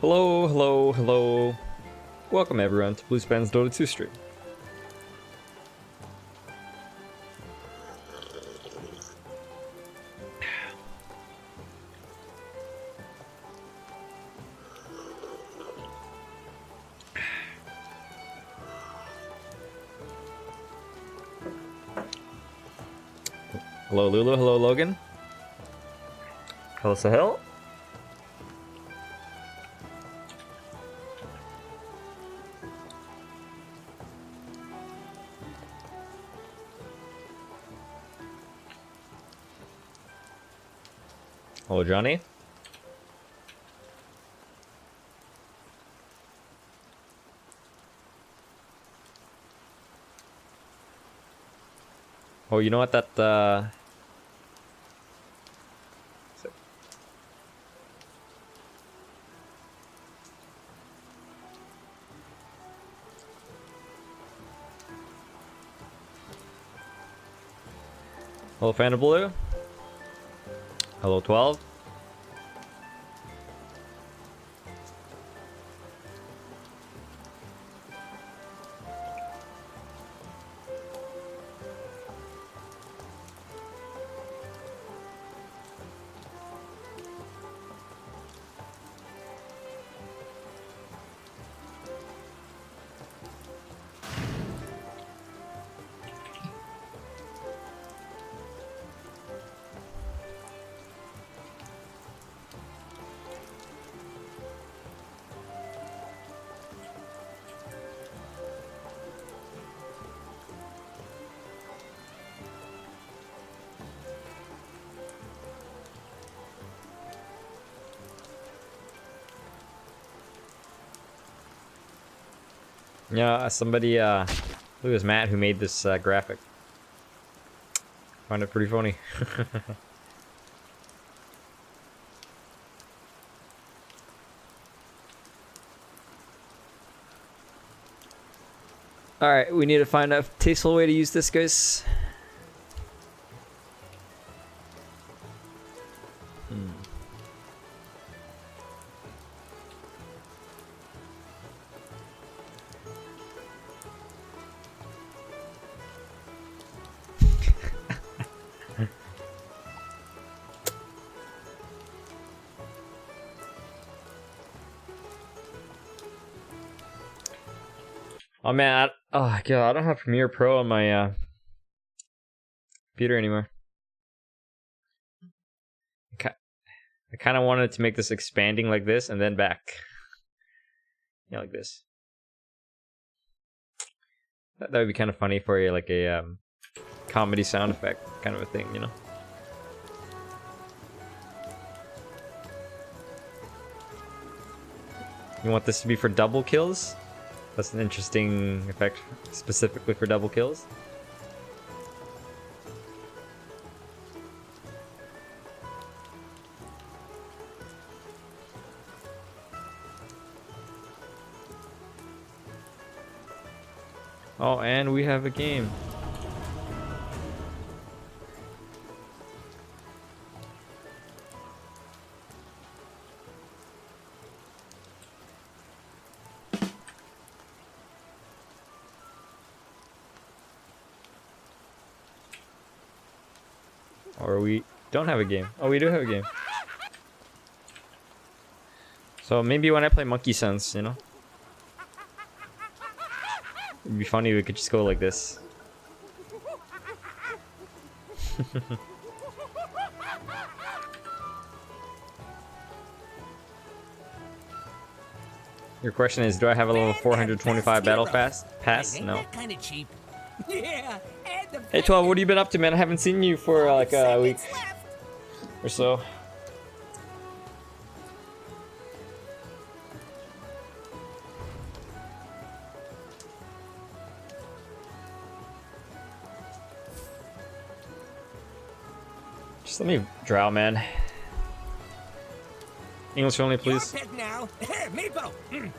Hello, hello, hello. Welcome everyone to Bluespan's Dota 2 stream. Hello Lulu, hello Logan. Hello Sahel. Hello Johnny. Oh, you know what that Hello Fan of Blue. Hello 12. Yeah, somebody, I think it was Matt who made this graphic. Find it pretty funny. Alright, we need to find a tasteful way to use this, guys. Oh man, oh god, I don't have Premiere Pro on my computer anymore. I kind of wanted to make this expanding like this and then back. Yeah, like this. That would be kind of funny for like a comedy sound effect kind of a thing, you know? You want this to be for double kills? That's an interesting effect specifically for double kills. Oh, and we have a game. Or we don't have a game. Oh, we do have a game. So maybe when I play Monkey Sense, you know? It'd be funny if we could just go like this. Your question is, do I have a level 425 battle pass? No. Hey 12, what have you been up to, man? I haven't seen you for like a week or so. Just let me drow, man. English only, please. Your pick now. Meepo. Your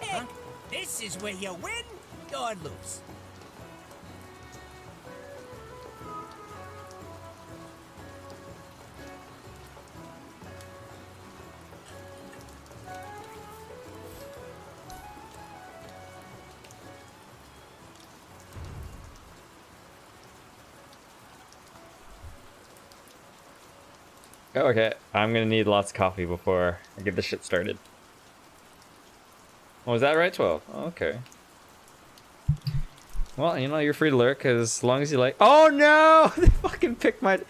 pick. This is where you win or lose. Okay, I'm gonna need lots of coffee before I get this shit started. Oh, is that right? 12. Oh, okay. Well, you know, you're free to lurk as long as you like. Oh no! They fucking picked my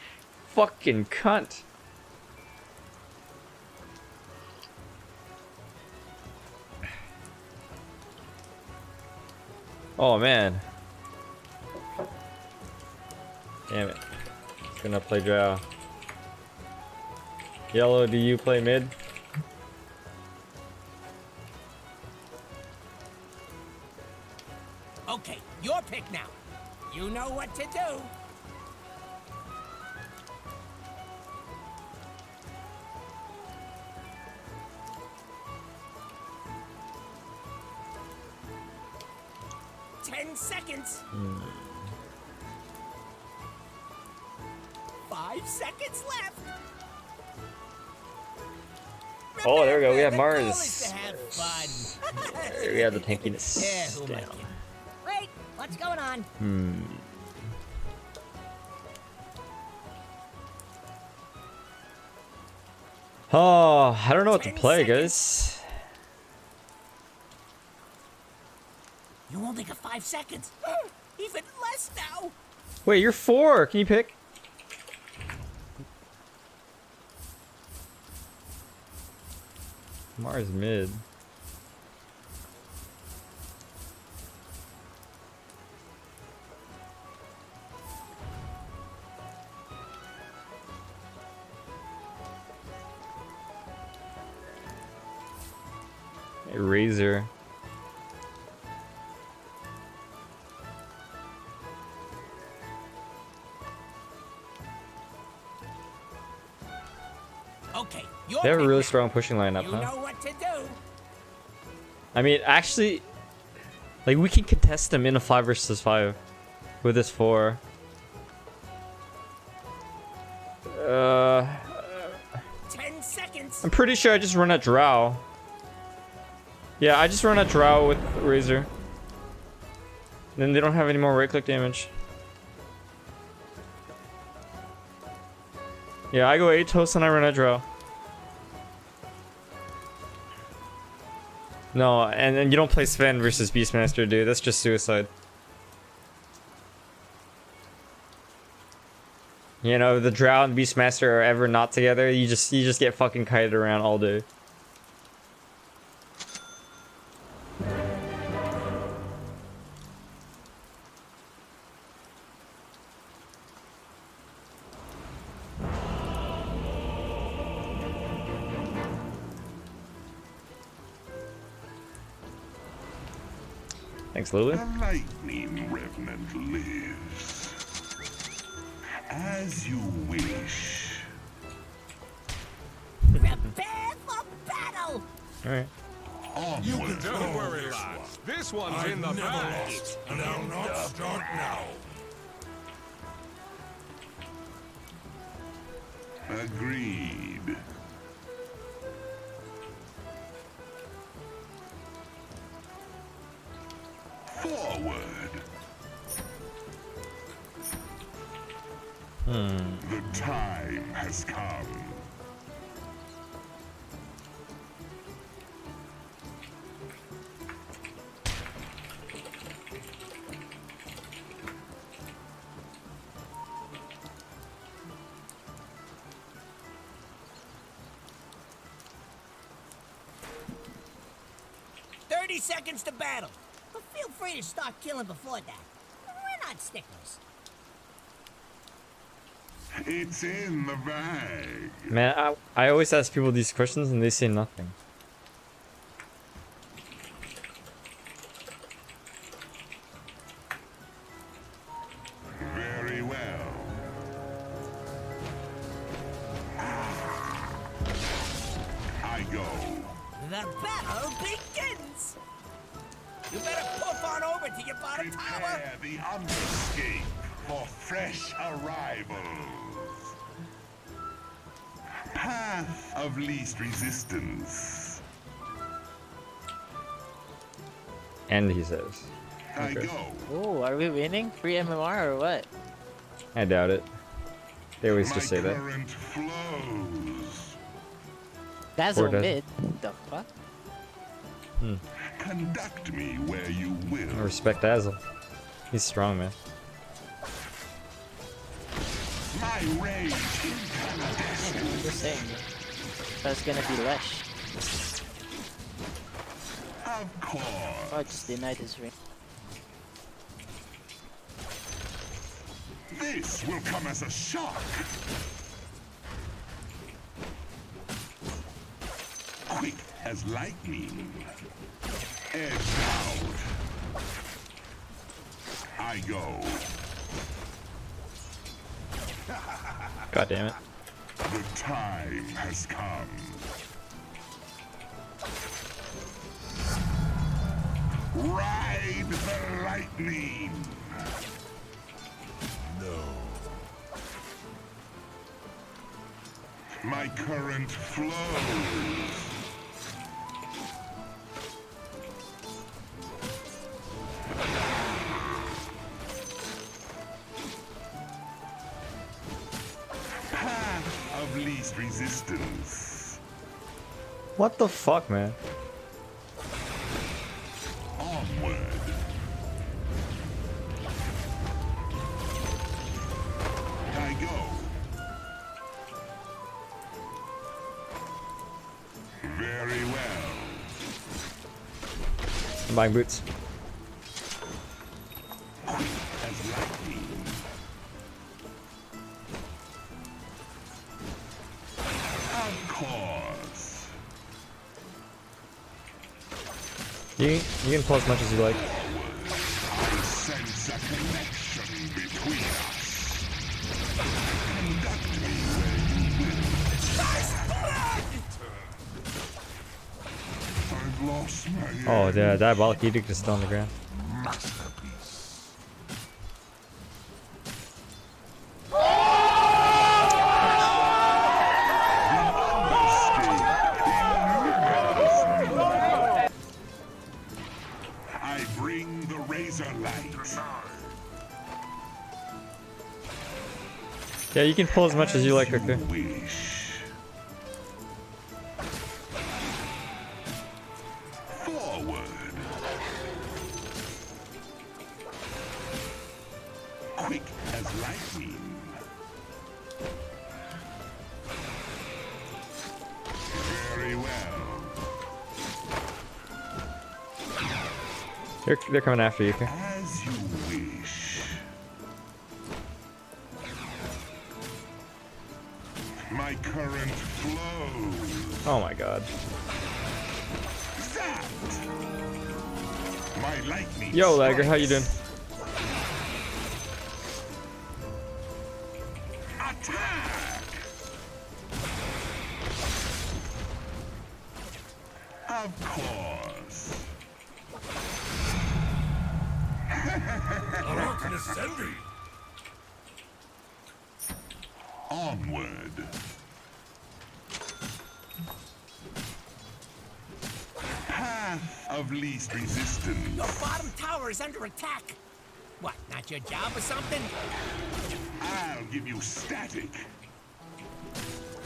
fucking cunt. Oh man. Damn it. Gonna play drow. Yellow, do you play mid? Okay, your pick now. You know what to do. Ten seconds. 5 seconds left. Oh, there we go. We have Remember, the goal Mars. is to have fun. There we have the tankiness. Yeah, who am I Damn. kidding? Wait, what's going on? Oh, I don't know what to 10 play, seconds. guys. You only got 5 seconds. Even less now. Wait, you're 4. Can you pick? Mars mid. Hey, Razor. Okay, your They have a pick really now. strong pushing lineup, You huh? know what to do. I mean, actually, like we can contest them in a 5 versus 5 with this 4. 10 seconds. I'm pretty sure I just run at Drow. Yeah, I just run at Drow with Razor. Then they don't have any more right click damage. Yeah, I go Atos and I run at Drow. No, and you don't play Sven versus Beastmaster, dude. That's just suicide. You know, if the Drow and Beastmaster are ever not together, you just get fucking kited around all day. Thanks, Lulu. The lightning revenant lives. As you wish. Prepare for battle. Alright. Onward. Don't worry, lads. This one's in the bag. And I'll not start now. Agreed. Forward. The time has come. Seconds to battle. But feel free to start killing before that. We're not sticklers. It's in the bag. Man, I always ask people these questions and they say nothing. Very well. I go. The battle begins. You better poof on over to your bottom tower. Prepare the underscape for fresh arrivals. Path of least resistance. And he says. I Okay. go. Oh, are we winning? Free MMR or what? I doubt it. They always My just say that. current flows. Dazzle Dazzle. mid. The fuck? Conduct me where you will. I respect Dazzle. He's strong, man. My rage I'm incandescent. just saying. That's gonna be Lesh. Of course. Oh, I just denied his ring. This will come as a shock. Quick as lightning. Edge out. I go. God damn it. The time has come. Ride the lightning. No. My current flows. Path of least resistance. What the fuck, man? Onward. I go. Very well. I'm buying boots. Quick as lightning. Of course. You can pull as much as you like. I sense a connection between us. Conduct me where you will. I've lost my Oh, the diabolic edict is still on the ground. masterpiece. I bring the razor light. Yeah, you can pull as much as you like, Victor. Wish. Forward. Quick as lightning. Very well. They're coming after you, okay? As you wish. My current flows. Oh my god. That. My lightning. Yo, Lagger, how you doing? Attack. Of course. Onward. Path of least resistance. Your bottom tower is under attack. What, not your job or something? I'll give you static.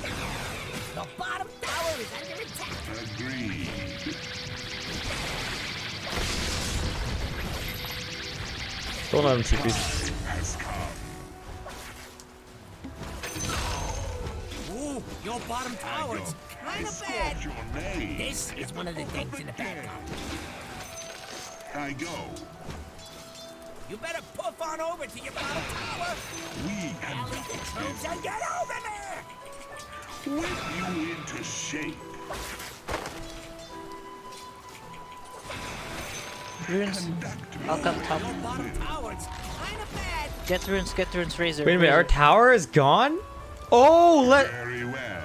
The bottom tower is under attack. Agreed. Don't let him TP. Has come. Ooh, your bottom tower is kind of bad. Escort your name. This is one of the things in the back. I go. You better puff on over to your bottom tower. We Rally the troops and get over there. whip you into shape. Runes. Conduct me. I'll come top. Your bottom tower is kind of bad. Get runes, razor. Wait a minute, our razor. tower is gone? Oh, let. Very well.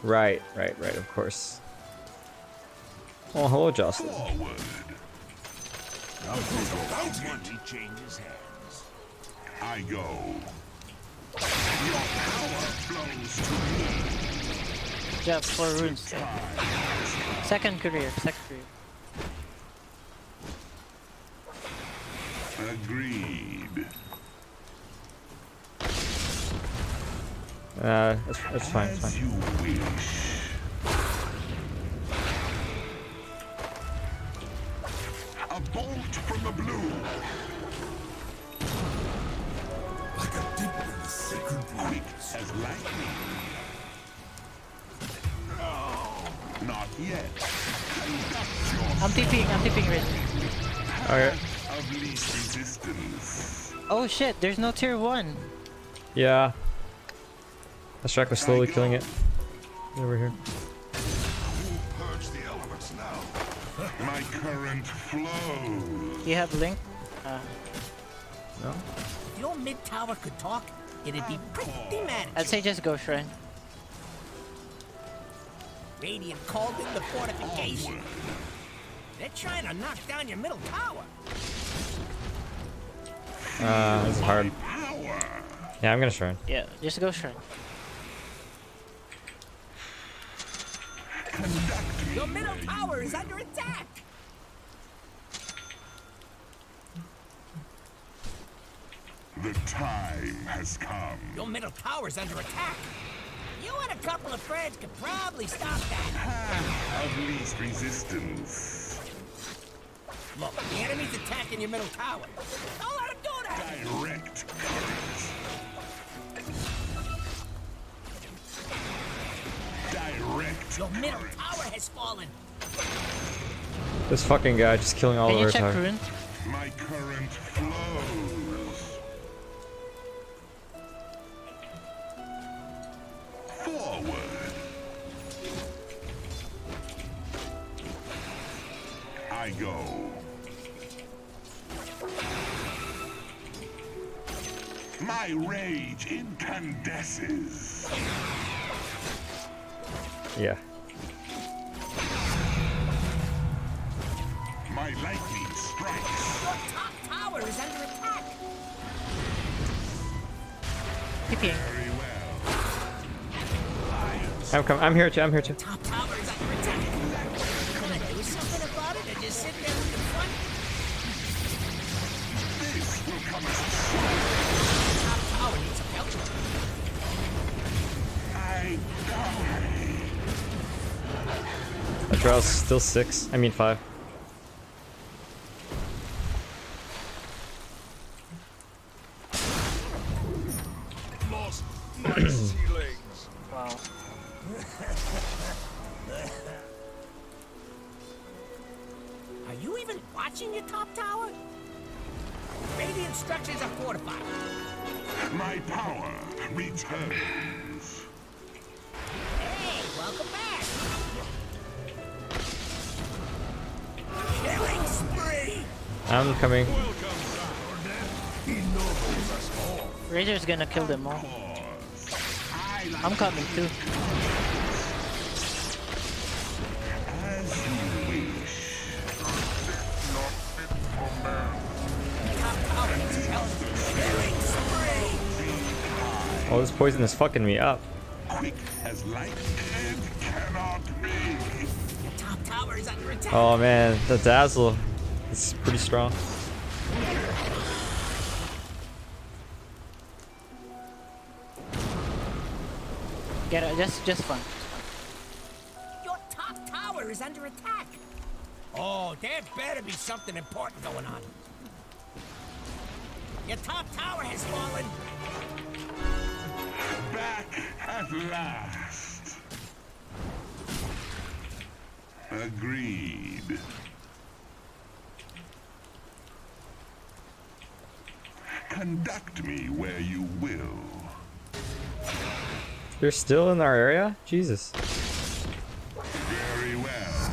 Right, of course. Oh, hello, Jocelyn. Forward. I go. Your power flows to me. Jeff, 4 runes. Second career. Agreed. It's fine. It's As fine. you wish. A bolt from the blue. Like a deep in the sacred Quick as lightning. Not yet. Conduct I'm TPing Razor. Okay. your of least resistance. Oh shit, there's no tier 1. Yeah. Strack was slowly killing it. Over here. purge the elements now. My current flows. You have Link? No? If your mid tower could talk, it'd be pretty mad at I'd you. say just go Shrine. Radiant called in the fortification. They're trying to knock down your middle tower. This is hard. Power. Yeah, I'm gonna shrine. Yeah, just go Shrine. Conduct me. Your middle tower is under attack. The time has come. Your middle tower's under attack. You and a couple of friends could probably stop that. Of least resistance. Look, the enemy's attacking your middle tower. Don't let him do that. Direct current. Direct Your middle current. tower has fallen. This fucking guy just killing all Can of you our check tower. Rune? My current flows. Forward. I go. My rage incandesces. Yeah. My lightning strikes. Your top tower is under attack. TPing. Very well. I'm here too. I'm here too. Top tower is under attack. Gonna do something about it or just sit there with the front? This will come as Top tower needs some help. I die. That drow's still 6. I mean 5. Lost my ceilings. Wow. Are you even watching your top tower? Radiant structures are fortified. My power returns. Hey, welcome back. Killing spree. I'm coming. Razor's gonna kill them all. I'm coming too. As you wish. Top tower needs help. Killing spree. Oh, this poison is fucking me up. Quick as light. It cannot be. Your top tower is under attack. Oh man, the dazzle is pretty strong. Get it, just fun. Your top tower is under attack. Oh, there better be something important going on. Your top tower has fallen. Back at last. Agreed. Conduct me where you will. You're still in our area? Jesus. Very well.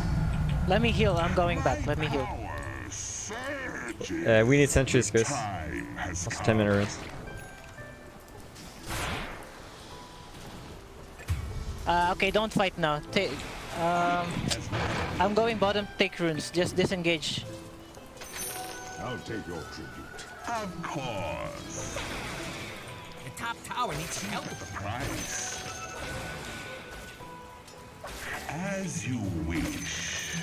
Let me heal, I'm going back. Let me heal. Power surges. We need sentries, guys. Time has Also come. 10-minute runs. Okay, don't fight now. I'm going bottom, take runes. Just disengage. I'll take your tribute. Of course. Your top tower needs some help. The price. As you wish.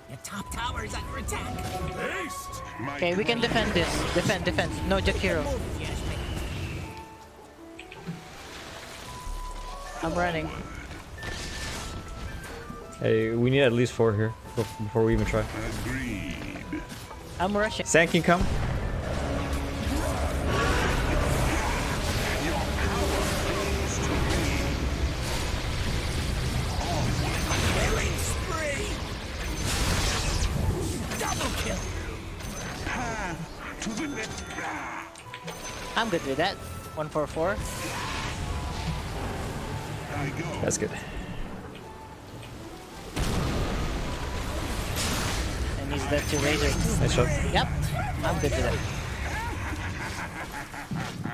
Your top tower is under attack. Haste! My Okay, we can defend this. Defend. No Jakiro. Move, if you ask me. I'm running. Hey, we need at least 4 here before we even try. Agreed. I'm rushing. Sand can come. Killing spree! Double kill! To the next. I'm good with that. 144. I go. That's good. And he's dead to Razor. Nice shot. Yep, I'm good with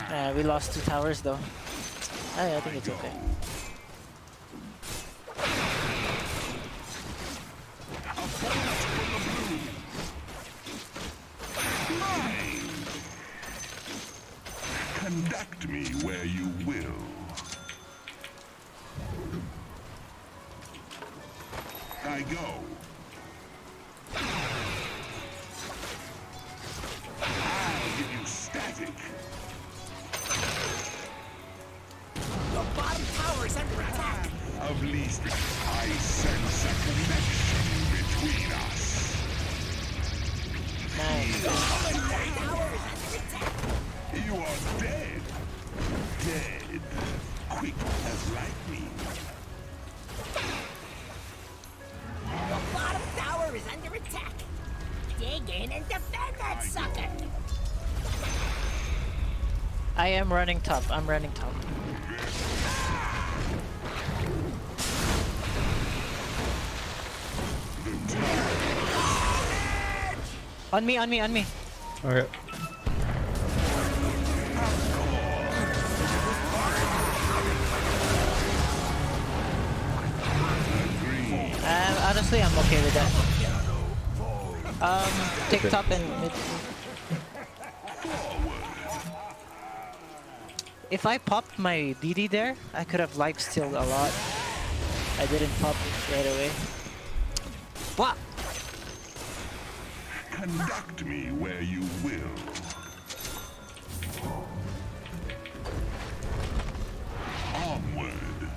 that. We lost 2 towers though. I think it's okay. Conduct me where you will. I go. I'll give you static. Your bottom tower is under attack! Of least I sense a connection between us. Nice. You are dead. Dead. Quick as lightning. Your bottom tower is under attack! Dig in and defend that sucker! I am running top. I'm running top. On me, on me, on me. Okay. Honestly, I'm okay with that. Take top and mid. If I popped my DD there, I could have lifestealed a lot. I didn't pop it right away. What? Conduct me where you will. Onward.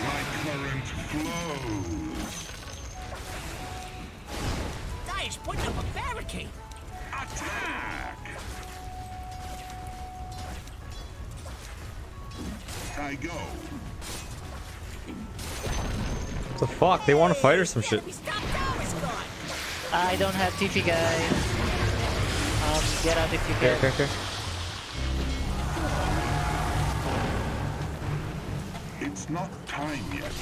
My current flows. Dire's putting up a barricade! Attack! I go. What the fuck? They want to fight or some shit. Enemy's top tower's gone! I don't have TP, guys. Get out if you Okay, can. okay, okay. It's not time yet.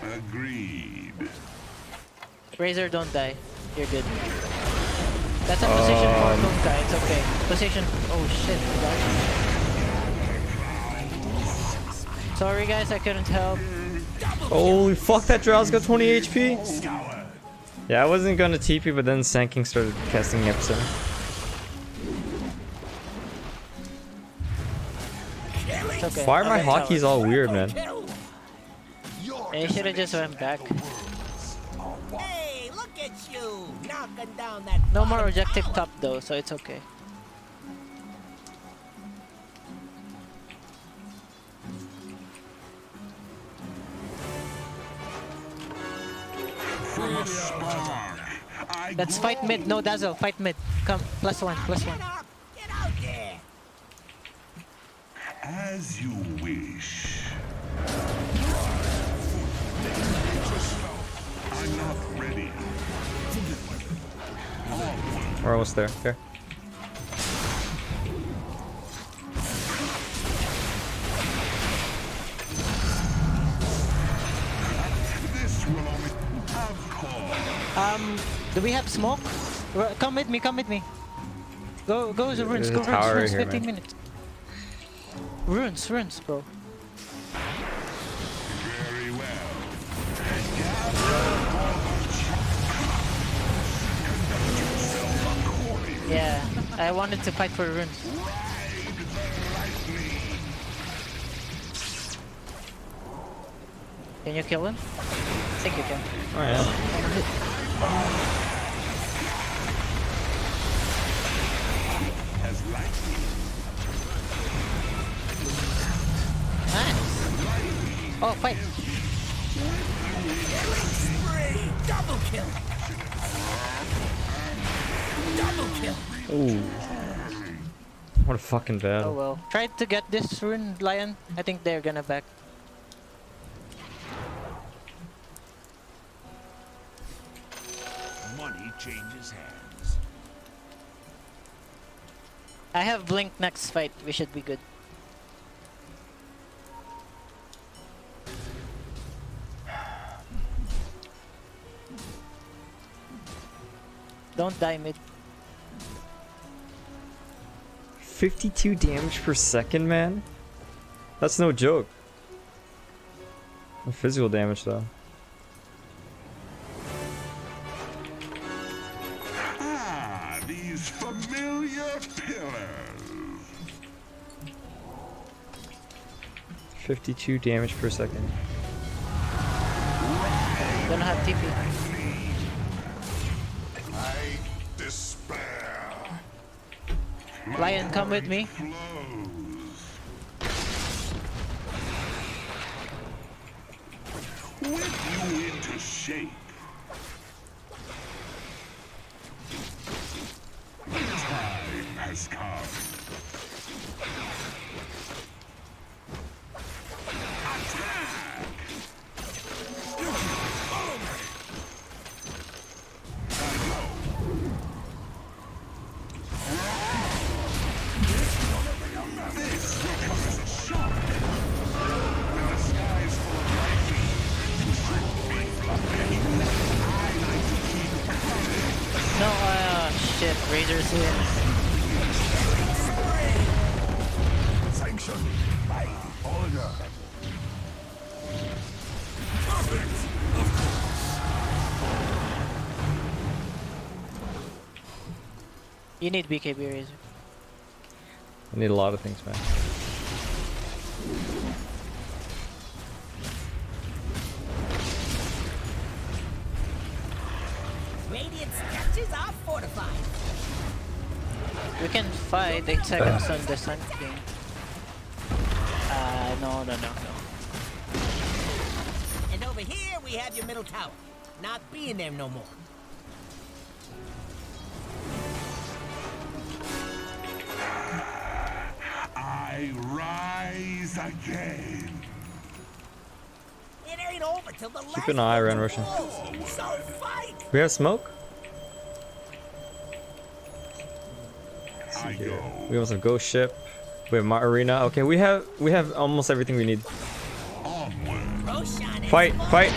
Agreed. Razor, don't die. You're good. That's a position for Kunkka. It's okay. Position. Oh shit. That. Sorry, guys. I couldn't help. Holy fuck, that Drow's got 20 HP. Yeah, I wasn't gonna TP, but then Sanking started casting Epicenter. It's okay. Why are my I'll get hotkeys tower. all weird, man? Kill. You should have just went back. Hey, look at you! Knocking down that No more bottom objective tower. top though, so it's okay. From a spark, I Let's fight grow. mid. No dazzle. Fight mid. Come. +1. +1. Get up! Get out there! As you wish. I'm not ready. We're almost there. Okay. This will only of course. Do we have smoke? Come with me. Come with me. Go. Go runes. There's Go a tower runes. here, 15 man. minutes. Runes, bro. Very well. Yeah. I wanted to fight for runes. Can you kill him? I think you can. Oh yeah. As lightning. Oh, fight! Spree! Double kill! Double kill! Ooh. What a fucking Oh battle. well. Try to get this rune, Lion. I think they're gonna back. Money changes hands. I have Blink next fight. We should be good. Don't die mid. 52 damage per second, man? That's no joke. The physical damage, though. Ah, these familiar pillars. 52 damage per second. Don't have TP. I despair. Lion, come with me. Whip you into shape. Time has come. No, shit. Razor's here. Sanctioned by order. You need BKB Razor. I need a lot of things, man. Radiant structures are fortified. We can fight 8 seconds on the Sun King. No. And over here we have your middle tower. Not being there no more. I rise again. It ain't over till the last Keep an eye around one Roshan. falls. So fight! We have smoke? I go. We have some ghost ship. We have my arena. Okay, we have almost everything we need. Onward. Roshan is Fight, full. fight.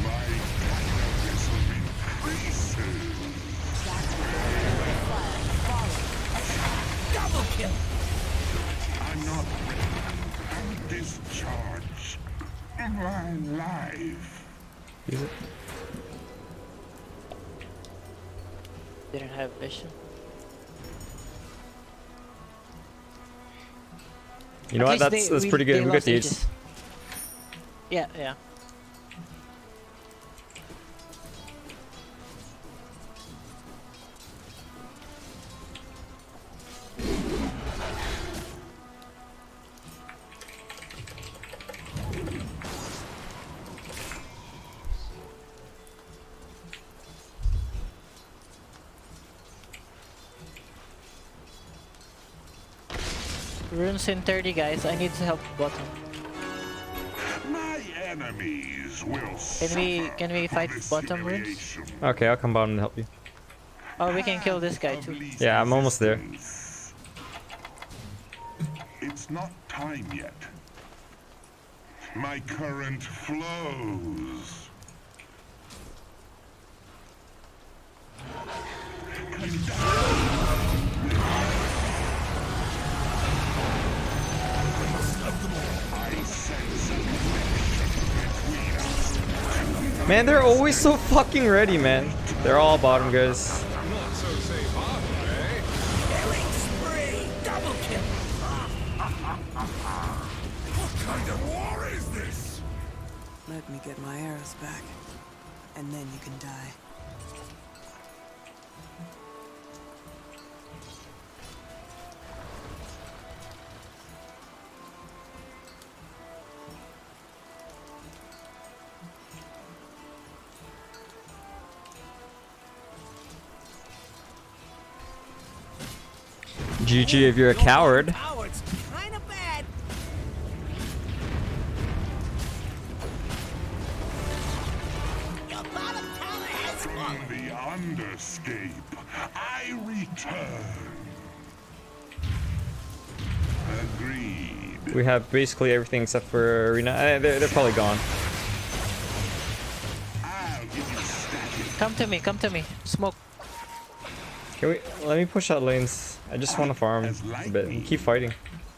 My kindness increases. Double kill! I'm not ready. Discharge my life. Use it. Didn't have vision. You know At what? least That's they- pretty good. they We got lost the Aegis. Aegis. Yeah. Runes in 30, guys. I need to help bottom. My enemies will Can we fight bottom runes? humiliation Okay, I'll come bottom and help you. Oh, we can kill this guy of too. least Yeah, I'm almost there. resistance. It's not time yet. My current flows. I sense a connection between us. Man, they're always so fucking ready, man. They're all bottom, guys. Not so safe harbor, eh? Killing spree! Double kill! What kind of war is this? Let me get my arrows back, and then you can die. GG if you're a Your bottom coward. tower's kinda bad. Your bottom tower has fallen. From the underscape, I return. Agreed. We have basically everything except for arena. They're probably gone. I'll give you static. Come to me. Smoke. Can we? Let me push out lanes. I just want to farm a bit and keep fighting.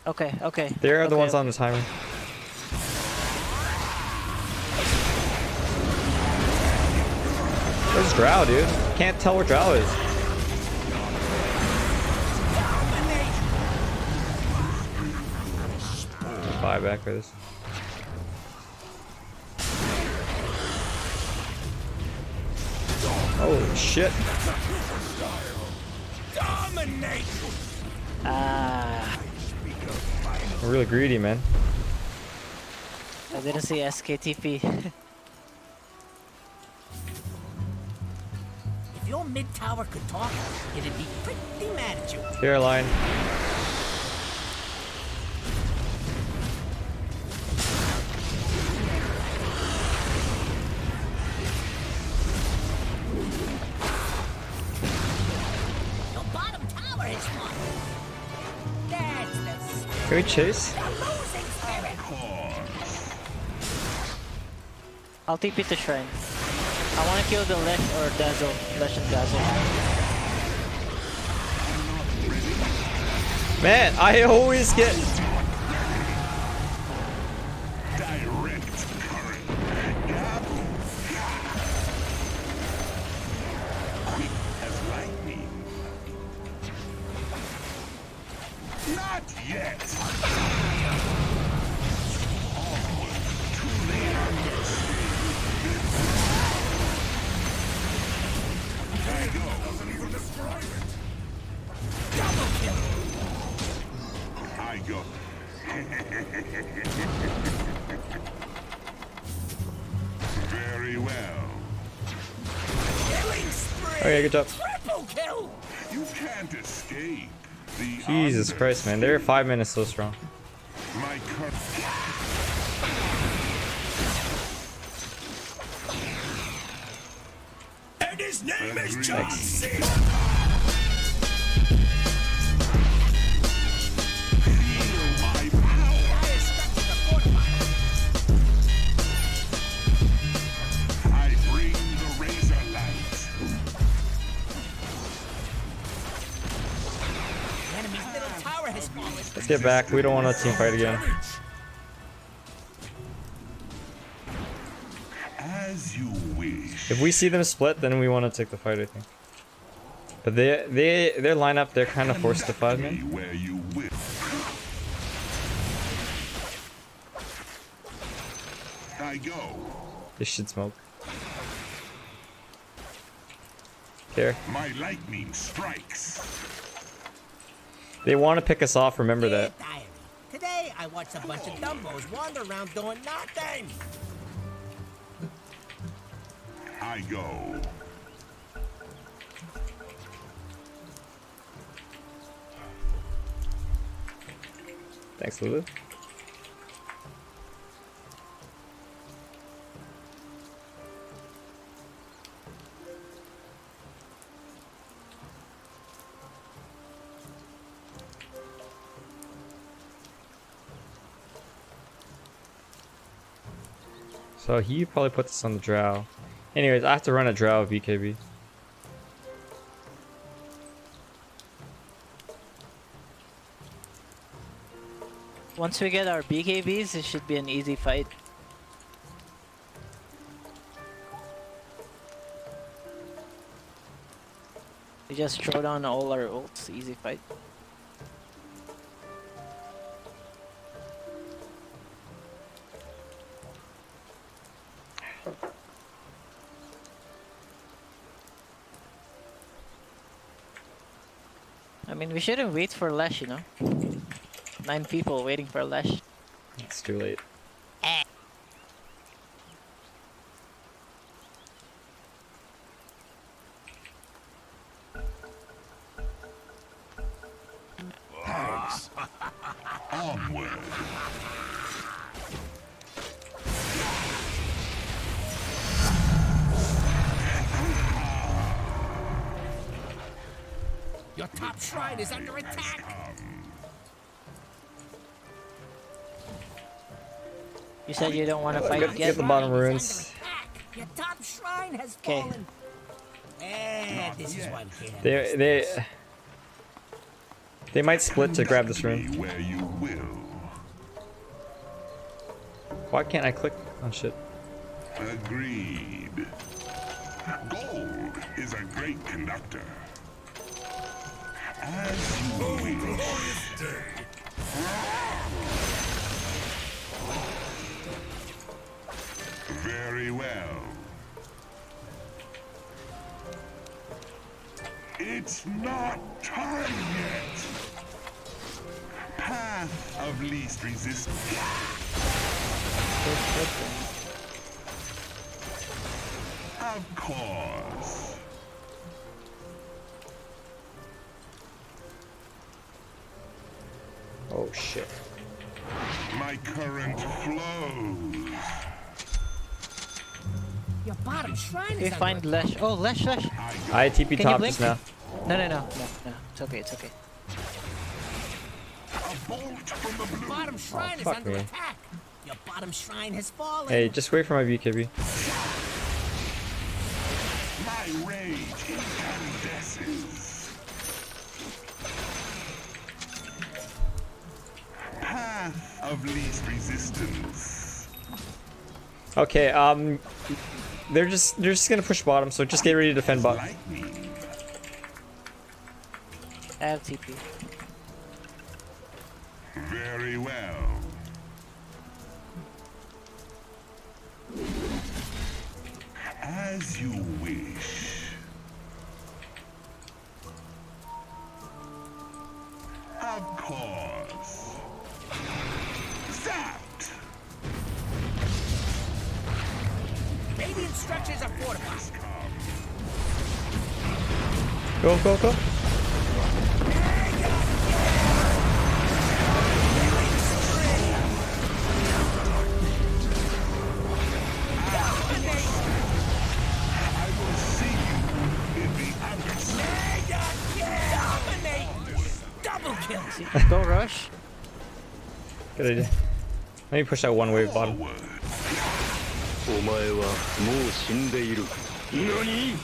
Okay, okay. They're the Okay. ones on the timer. Where's Drow, dude? Can't tell where Drow is. Buy back for this. Holy shit. Dominate. Ah, We're really greedy, man. I didn't see SKTP. If your mid tower could talk, it'd be pretty mad at you. Clear line. Your bottom tower has fallen. That's the spirit. Can we chase? The losing spirit. I'll TP to Shrine. I want to kill the Lesh or Dazzle. Lesh and Dazzle. Man, I always get. Direct current. Quick as lightning. Not yet. I go. Very well. Killing spree. Okay, good job. Triple kill. You can't escape the Jesus Christ, man. They're 5 minutes so strong. My current. And his name is Agreed. John C. Feel my power. Dire structures are fortified. I bring the razor light. The enemy's middle tower has fallen. Let's get back. We don't want to team fight again. As you wish. If we see them split, then we want to take the fight, I think. But their lineup, they're kind of forced to fight, Be man. where you will. I go. They should smoke. There. My lightning strikes. They want to pick us off, remember that. Dear Diary. Today I watched a bunch of dumbos wander around doing nothing. I go. Thanks, Lulu. So he probably put this on the Drow. Anyways, I have to run a Drow of BKB. Once we get our BKBs, it should be an easy fight. We just throw down all our ults, easy fight. I mean, we shouldn't wait for Lash, you know? 9 people waiting for Lash. It's too late. top shrine is under attack. You said you don't want to fight Get yet? the bottom Shrine is ruins. under attack. Your top shrine has 'Kay. fallen. This is why we can't. They might split to grab this Be rune. where you will. Why can't I click on shit? Agreed. Gold is a great conductor. As you wish. Very well. It's not time yet. Path of least resistance. Of course. Oh shit. My current flows. Your bottom shrine We is find under Lesh. Oh, Lesh. I TP Can you top blink? just now. No. It's okay. It's okay. A bolt from the Your blue. bottom shrine is fuck under me. attack. Your bottom shrine has fallen. Hey, just wait for my BKB. My rage incandesces. Path of least resistance. Okay, they're just gonna push bottom, so just get ready to defend bot. Lightning. I have TP. Very well. As you wish. Of course. Zapped. Radiant structures are fortified. Go. I will see you in the underside. Dominate! Double kill! Go rush. Good idea. Let me push that one wave bottom. Forward. お前はもう死んでいる。何？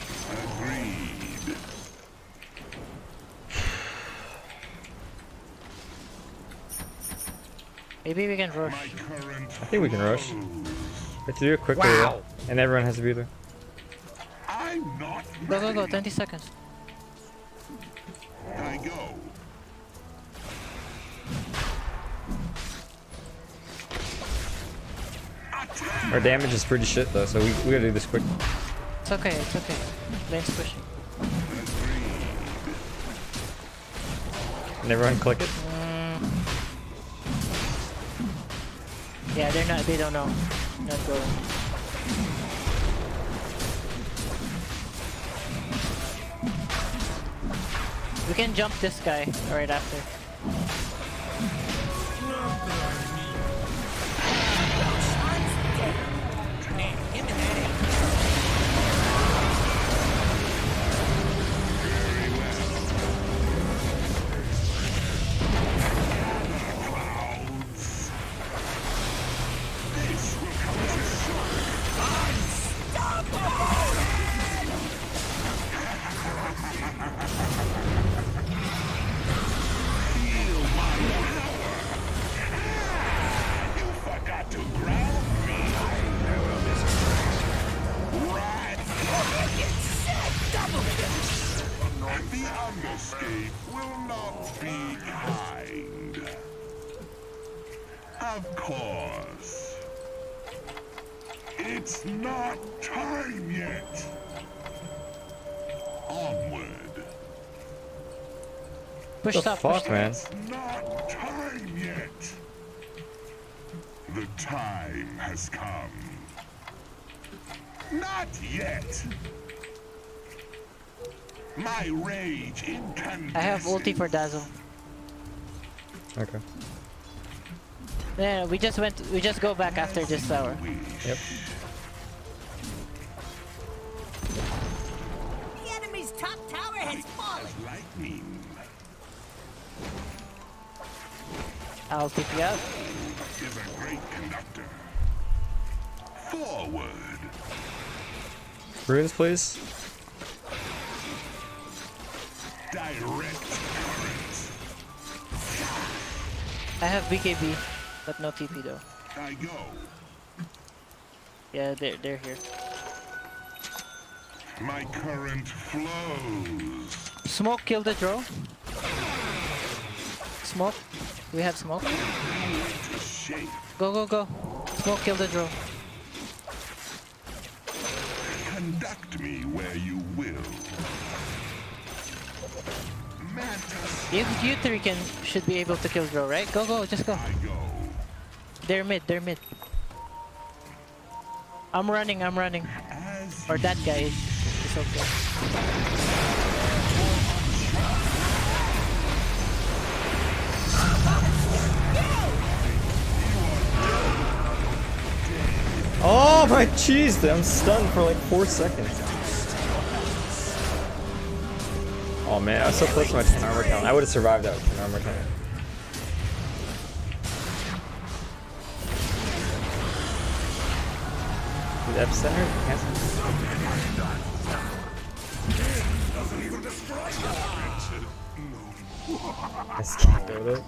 Agreed. Maybe we can rush. My current I think we can rush. We have to do it quickly, Wow. though, and everyone has to be there. I'm not Go. 20 seconds. I go. Our damage is pretty shit, though, so we gotta do this quick. It's okay. Lane's pushing. And everyone click it. Yeah, they're not. They don't know. Not going. We can jump this guy right after. Man, him and that This will come as a shock. Feel my power. You forgot to ground me. Right. The underscape will not be kind. Of course. It's not time yet. Onward. Push The top. fuck, man? It's not time yet. The time has come. Not yet. My rage incandescent. I have ulti for Dazzle. Okay. Yeah, we just go back after this tower. Yep. The enemy's top tower has fallen. Lightning. I'll pick you up. Is a great conductor. Forward. Runes, please. Direct current. I have BKB, but no TP though. I go. Yeah, they're here. My current flows. Smoke, kill the draw. Smoke. We have smoke. To shape. Go, go, go. Smoke, kill the draw. Conduct me where you will. Mantis, You three should be able to kill draw, right? Go, go, just go. I go. They're mid, they're mid. I'm running. As Or that guy is okay. Oh my jeez, I'm stunned for like 4 seconds. Oh man, I was so close to my 10 armor count. I would have survived that with 10 armor count. The epicenter? I skipped it.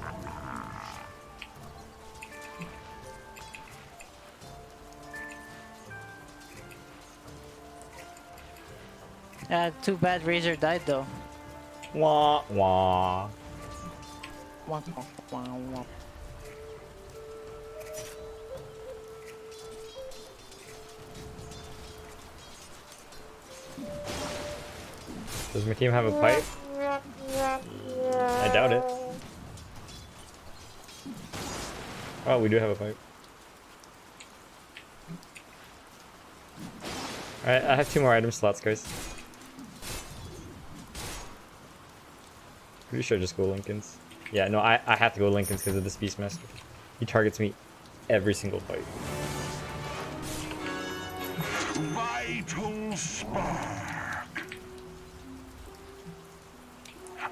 Too bad Razor died though. Wah wah. Wah, wah, wah, wah. Does my team have a pipe? I doubt it. Oh, we do have a pipe. Alright, I have 2 more item slots, guys. Pretty sure just go Lincoln's. Yeah, no, I have to go Lincoln's because of this Beastmaster. He targets me every single fight. vital spark.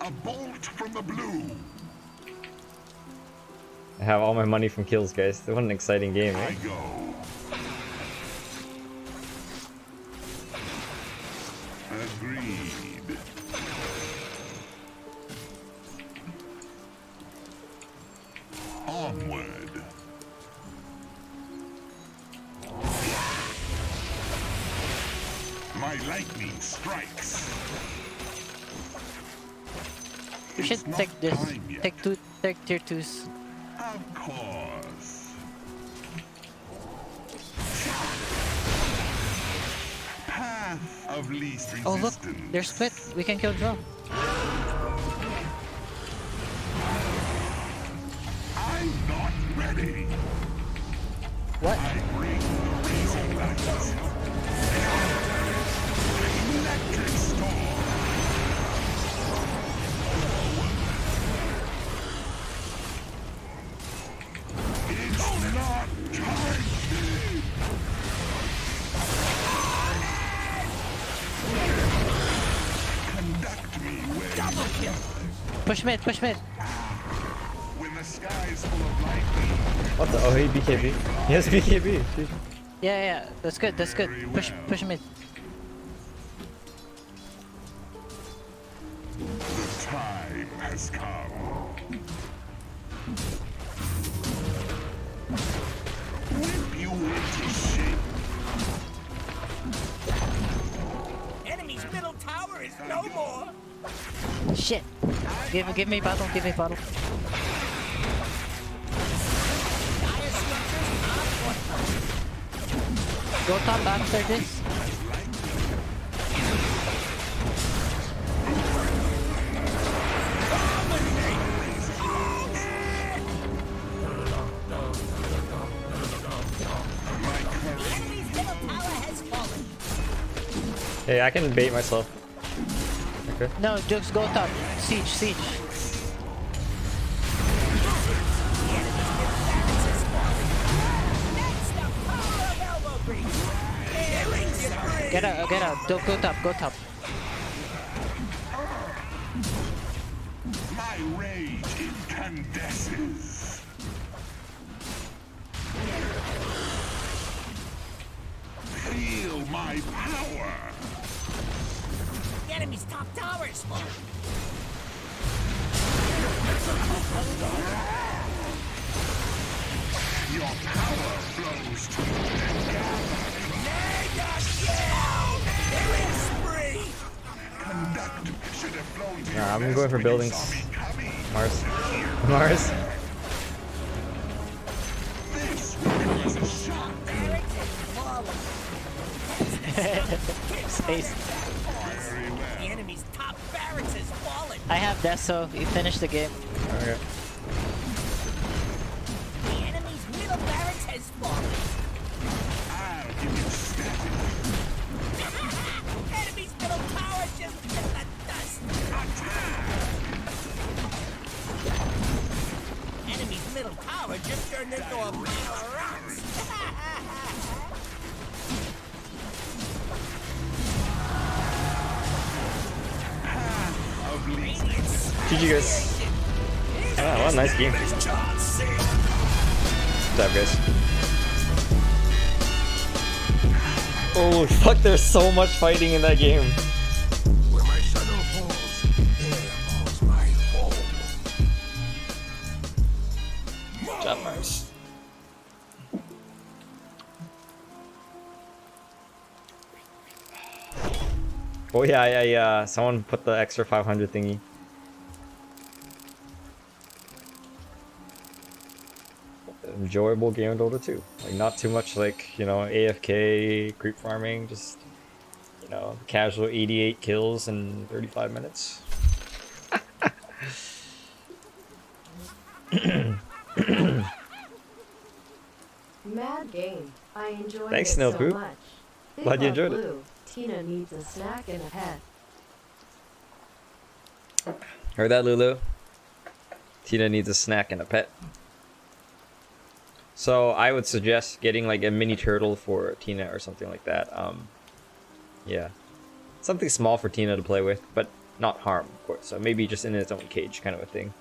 A bolt from the blue. I have all my money from kills, guys. What an exciting game, I right? go. Agreed. Onward. My lightning strikes. We should It's not take this. time yet. Take tier 2s. Of course. Path of least resistance. Oh look, they're split. We can kill draw. I'm not ready. What? I bring the razor lights. Electric storm. It's not time. Conduct me where Push mid, push mid. when the sky is full of lightning. What the? Oh, he BKB. He has BKB. Jeez. Yeah, that's good, that's good. Push mid. The time has come. Whip you into shape. Enemy's middle tower is no more. Shit. Give me bottle, give me bottle. Go top after this. Enemy's middle tower has fallen. Hey, I can bait myself. Okay. No, just go top. Siege. That's the power of elbow grease. Get out. Don't go top. My rage incandesces. my power. The enemy's top tower is falling. Your power flows to Mega kill! Killing spree! conduct. Should have flown to Nah, your I'm nest going for when you buildings. saw me coming. Mars. Mars. This will cause a shock. Barracks is falling. Space. Very well. The enemy's top barracks is falling. I have Deso. You finished the game. Okay. The enemy's middle barracks has fallen. I'll give you static. Enemy's middle tower just hit the dust. Enemy's middle tower just turned into a pile of rocks. Of least GG guys. Oh, what a nice game. Good job, guys. Oh fuck! There's so much fighting in that game. Where my shadow falls, there falls my fall. Good job, Mars. Oh yeah, someone put the extra 500 thingy. Enjoyable game of Dota 2. Like not too much like, you know, AFK, creep farming, just, you know, casual 88 kills in 35 minutes. Mad game. I enjoyed Thanks, it so Snowpoop. much. Big Glad you Love enjoyed it. Blue. Tina needs a snack and a pet. Heard that, Lulu? Tina needs a snack and a pet. So I would suggest getting like a mini turtle for Tina or something like that. Yeah, something small for Tina to play with, but not harm, of course. So maybe just in its own cage, kind of a thing.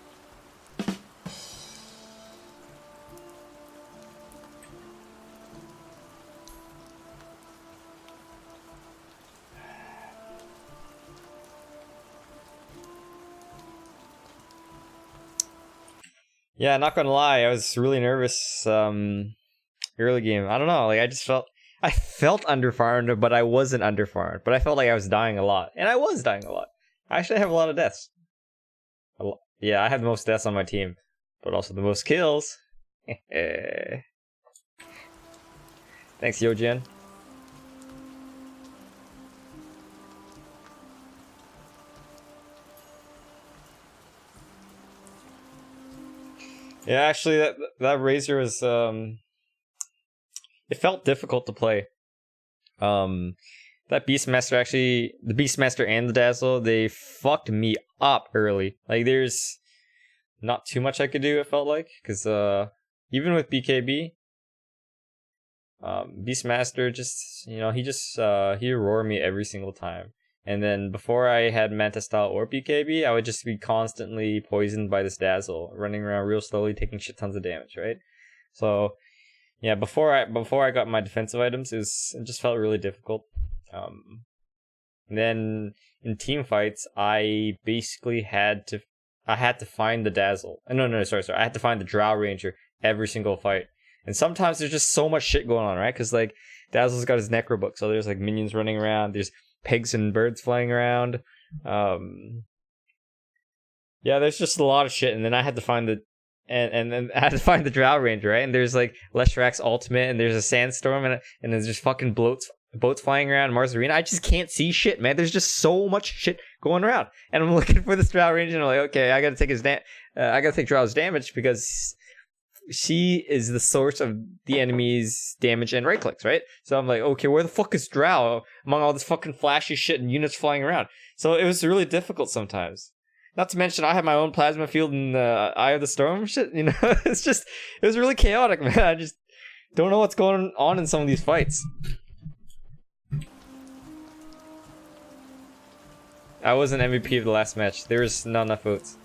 Yeah, not gonna lie, I was really nervous early game. I don't know, like I felt underfarmed, but I wasn't underfarmed. But I felt like I was dying a lot, and I was dying a lot. I actually have a lot of deaths. Yeah, I have the most deaths on my team, but also the most kills. Thanks, Yojian. Yeah, actually, that Razor was it felt difficult to play. That Beastmaster actually, the Beastmaster and the Dazzle, they fucked me up early. Like, there's not too much I could do. It felt like, because even with BKB, Beastmaster just, you know, he roared me every single time. And then before I had Manta Style or BKB, I would just be constantly poisoned by this Dazzle, running around real slowly, taking shit tons of damage, right? So, yeah, before I got my defensive items, it just felt really difficult. And then in team fights, I basically had to find the Dazzle. Sorry. I had to find the Drow Ranger every single fight. And sometimes there's just so much shit going on, right? Because like Dazzle's got his Necro book, so there's like minions running around. There's pigs and birds flying around. Yeah, there's just a lot of shit. And then I had to find and then I had to find the Drow Ranger, right? And there's like Leshrax's ultimate, and there's a sandstorm, and there's just fucking boats flying around Mars Arena. I just can't see shit, man. There's just so much shit going around, and I'm looking for this Drow Ranger, and I'm like, okay, I gotta take I gotta take Drow's damage because she is the source of the enemy's damage and right clicks, right? So I'm like, okay, where the fuck is Drow among all this fucking flashy shit and units flying around? So it was really difficult sometimes. Not to mention, I have my own plasma field in the Eye of the Storm shit, you know? It was really chaotic, man. I just don't know what's going on in some of these fights. I was an MVP of the last match. There was not enough votes.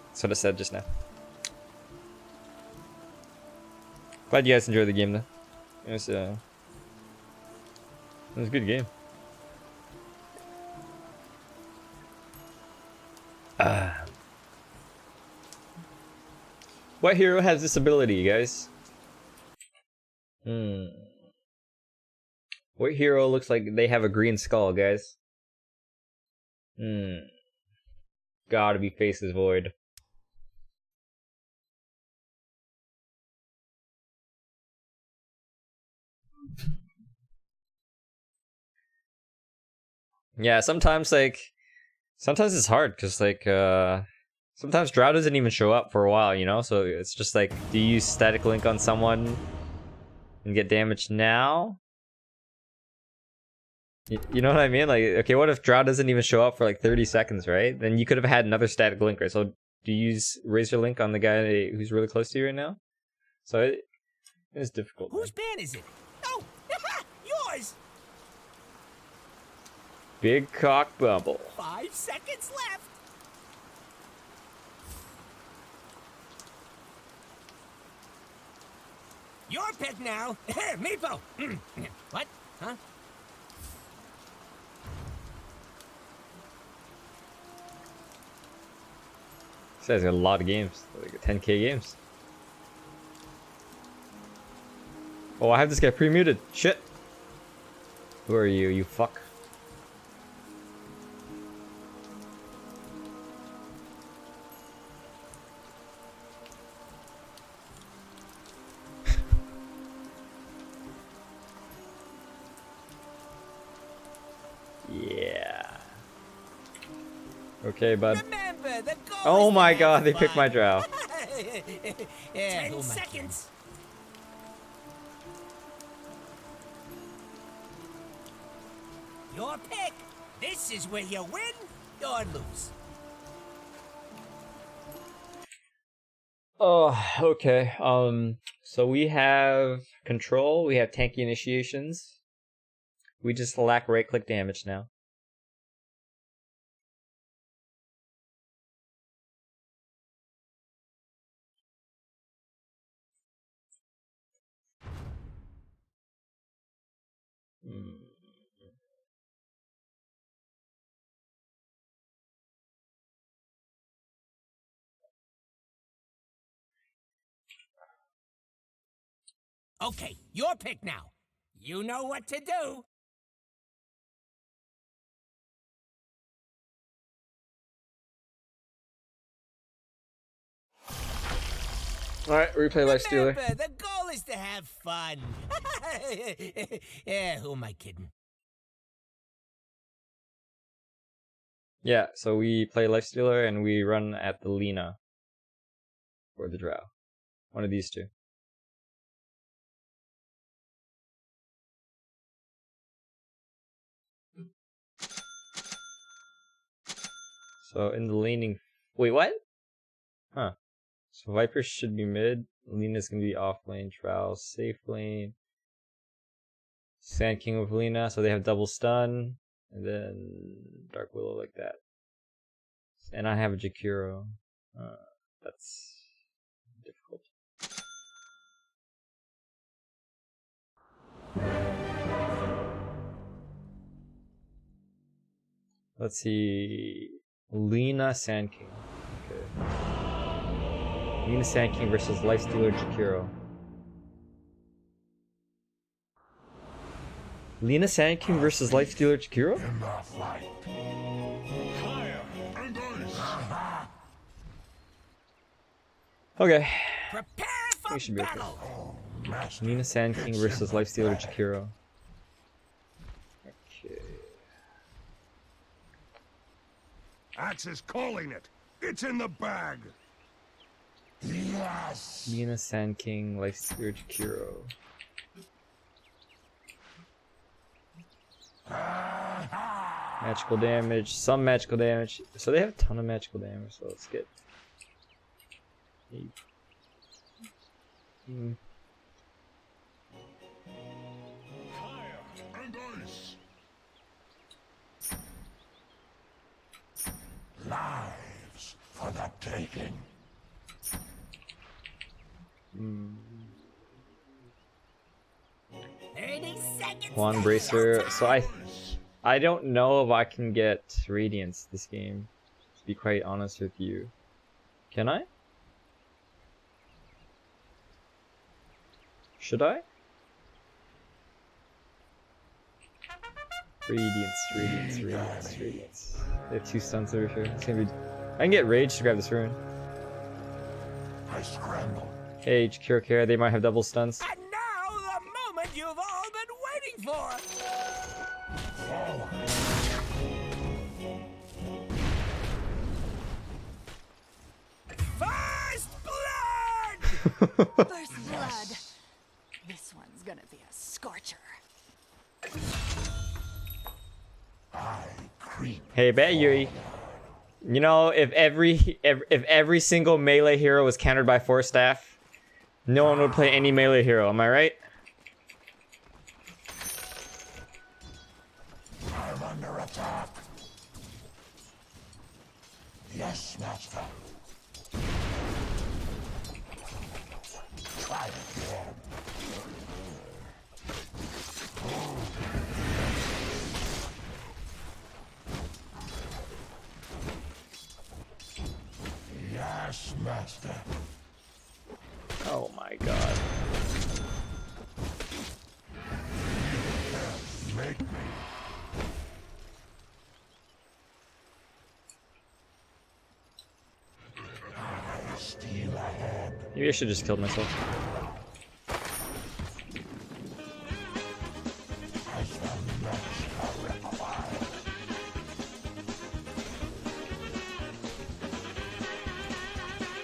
That's what I said just now. Glad you guys enjoyed the game, though. It was, It was a good game. What hero has this ability, you guys? What hero looks like they have a green skull, guys? Gotta be Faces Void. Yeah, sometimes it's hard because sometimes Drow doesn't even show up for a while, you know? So it's just like, do you use static link on someone and get damaged now? You know what I mean? Like, okay, what if Drow doesn't even show up for like 30 seconds, right? Then you could have had another static link, right? So do you use Razor Link on the guy who's really close to you right now? So it is difficult. Whose ban is it? Oh, yours! Big Cock Bumble. 5 seconds left. Your pick now. Meepo. What? Huh? This guy's got a lot of games, like 10k games. Oh, I have this guy pre-muted. Shit. Who are you, you fuck? Yeah. Okay, bud. Remember, the goal Oh is my to god, have they picked my fun. drow. 10 seconds. Your pick. This is where you win or lose. Oh, okay. So we have control, we have tanky initiations. We just lack right-click damage now. Okay, your pick now. You know what to do. Alright, replay Life Stealer. Remember, the goal is to have fun. Yeah, who am I kidding? Yeah, so we play Life Stealer and we run at the Lina. Or the Drow. One of these two. So in the laning... Wait, what? Huh. So Viper should be mid. Lina's gonna be off lane. Drow safe lane. Sand King with Lina, so they have double stun. And then Dark Willow like that. And I have a Jakiro. That's difficult. Let's see. Lina Sand King. Okay. Lina Sand King versus Lifestealer Jakiro. Lina Sand King versus Lifestealer Jakiro? Enough light. Fire and ice. Okay. Prepare We for should be okay. battle. Lina Sand King versus Lifestealer Jakiro. Okay. Axe is calling it. It's in the bag. Yes. Lina Sand King, Lifestealer Jakiro. Magical damage, some magical damage. So they have a ton of magical damage, so let's get 8. Fire and ice. Lives for the taking. 30 seconds. Juan to Bracer. showtime. So I don't know if I can get Radiance this game, to be quite honest with you. Can I? Should I? Radiance. They have 2 stuns over here. It's gonna be. I can get Rage to grab this rune. I scramble. Hey, Kira, they might have double stuns. And now the moment you've all been waiting for. First blood! First blood. This one's gonna be a scorcher. Hey, bet you know, if every single melee hero was countered by Force Staff, no one would play any melee hero. Am I right? I'm under attack. Yes, master. Try again. Yes, master. Oh my god. Make me. I steal ahead. Maybe I should just killed myself. I shall not require.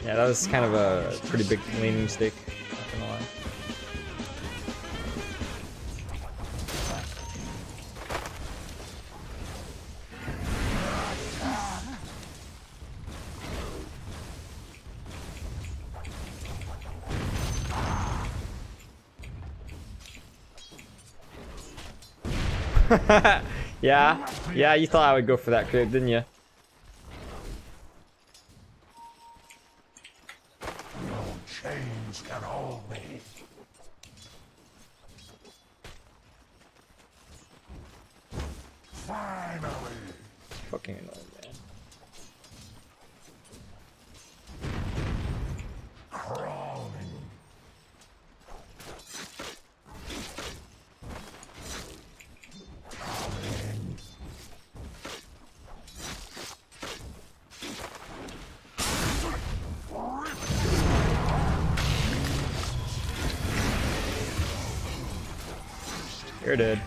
Yeah, that was kind of a pretty big laning mistake. Not gonna lie. Yeah, you thought I would go for that crib, didn't you? No chains can hold me. Finally. Fucking annoying, man. Crawling. You're dead.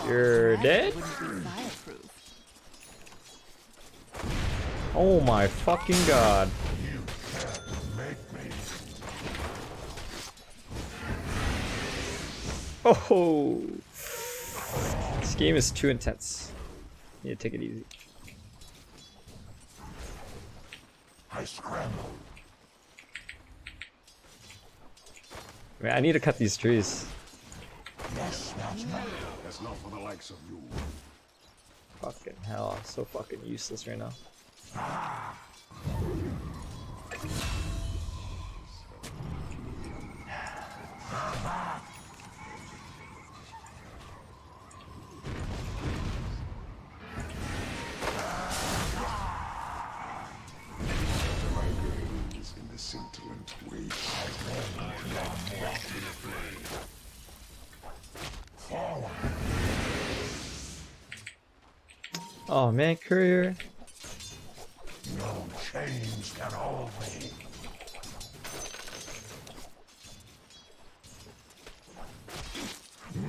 You're dead? Oh my fucking god. You can't make me. Oh, this game is too intense. You need to take it easy. I scramble. Man, I need to cut these trees. Yes, master. That's not for the likes of you. Fucking hell, I'm so fucking useless right now. In the scintillant way. Forward. Oh man, courier. No chains can hold me.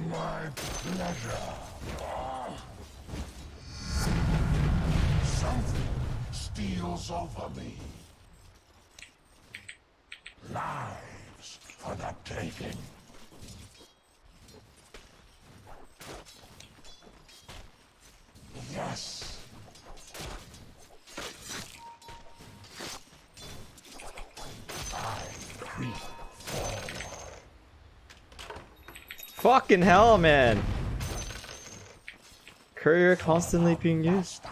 My pleasure. Something steals over me. Lives for the taking. Yes. I creep forward. Fucking hell, man. Courier constantly being used.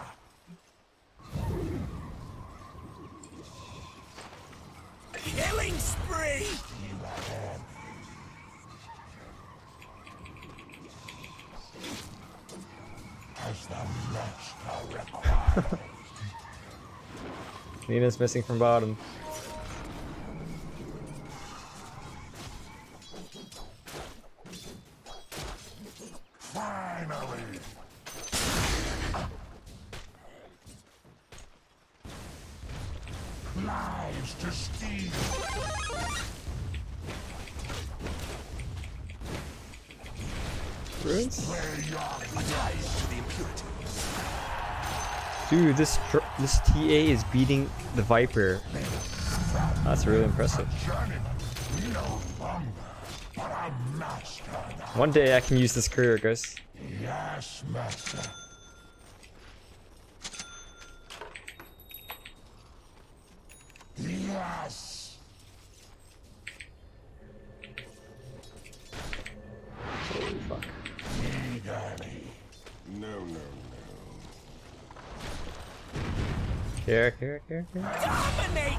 Killing spree! Nina's missing from bottom. Finally! Lives to steal! Ruins? Where your ties to the impurities. Dude, this TA is beating the Viper. That's really impressive. Journeyman, no longer, but a master now. One day I can use this career, guys. Yes, master. Yes. Holy fuck. Eagerly. No. Here. Dominate!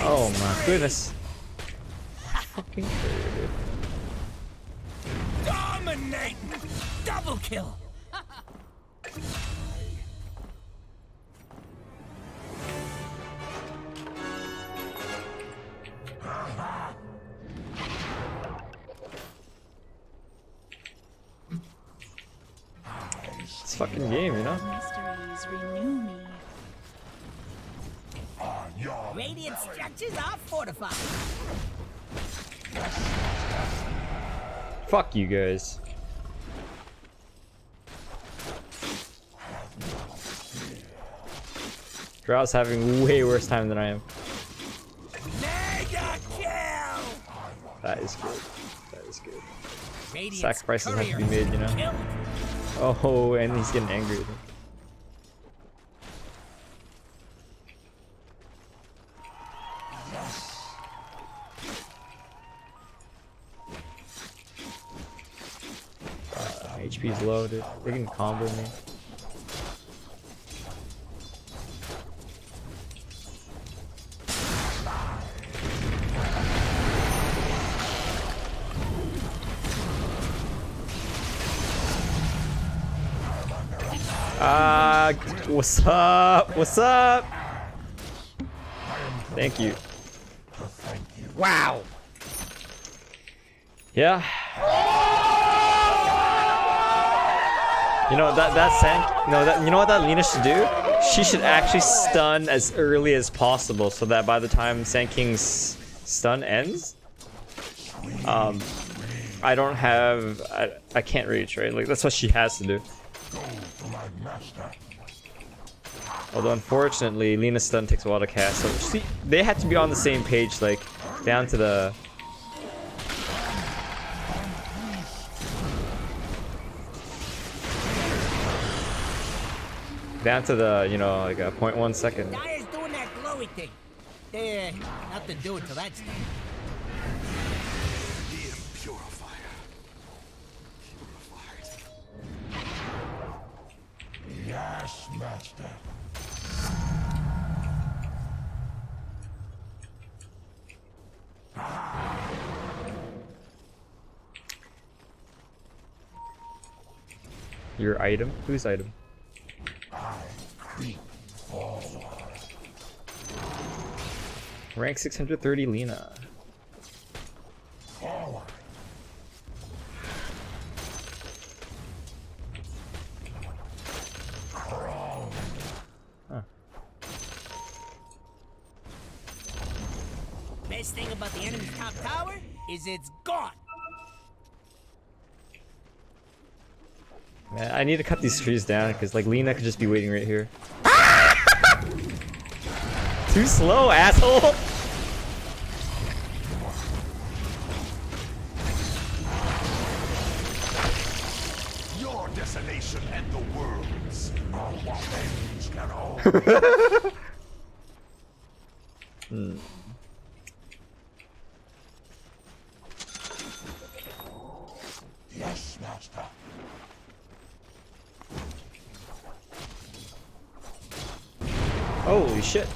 Oh my goodness. Fucking career, dude. Dominate! Double kill! It's a fucking game, you know? Mysteries renew me. On your Radiant structures are fortified. Fuck you guys. Drow's having way worse time than I am. Mega kill! That is good. That is good. Radiant's Sacrifices have to be courier made, you know? killed. Oh, and he's getting angry. HP's low, dude. They can combo me. What's up? What's up? Thank you. Wow. Yeah. You know you know what that Lina should do? She should actually stun as early as possible so that by the time Sand King's stun ends, I don't have I can't reach, right? Like that's what she has to do. Although unfortunately Lina's stun takes a while to cast, so see, they had to be on the same page, like down to the you know, like a 0.1 second. Dyer's doing that glowy thing. Nothing doing till that's done. the purifier. Purified. Yes, master. Your item? Whose item? Creep forward. Rank 630 Lina. Forward. Crawl. Huh. Best thing about the enemy's top tower is it's gone. Man, I need to cut these trees down because like Lina could just be waiting right here. Too slow, asshole! Your desolation and the world's are what ends can hold. Yes, master. Holy shit.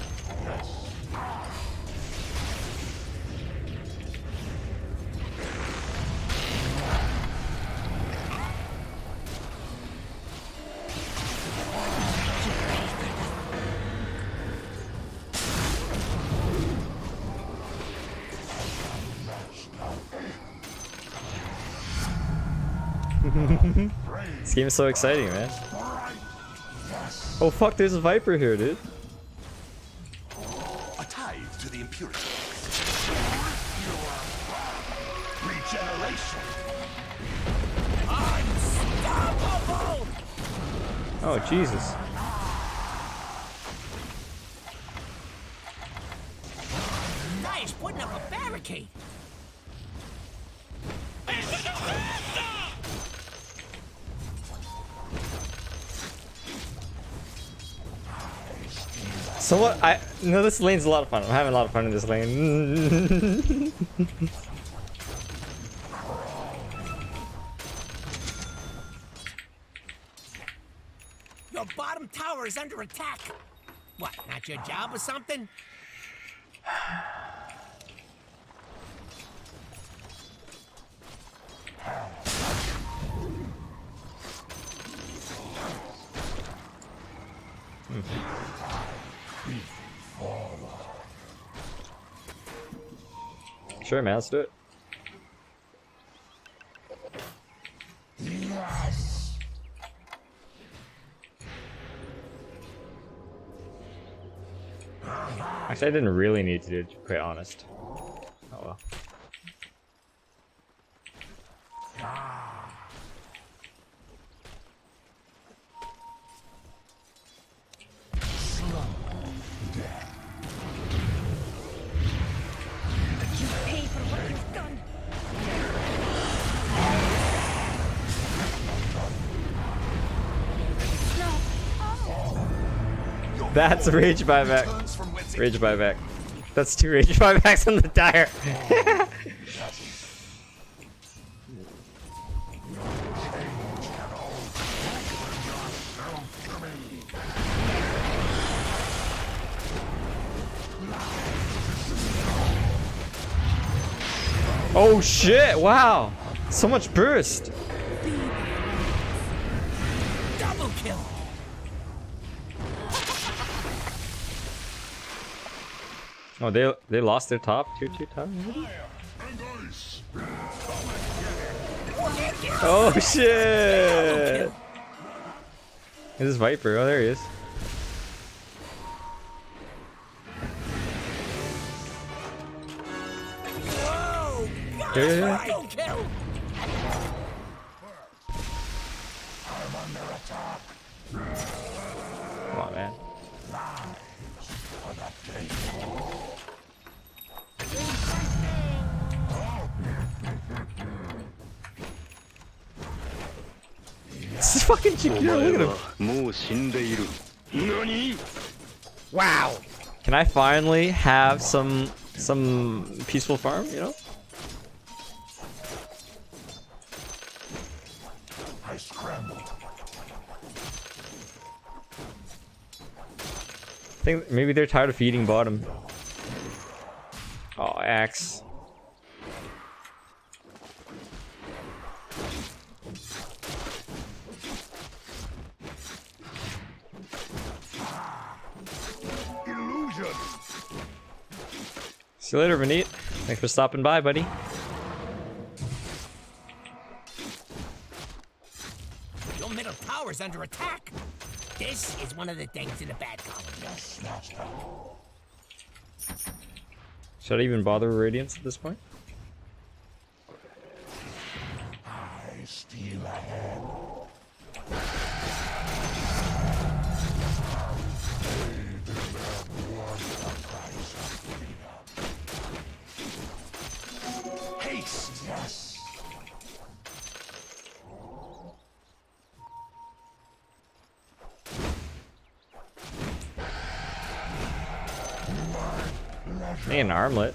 This game is so exciting, man. Oh fuck, there's a Viper here, dude. A tithe to the impurity. Regeneration. Unstoppable! Oh Jesus. Nice putting up a barricade. So what? No, this lane's a lot of fun. I'm having a lot of fun in this lane. Your bottom tower is under attack. What, not your job or something? Sure, man, let's do it. Actually, I didn't really need to do it, to be quite honest. Oh well. That's a rage buyback. Rage buyback. That's 2 rage buybacks on the dire. Oh shit, wow. So much burst. Double kill. Oh, they lost their top tier 2 top. Oh shit! This is Viper. Oh, there he is. Whoa! Yeah. Double kill. Come on, man. This is fucking Chiquito, look at him. もう死んでいる。何？ Wow. Can I finally have some peaceful farm, you know? I scrambled. I think maybe they're tired of feeding bottom. Oh, axe. Illusion. See you later, Benit. Thanks for stopping by, buddy. Your middle tower's under attack. This is one of the things in the bad column. Yes, master. Should I even bother with Radiance at this point? I steal ahead. Haste, yes. Hey, an armlet.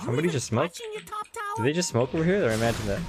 Somebody even just smoked? touching your top tower? Did they just smoke over here? Or imagine that.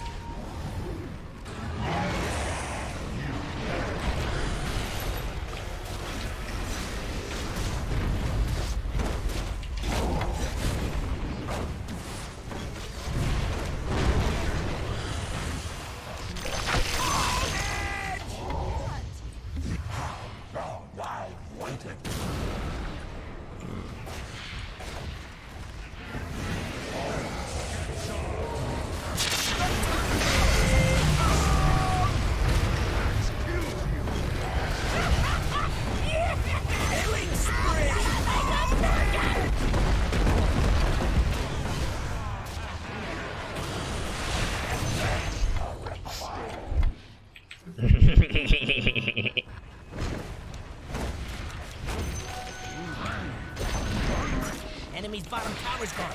Enemy's bottom tower's gone.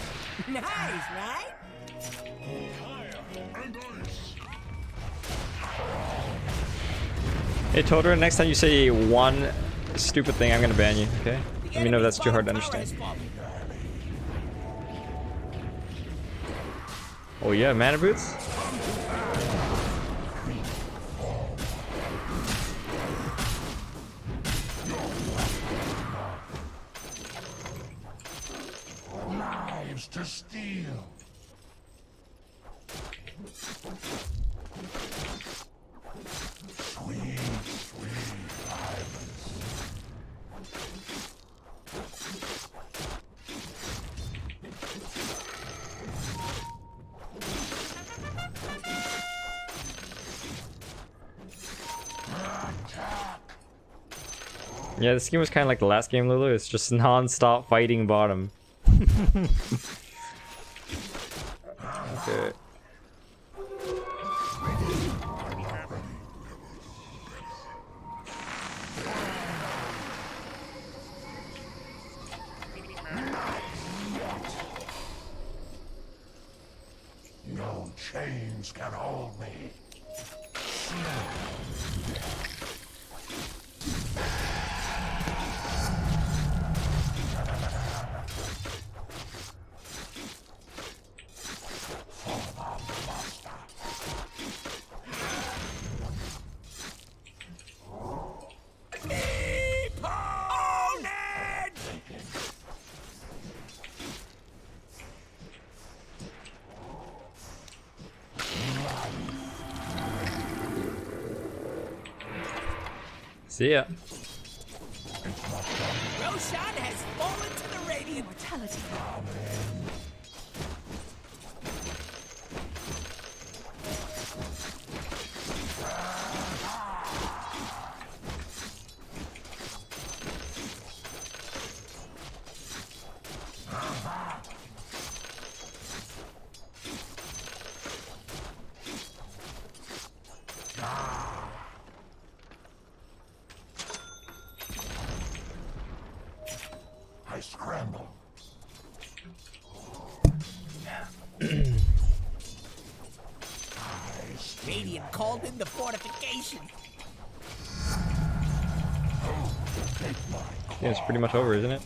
Nice, right? Hey Totoro, next time you say one stupid thing, I'm gonna ban you, okay? Let me know if that's too hard to understand. Oh yeah, mana boots? Knives to steel. Sweet, sweet violence. Yeah, this game was kind of like the last game, Lulu. It's just non-stop fighting bottom. Okay. No chains can hold me. See ya. Roshan has fallen to the radiant. Immortality. I scramble. Radiant called in the fortification. Yeah, it's pretty much over, isn't it?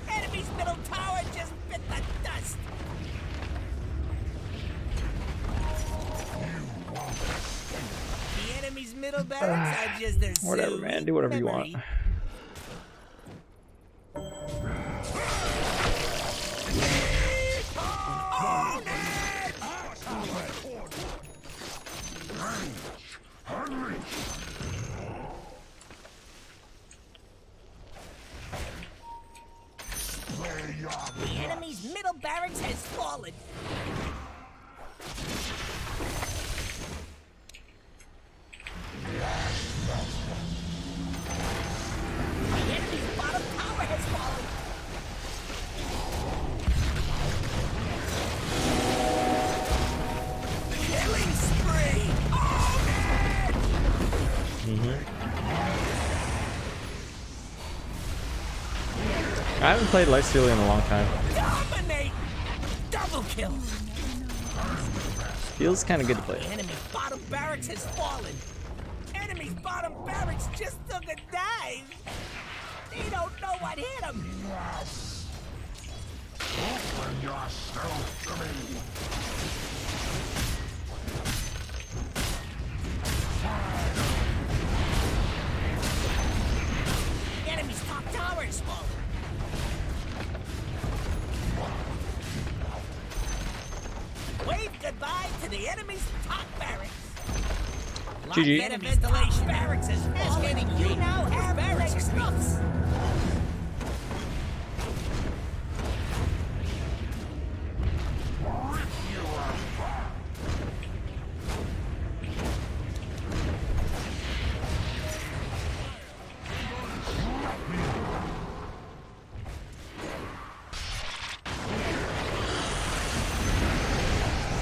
Enemy's middle tower just bit the dust. The enemy's middle barracks are just their Whatever, man. Do whatever you want. memory. The enemy's middle barracks has fallen. The enemy's bottom tower has fallen. Killing spree! Oh, man! I haven't played Lifesteal in a long time. Dominate! Double kill! Feels kind of good to play. Enemy bottom barracks has fallen. Enemy's bottom barracks just took a dive. They don't know what hit them. Open yourself to me. The enemy's top tower is fallen. Wave goodbye to the enemy's top barracks. GG. Better ventilation barracks is getting you now have barracks stuffs.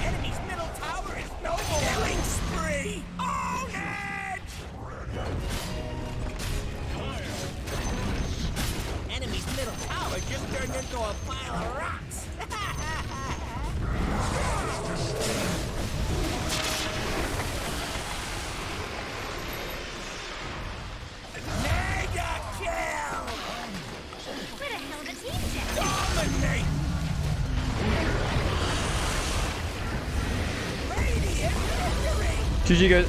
Enemy's middle tower is no more. Killing spree. Own it! Enemy's middle tower just turned into a pile of rocks. Mega kill! What a hell of a team check. Dominate! Radiant victory! GG guys.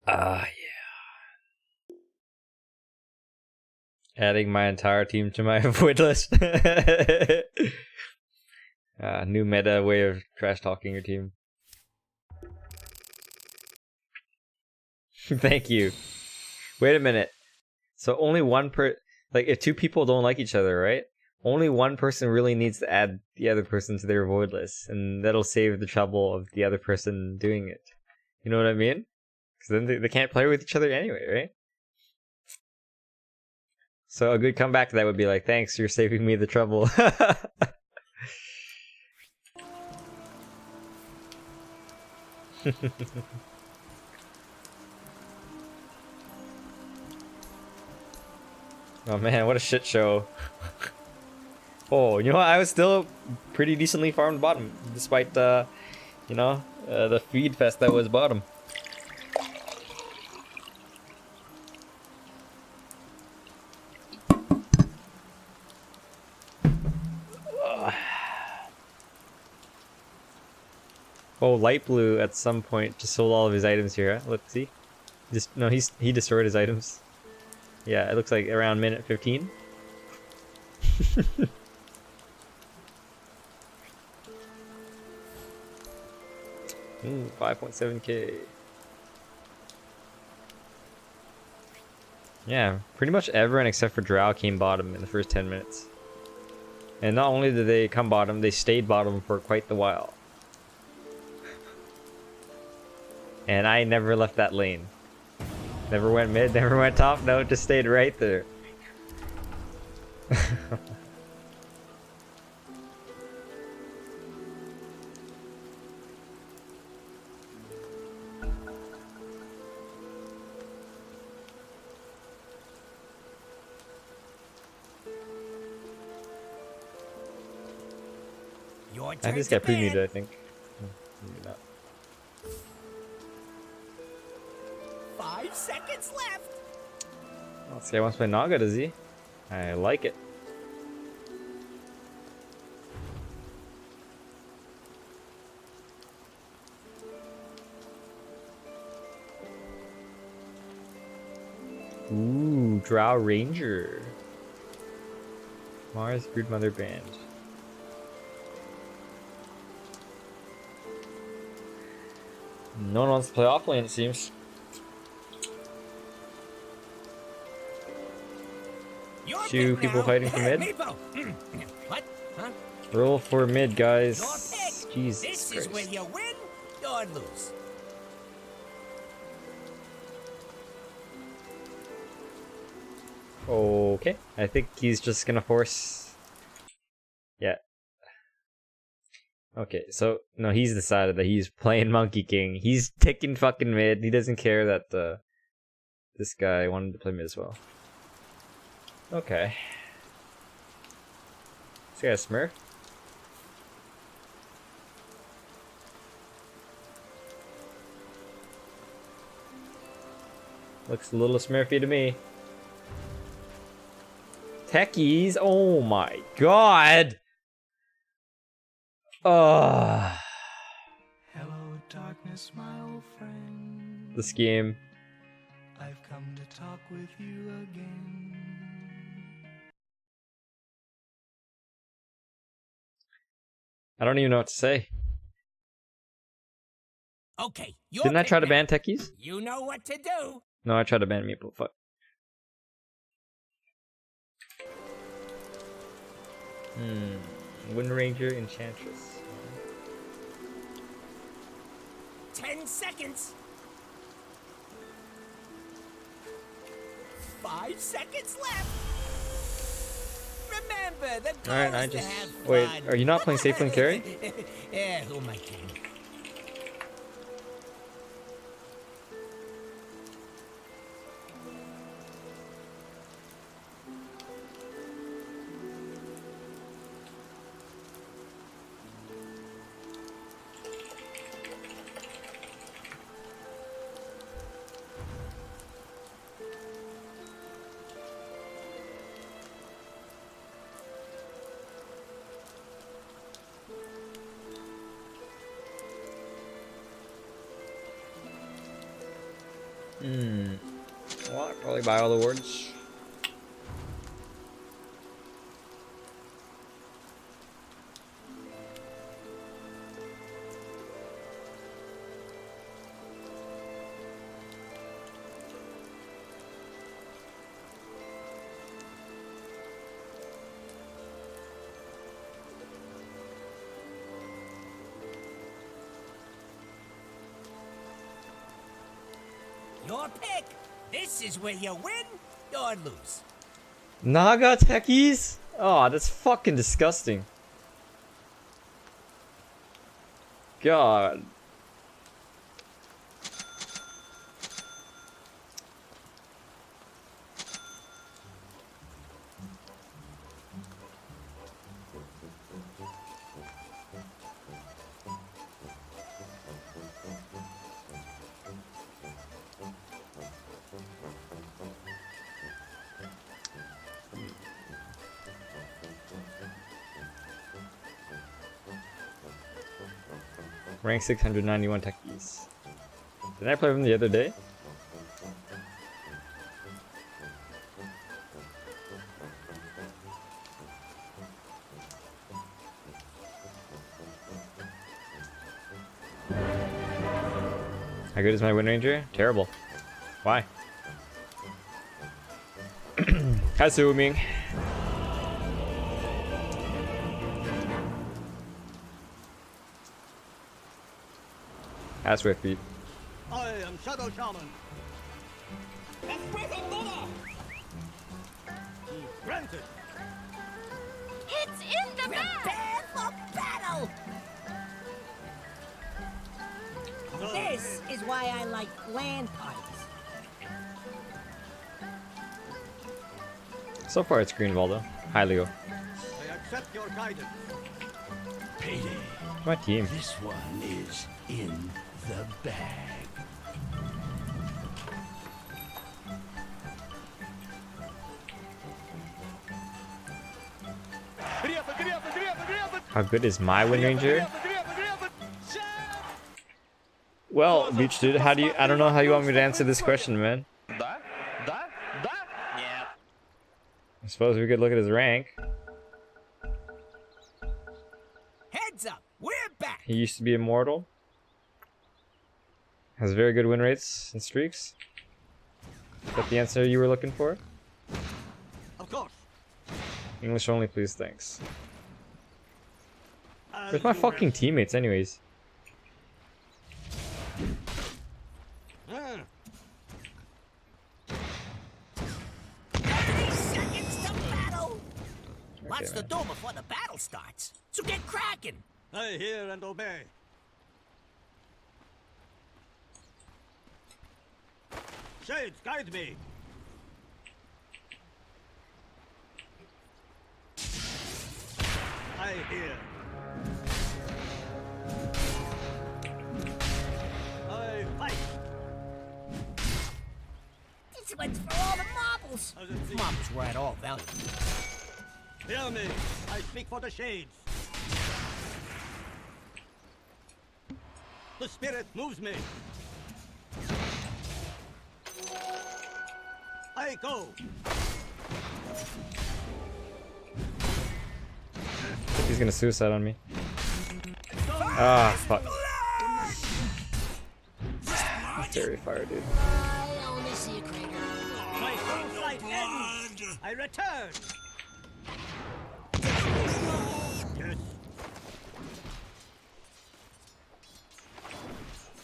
Yeah. Adding my entire team to my avoid list. New meta way of trash talking your team. Thank you. Wait a minute. So only one like if two people don't like each other, right? Only one person really needs to add the other person to their avoid list, and that'll save the trouble of the other person doing it. You know what I mean? Because then they can't play with each other anyway, right? So a good comeback to that would be like, thanks, you're saving me the trouble. Oh man, what a shit show. Oh, you know what? I was still pretty decently farmed bottom, despite the feed fest that was bottom. Oh, Light Blue at some point just sold all of his items here. Huh? Let's see. He destroyed his items. Yeah, it looks like around minute 15. Ooh, 5.7k. Yeah, pretty much everyone except for Drow came bottom in the first 10 minutes. And not only did they come bottom, they stayed bottom for quite the while. And I never left that lane. Never went mid, never went top, no, just stayed right there. I just got pre-muted, I think. Maybe not. 5 seconds left. Oh, this guy wants to play Naga, does he? I like it. Ooh, Drow Ranger. Mars Broodmother Band. No one wants to play offlane, it seems. Two people fighting for mid. What? Huh? Roll for mid, guys. Your pick. Jesus This Christ. is when you win or lose. Okay, I think he's just gonna force. Yeah. Okay, so no, he's decided that he's playing Monkey King. He's taking fucking mid. He doesn't care that this guy wanted to play mid as well. Okay. This guy's Smurf. Looks a little Smurfy to me. Techies, oh my god! Hello, darkness, my old friend. The scheme. I've come to talk with you again. I don't even know what to say. Okay, your Didn't I pick try to now. ban Techies? You know what to do. No, I tried to ban Meeple. Fuck. Wind Ranger, Enchantress. 10 seconds. 5 seconds left. Remember, the goal Alright, I is to just have wait. fun. Are you not playing Safe Lane Carry? Yeah, who am I kidding? Well, I'll probably buy all the wards. Your pick. This is where you win or lose. Naga Techies? Oh, that's fucking disgusting. God. Rank 691 Techies. Didn't I play them the other day? How good is my Wind Ranger? Terrible. Why? Assuming. That's Swift Beat. I am Shadow Shaman. Granted. It's in the bag! Prepare for battle. This is why I like land parties. So far it's Green Valdo. Hi Leo. I accept your guidance. Payday. My team. This one is in the bag. How good is my Wind Ranger? Well, Beach Dude, how do you? I don't know how you want me to answer this question, man. Yeah. I suppose we could look at his rank. Heads up, we're back. He used to be immortal. Has very good win rates and streaks. Is that the answer you were looking for? Of course. English only, please, thanks. Where's my fucking teammates, anyways? lots to man. do before the battle starts. So get cracking. I hear and obey. Shades, guide me. I hear. I fight. This one's for all the marbles. How's it If feel? marbles were at all valuable. Hear me. I speak for the shades. The spirit moves me. I go. He's gonna suicide on me. Ah, fuck. Fairy fire, dude. I only see a crater. My soul flight ends. I return. Yes.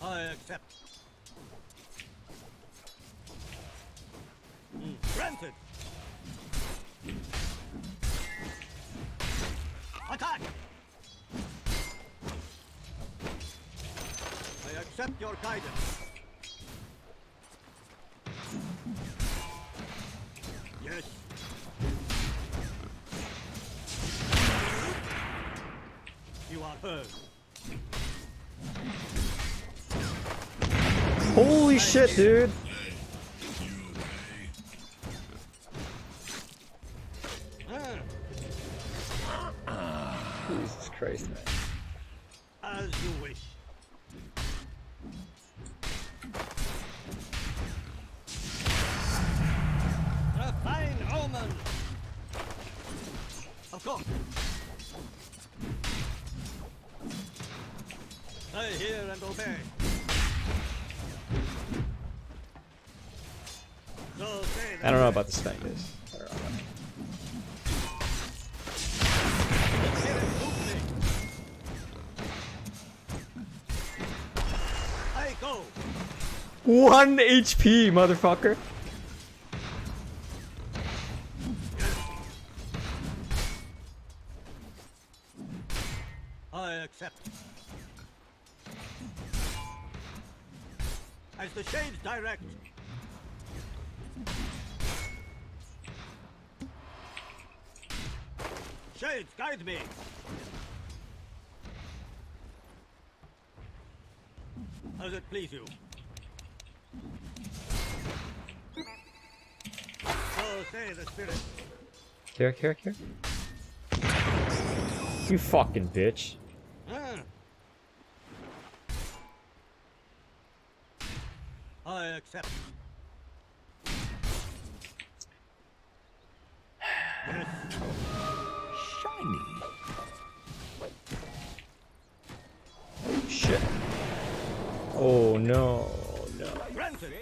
I accept. Granted. Attack! I accept your guidance. Yes. You are heard. Holy shit, dude! Jesus Christ, man. As you wish. A fine omen. Of course. I hear and obey. So say I don't know about this thing, guys. I don't know. I go. 1 HP, motherfucker! I accept. As the shades direct. Shades, guide me. As it please you. So say the spirit. Here. You fucking bitch. Ah. I accept. Yes. Shiny. Shit. Oh no, no. Granted.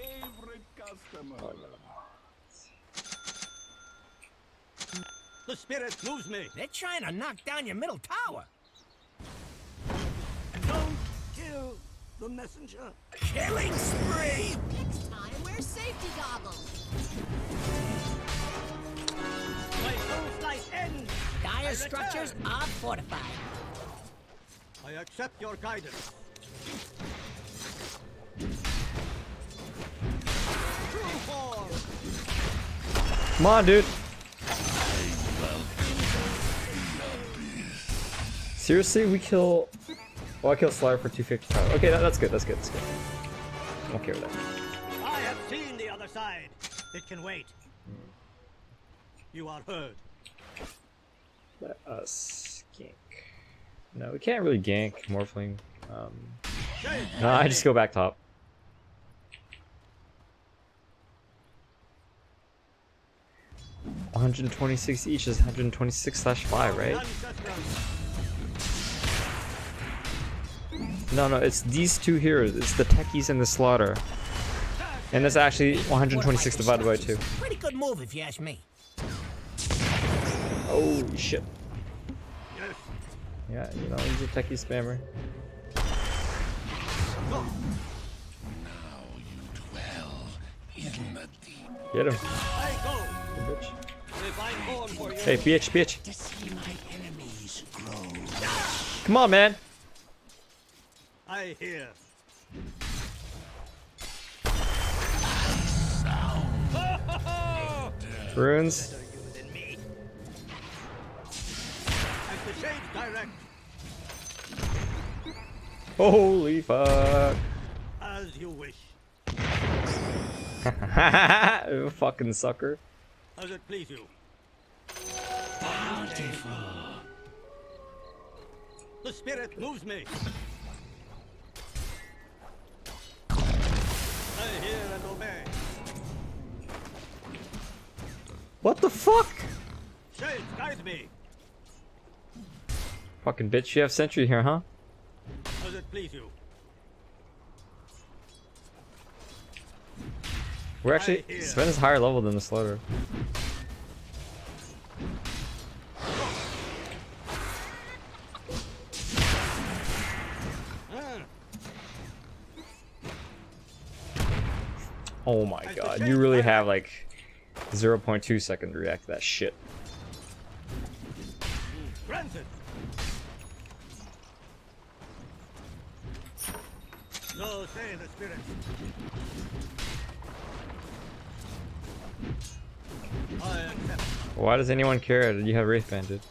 The spirit moves me. They're trying to knock down your middle tower. Don't kill the messenger. Killing spree! Next time, wear safety goggles. My soul's light ends. Dire I structures return. are fortified. I accept your guidance. True form. Come on, dude. Seriously, we kill. Oh, I killed Slayer for 255. Okay, that's good. That's good. I'm okay with that. I have seen the other side. It can wait. You are heard. Let us gank. No, we can't really gank Morphling. Shades, No, I just go back top. $126 each is 126/5, right? No, it's these two heroes. It's the techies and the slaughter. And that's actually 126 divided by 2. Pretty good move if you ask me. Holy shit. Yes. Yeah, you know, he's a techie spammer. Go. Now you dwell in the deep. Get him. I go. Good bitch. divine horn for you. Hey, bitch, bitch. To see my enemies grow. Come on, man. I hear. Runes. Better you than me. As the shades direct, Holy fuck. as you wish. You fucking sucker. As it please you. The spirit moves me. I hear and obey. What the fuck? Shades guide me. Fucking bitch, you have sentry here, huh? As it please you. We're actually Sven is higher level than the Slaughter. Oh my god, you really have like 0.2 seconds to react to that shit. Granted. So say the spirit. I accept. Why does anyone care that you have Wraith Banded?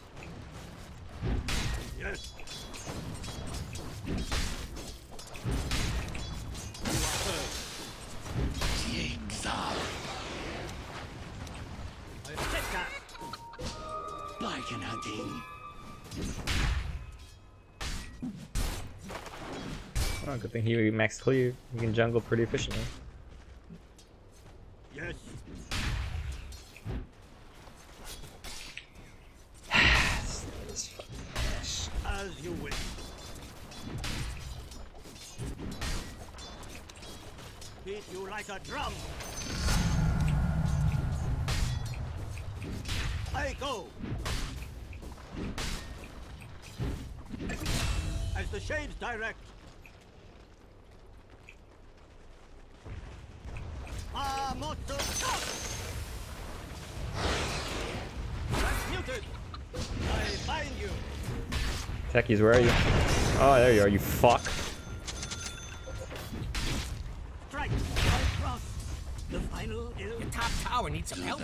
Yes. I take that. Bargain hunting. Oh, good thing he max clear. He can jungle pretty efficiently. Yes. As you wish. Beat you like a drum. I go. As the shades direct. Motto stop! Transmuted! I bind you! Techies, where are you? Oh, there you are, you fuck. Strike! I cross! The final is... The top tower needs some help.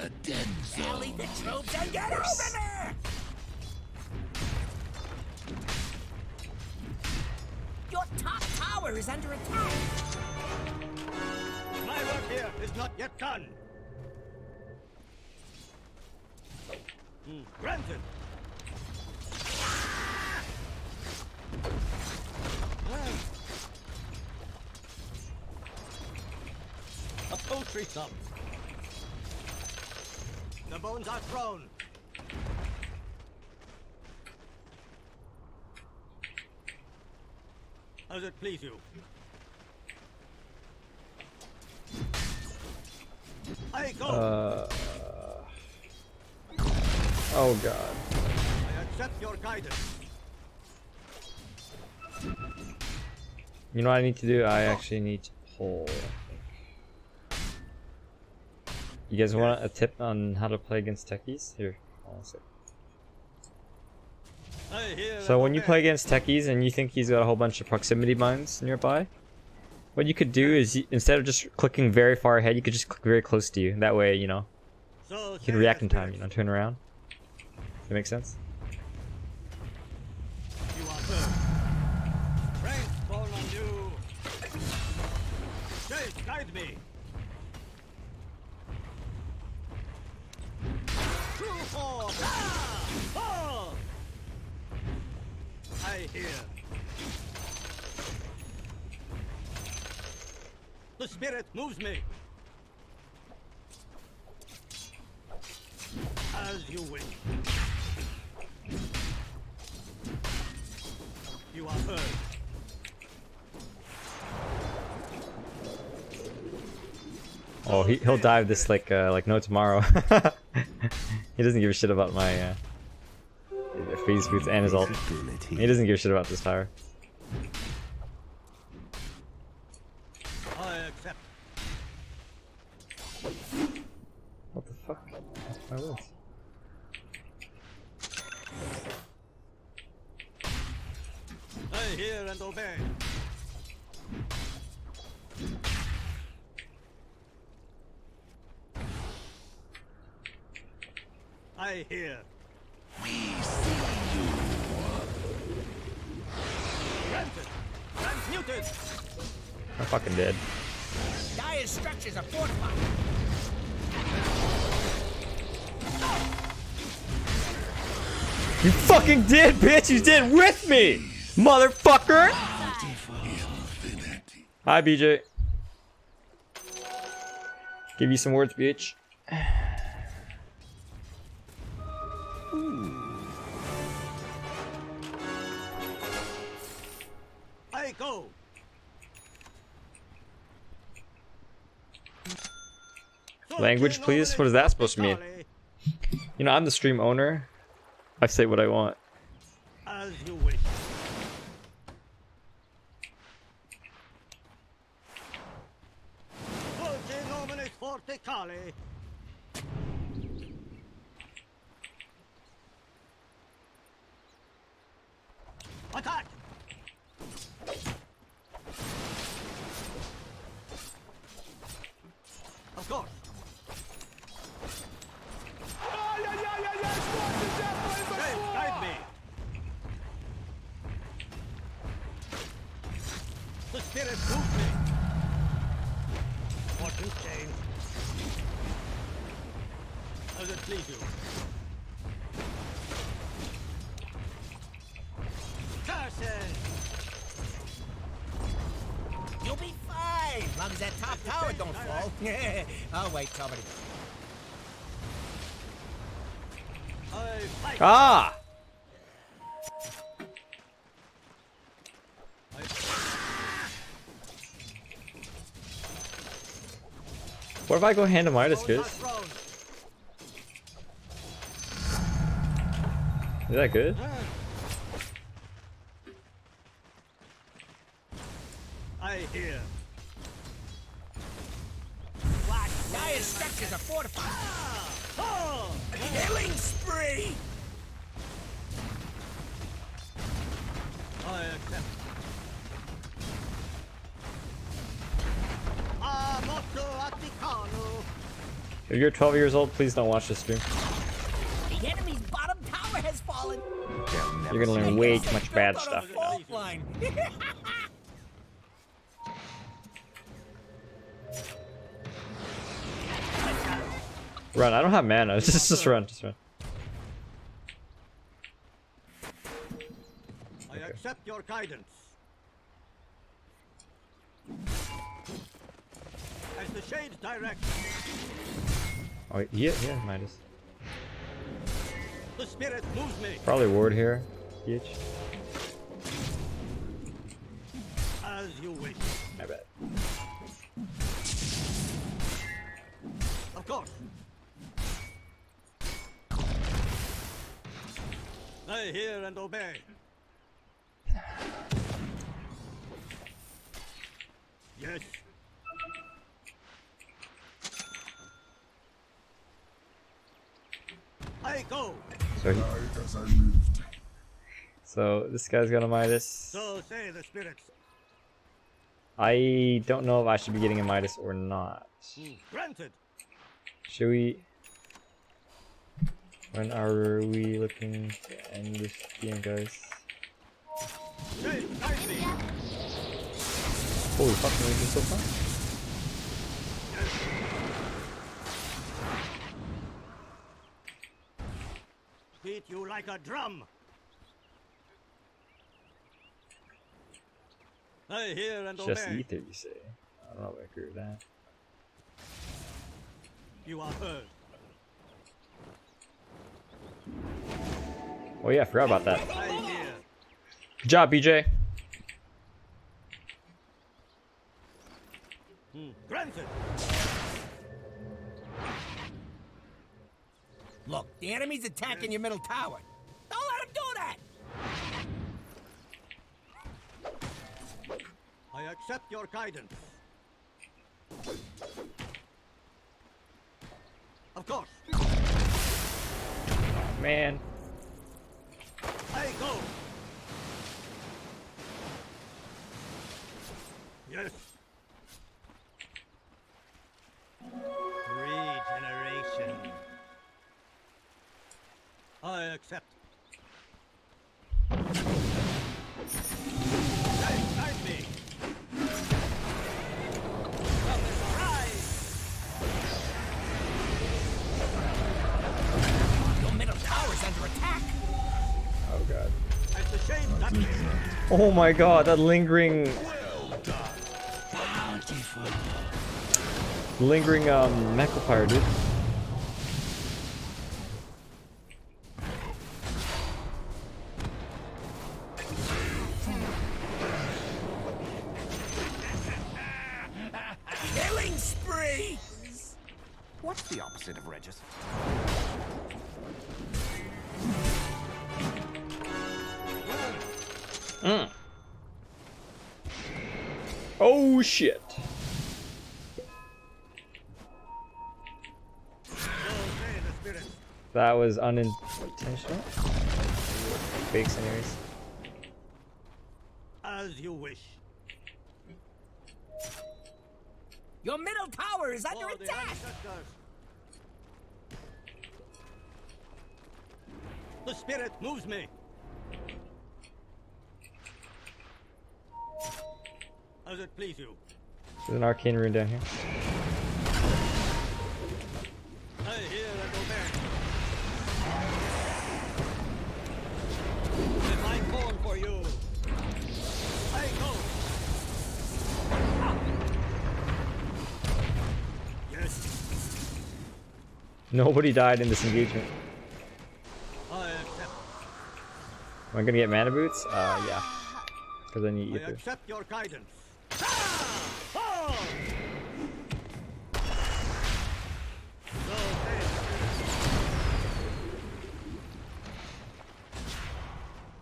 Rally the troops and get over there! Your top tower is under attack. My work here is not yet done. Granted. A poultry sum. The bones are thrown. As it please you. I go. Oh god. I accept your guidance. You know what I need to do? I actually need to pull. You guys want a tip on how to play against techies? Here, hold on a sec. So when you play against techies and you think he's got a whole bunch of proximity mines nearby, what you could do is instead of just clicking very far ahead, you could just click very close to you. That way, you know, you can react in time. You know, turn around. Does that make sense? You are first. Rain fall on you. Shades, guide me. True force. Ah! I hear. The spirit moves me. As you wish. You are heard. Oh, he'll dive this like no tomorrow. He doesn't give a shit about my freeze boots and his ult. He doesn't give a shit about this tower. I accept. What the fuck? That's my words. and obey. I hear. We see you. Granted. Transmuted. I'm fucking dead. Dire structures are fortified. You fucking did, bitch! You did with me! Motherfucker! Hi, BJ. Give you some words, bitch. I go. Language, please? What is that supposed to mean? You know, I'm the stream owner. I say what I want. As you wish. Voce nominis forticale. Attack! Of course. Guide me. The spirit moves me. Fortune change. As it please you. Curses! You'll be fine, as long as that top tower don't fall. I'll wait, somebody. I fight. Ah! What if I go hand to Midas, kids? Is that good? I hear. Dire structures are fortified. Oh! Killing spree! I accept. Motto Atticano. If you're 12 years old, please don't watch this stream. The enemy's bottom tower has fallen. You're gonna learn way too much bad stuff. Fault line. Run, I don't have mana. Just run, just run. I accept your guidance. As the shades direct, Oh, yeah, Midas. the spirit moves me. Probably ward here. Huge. As you wish. My bad. Of course. I hear and obey. Yes. I go. So this guy's got a Midas. So say the spirits. I don't know if I should be getting a Midas or not. Granted. Should we? When are we looking to end this game, guys? Shades guide me. Holy fuck, we're so far. Beat you like a drum. I hear and It's just obey. ether, you say? I don't know if I agree with that. You are heard. Oh yeah, I forgot about that. I hear. Good job, BJ. Granted. Look, the enemy's attacking your middle tower. Don't let him do that! I accept your guidance. Of course. Man. I go. Yes. Regeneration. I accept. Guide me. Rise. Your middle tower's under attack. Oh god. It's a shame that Oh my god, that lingering Mechapire, dude. Killing spree. What's the opposite of Regis? Oh shit. That was unintentional. Fake scenarios. as you wish. Your middle tower is under For the attack. ancestors. The spirit moves me. As it please you. There's an arcane rune down here. I hear and obey. If I call for you, I go. Yes, Nobody died in this engagement. I accept. Am I gonna get mana boots? Yeah. Because I need I ether. accept your guidance. Ah! So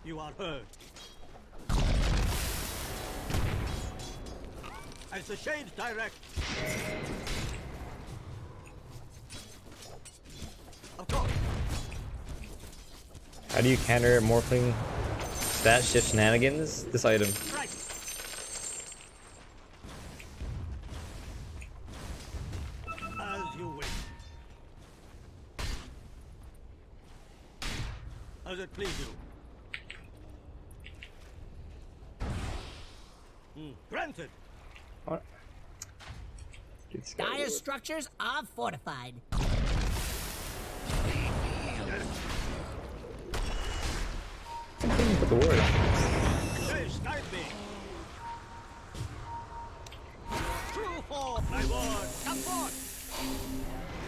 you are heard. As the shades direct. Of course. How do you counter morphling stat shift shenanigans? This item. Right. As you wish. As it please you. Granted. What? Get this guy Dire over. structures are fortified. Put the ward. Yes, guide me. True forth, my word. Come forth.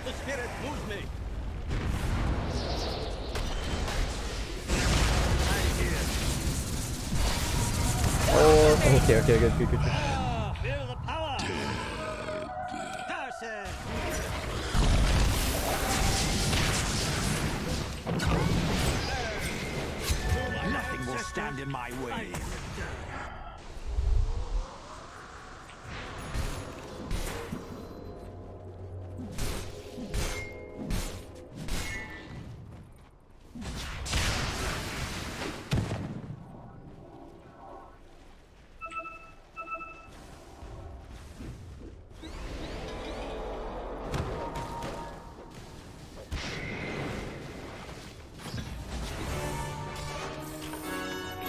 The spirit moves me. I hear. Oh, okay, good. Ah, feel the power. Curses. Nothing will stand in my way.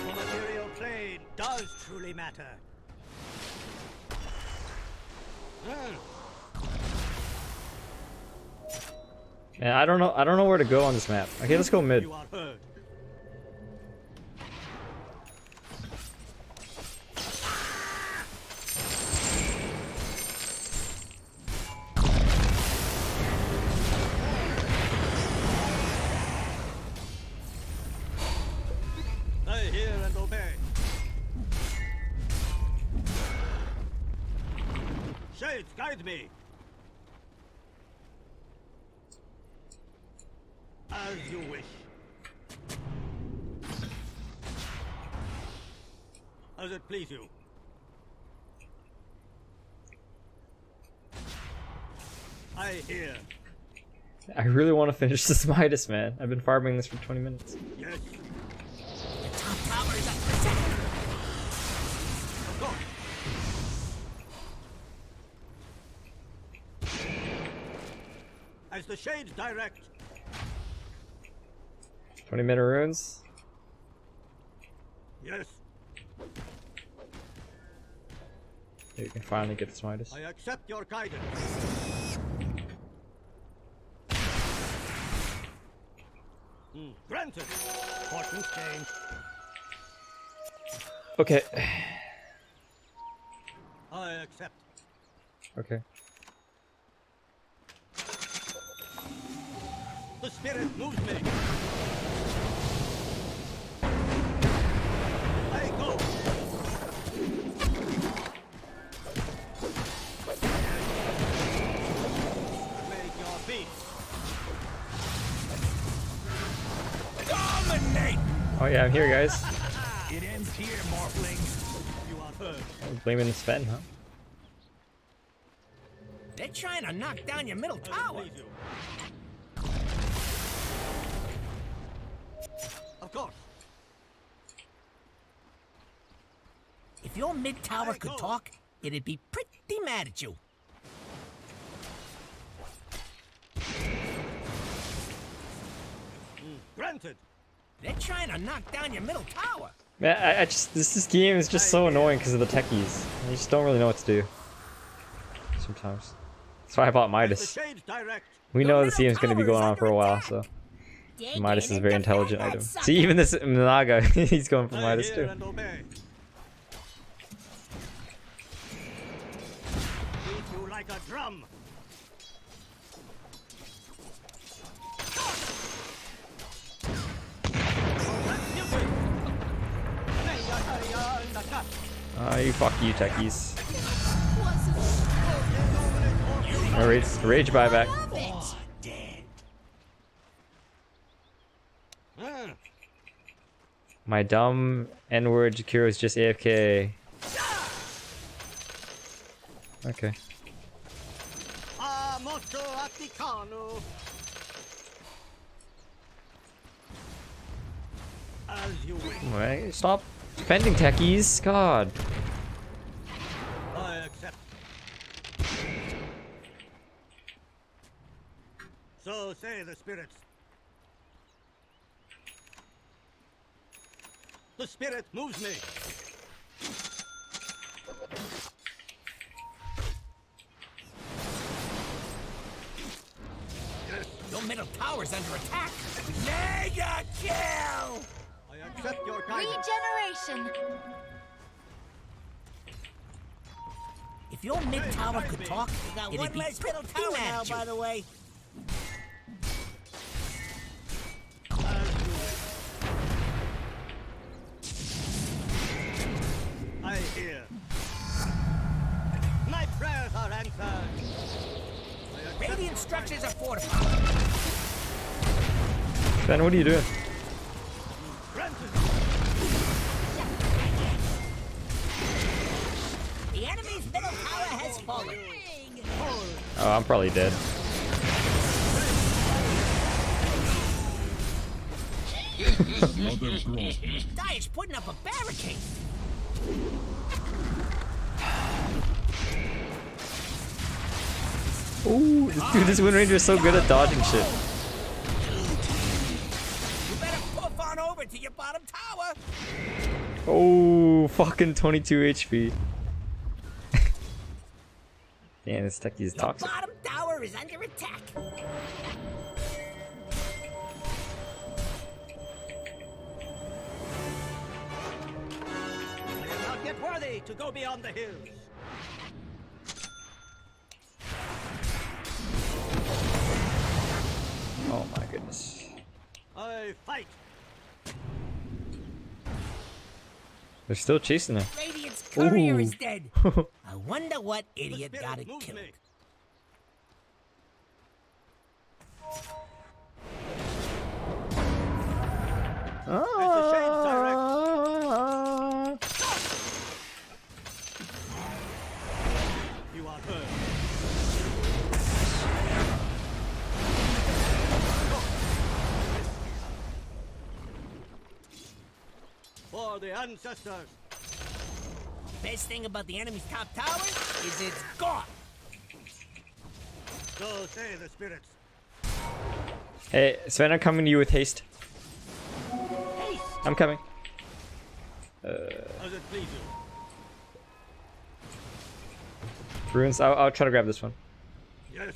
The material plane does truly matter. Man, I don't know where to go on this map. Okay, let's go mid. You are heard. I hear and obey. Shades, guide me. As you wish. As it please you. I hear. I really want to finish this Midas, man. I've been farming this for 20 minutes. Yes. Top tower is under attack. Go. As the shades direct. 20-minute runes. Yes, You can finally get the Midas. I accept your guidance. Granted. Fortune's change. Okay. I accept. Okay. The spirit moves me. I go. Make your peace. Dominate! Oh yeah, I'm here, guys. It ends here, morphling. You are heard. Blaming Sven, huh? They're trying to knock down your middle tower. Please you. Of course. If your mid tower could talk, it'd be pretty mad at you. Granted. They're trying to knock down your middle tower. Man, I just this game is just so annoying because of the techies. You just don't really know what to do. Sometimes. That's why I bought The Midas. shades direct. We know this game's gonna be going on for a while, so Midas is a very intelligent item. See, even this Naga, he's going for I Midas hear too. and obey. Beat you like a drum. You fuck you, techies. Rage buyback. My dumb N-word Jakiro is just AFK. Okay. Molto Atticano. As you wish. Alright, stop defending techies. God. I accept. So say the spirits. The spirit moves me. Your middle tower's under attack. Mega kill! I accept your guidance. Regeneration. If your mid tower could talk, it'd be pretty mad at you. By the way. I hear. My prayers are answered. Radiant structures are fortified. Ben, what are you doing? The enemy's middle tower has fallen. Oh, I'm probably dead. Dire's putting up a barricade. Ooh, this Wind Ranger is so good at dodging shit. You better poof on over to your bottom tower. Oh, fucking 22 HP. Damn, this techie is Your toxic. bottom tower is under attack. I am not yet worthy to go beyond the hills. Oh my goodness. I fight. They're still chasing him. Radiant's courier Ooh. is dead. I wonder what The idiot spirit got it moves killed. me. You are heard. For the ancestors. Best thing about the enemy's top tower is it's gone. So say the spirits. Hey, Sven, I'm coming to you with haste. I'm coming. How's it please you? Runes, I'll try to grab this one. Yes.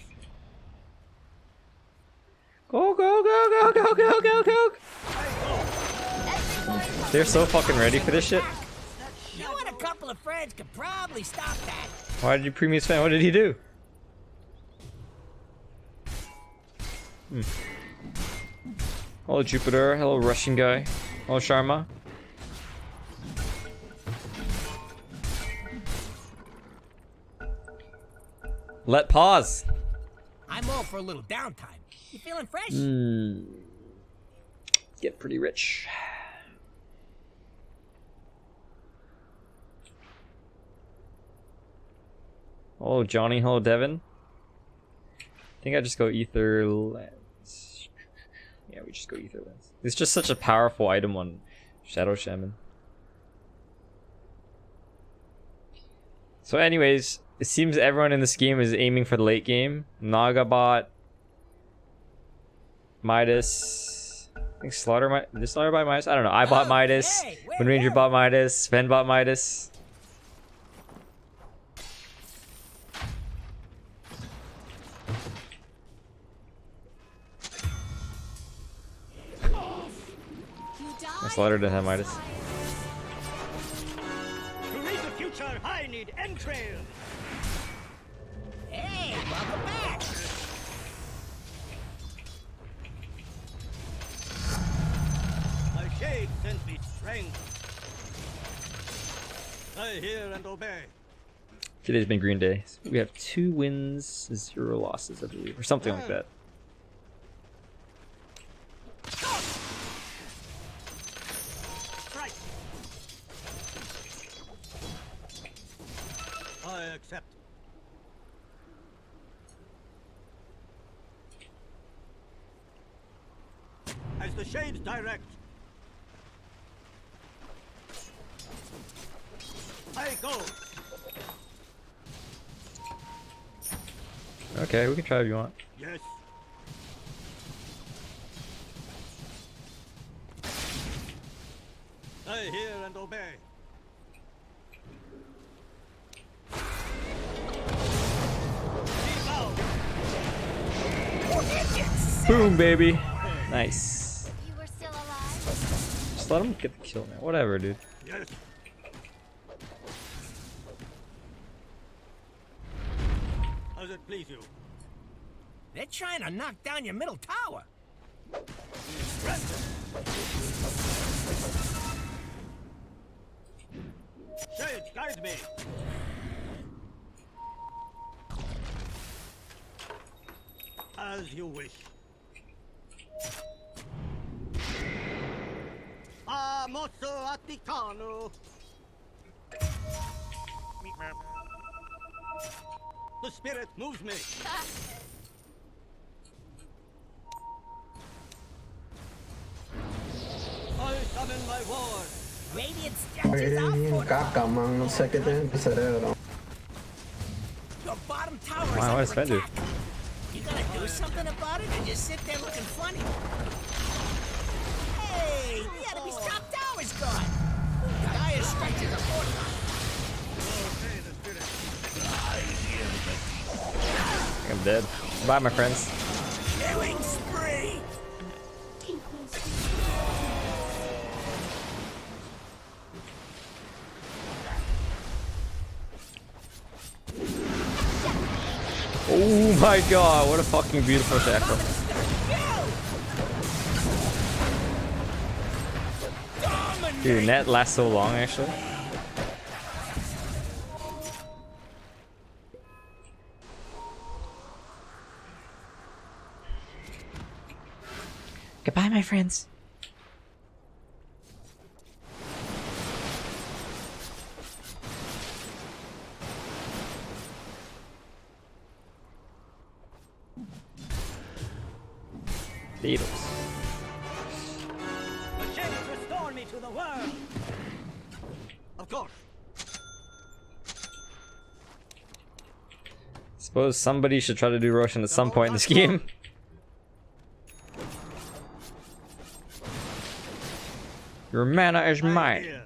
Go, go, go, go, go, go, go, go! They're so fucking ready for this shit. You and a couple of friends could probably stop that. Why did you premium Sven? What did he do? Hello, Jupiter. Hello, Russian guy. Hello, Sharma. Let pause. I'm all for a little downtime. You feeling fresh? Get pretty rich. Hello, Johnny. Hello, Devin. I think I just go Ether Lens. Yeah, we just go Ether Lens. It's just such a powerful item on Shadow Shaman. So anyways, it seems everyone in this game is aiming for the late game. Naga bought Midas. I think Slaughter did Slaughter buy Midas? I don't know. I bought Midas. hey, Wind Ranger bought Midas. Sven bought Midas. You die. Slaughter didn't have Midas. To read the future, I need entrails. Hey, welcome back. My shade sends me strength. I hear and obey. Today's been Green Day. We have 2 wins, 0 losses, I believe, or something like that. Strike. I accept. As the shades direct. I go. Okay, we can try if you want. Yes. I hear and obey. Keep out. Boom, baby. Nice. You were still alive. Just let him get the kill, man. Whatever, dude. Yes. How's it please you? They're trying to knock down your middle tower. Shades, guide me. As you wish. Famoso Atticano. The spirit moves me. I summon my ward. Radiant stretches out for Caca, não sei o que tem que ser. Your bottom tower is Wow, what under does Sven do? attack. You gonna do something about it or just sit there looking funny? Hey, the enemy's top tower's gone. Dire stretches a fortified. Okay, the spirit. I'm dead. Bye, my friends. Killing spree. Oh my god, what a fucking beautiful shackle. Dude, net lasts so long, actually. Goodbye, my friends. Beatles. The shades restore me to the world. Of course. Suppose somebody should try to do Roshan at some point in this game. Your mana is I mine. hear.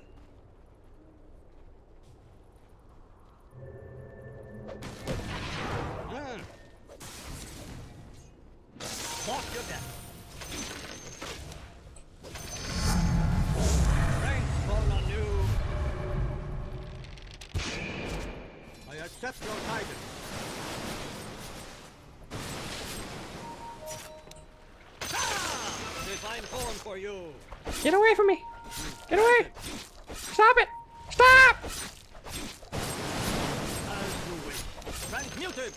Walk your death. Strength fall on you. I accept your guidance. Ah! Divine form for you. Get away from me! Get away! Stop it! Stop! As you wish. Transmuted.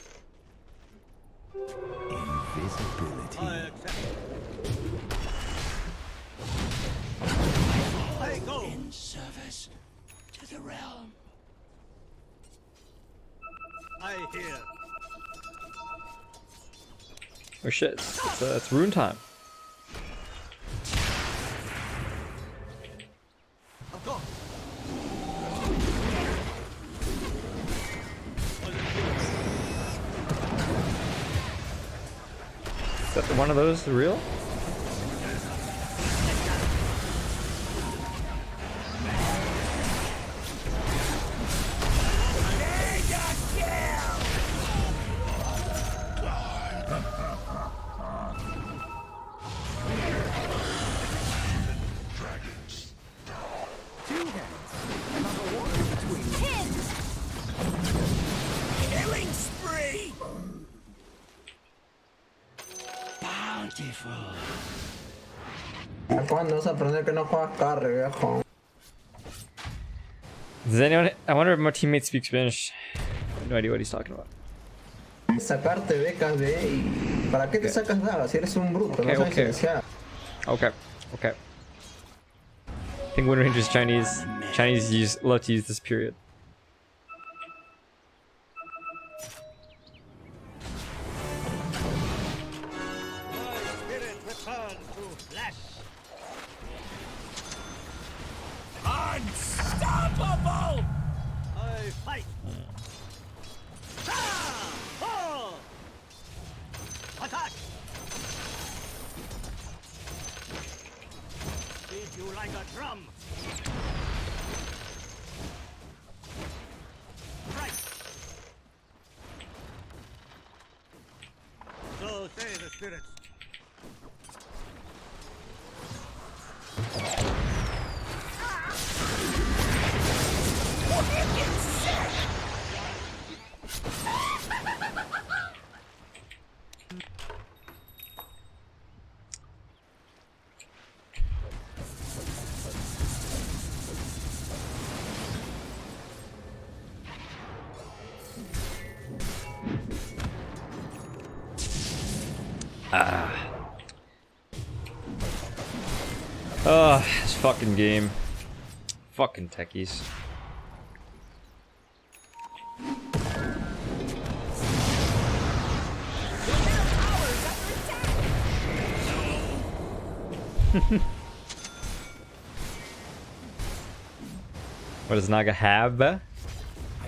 Invisibility. I accept. I go. In service to the realm. I hear. Oh shit! It's rune time. Of course. Is that one of those real? Killing spree! ¿Cuándo vas a aprender que no juegas carry, viejo? Does anyone? I wonder if my teammate speaks Spanish. I have no idea what he's talking about. Sacarte becas de ahí. ¿Para qué te sacas dagas si eres un bruto? Okay, No sabes okay. iniciar. Okay, okay. I think Wind Ranger's Chinese. Chinese love to use this period. My spirit return to flesh. Unstoppable! I fight. Ah! Fall! Attack! Beat you like a drum. Right. So say the spirits. Oh, this fucking game. Fucking techies. What does Naga have? Are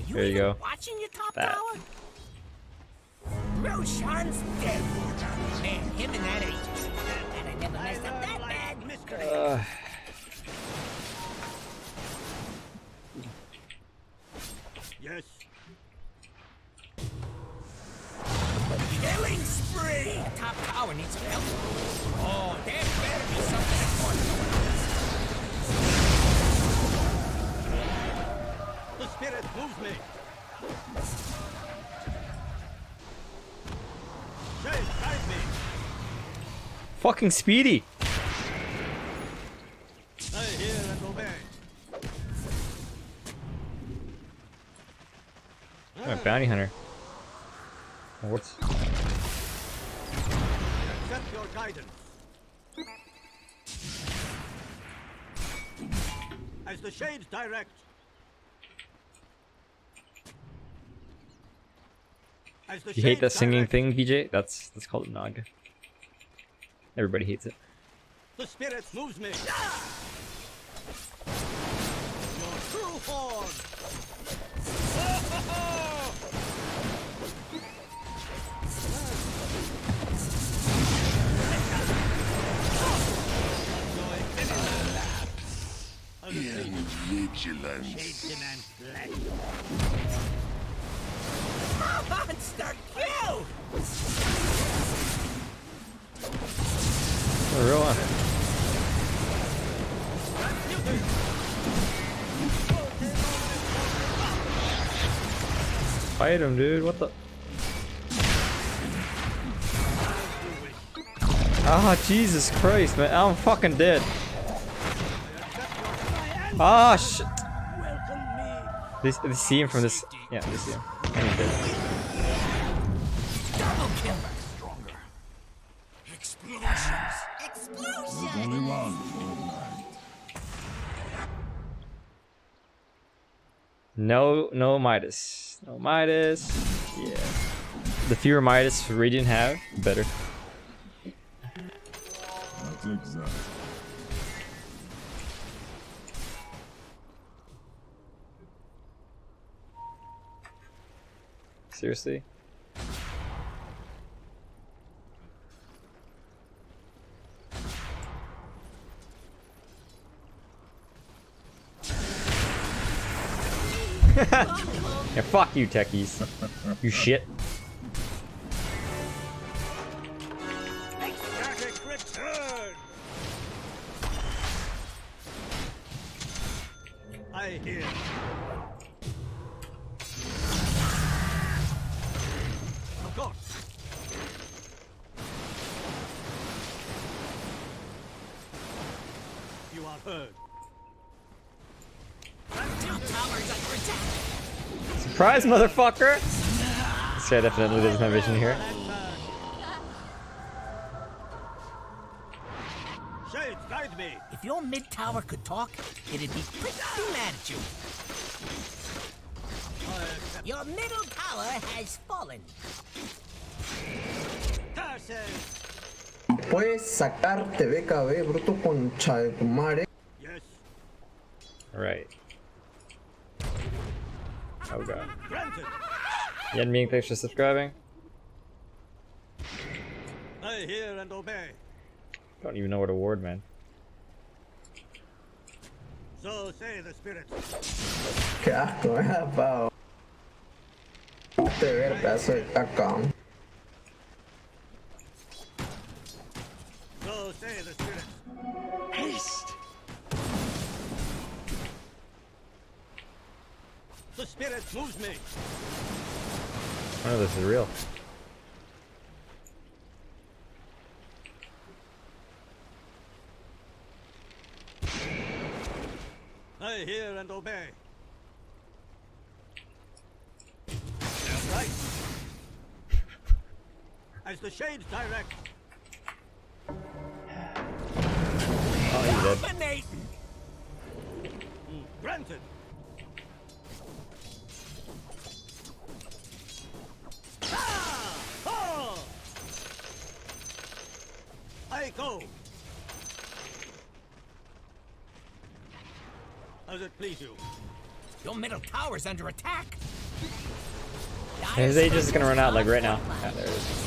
you There you even go. watching your top That. tower? Roshan's dead. Man, him and that Aegis. And I never messed up that bad. Mystery. Yes. Killing spree! The top tower needs some help. Oh, there better be something important. The spirit moves me. Shade, guide me. Fucking Speedy. I hear and obey. Oh, bounty hunter. Oh, what's? Accept your guidance. As the shades direct. As the You hate that shades singing direct, thing, BJ? That's called Naga. Everybody hates it. The spirit moves me. Your true form. vigilance. Shades demand flesh. Monster kill! A real one. Fight him, dude. What the? Ah, Jesus Christ, man. I'm fucking dead. Ah, shit. They see him from this. Yeah, they see him. And he's dead. Double kill! Stronger. Explosions! Explosion! No Midas. No Midas. Yeah. The fewer Midas Radiant have, the better. Seriously? Yeah, fuck you, techies. You shit. Ecstatic return! I hear. Of course. You are heard. Surprise, motherfucker! This guy definitely doesn't have vision here. Shades, guide me. If your mid tower could talk, it'd be pretty mad at you. Your middle tower has fallen. Curses. Puedes sacarte BKB, bruto concha de tu madre. Yes. Alright. Oh god. Granted. Yen Ming, thanks for subscribing. I hear and obey. Don't even know what to ward, man. So say the spirits. Qué asco, pavo. Te ver, pedazo de caca. So say the spirits. Haste. The spirit moves me. I know this is real. I hear and obey. That's right. As the shades direct. Oh, he's dead. Dominating! Granted. Ah! Oh! I go. Does it please you? Your middle tower's under attack. His age is gonna run out like right now. Yeah, there it is.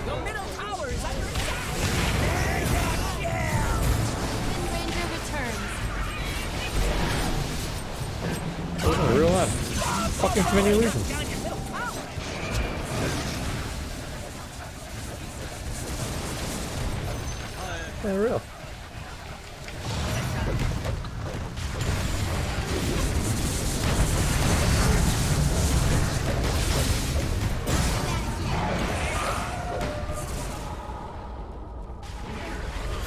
Your middle tower is under attack. Ranger returns. That wasn't a real one. Fucking too many illusions. Down your middle tower. Yeah, real.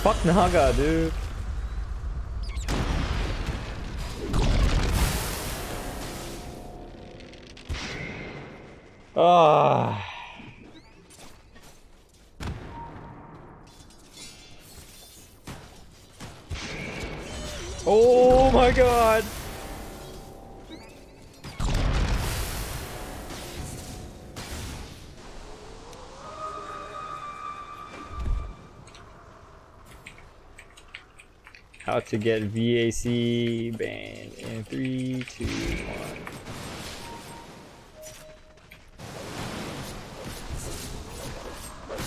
Fuck Naga, dude. Ah. Oh my god. How to get VAC banned in 3, 2, 1.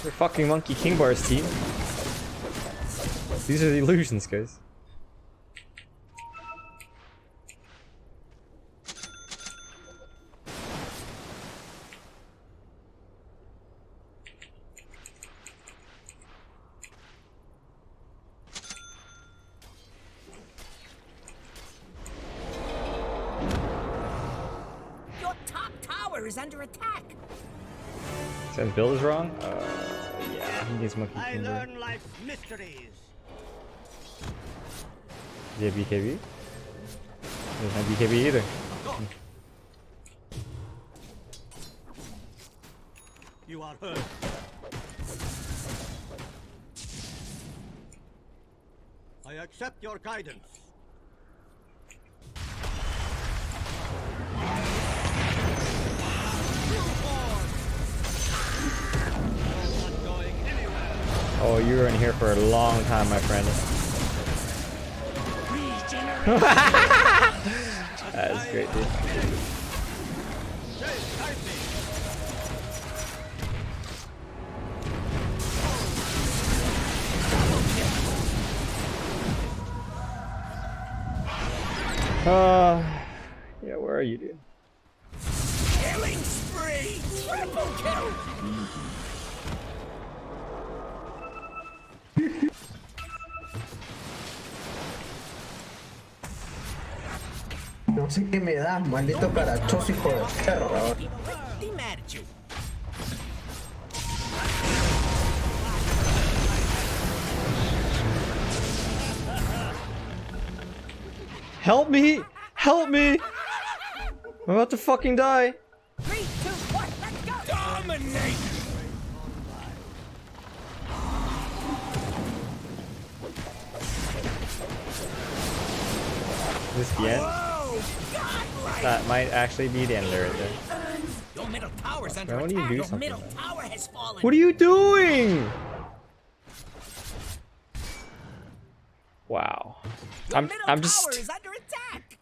The fucking Monkey King Bars team. These are the illusions, guys. Your top tower is under attack. Says build is wrong? Yeah, he needs Monkey I King. learn life's mysteries. Is he a BKB? Doesn't have BKB either. You are heard. I accept your guidance. Oh, you were in here for a long time, my friend. That is great, dude. Yeah, where are you, dude? Killing spree! Triple kill! No sé qué me das, maldito carachoso hijo de perra. Be mad at you. Help me! Help me! I'm about to fucking die. 3, 2, 1, let's go! Dominate! Is this the end? Whoa! Godlike! That might actually be the end right there. Your middle tower's under Why don't you attack. do Your something middle about it? tower has fallen. What are you doing? Wow. Your middle I'm tower just. is under attack.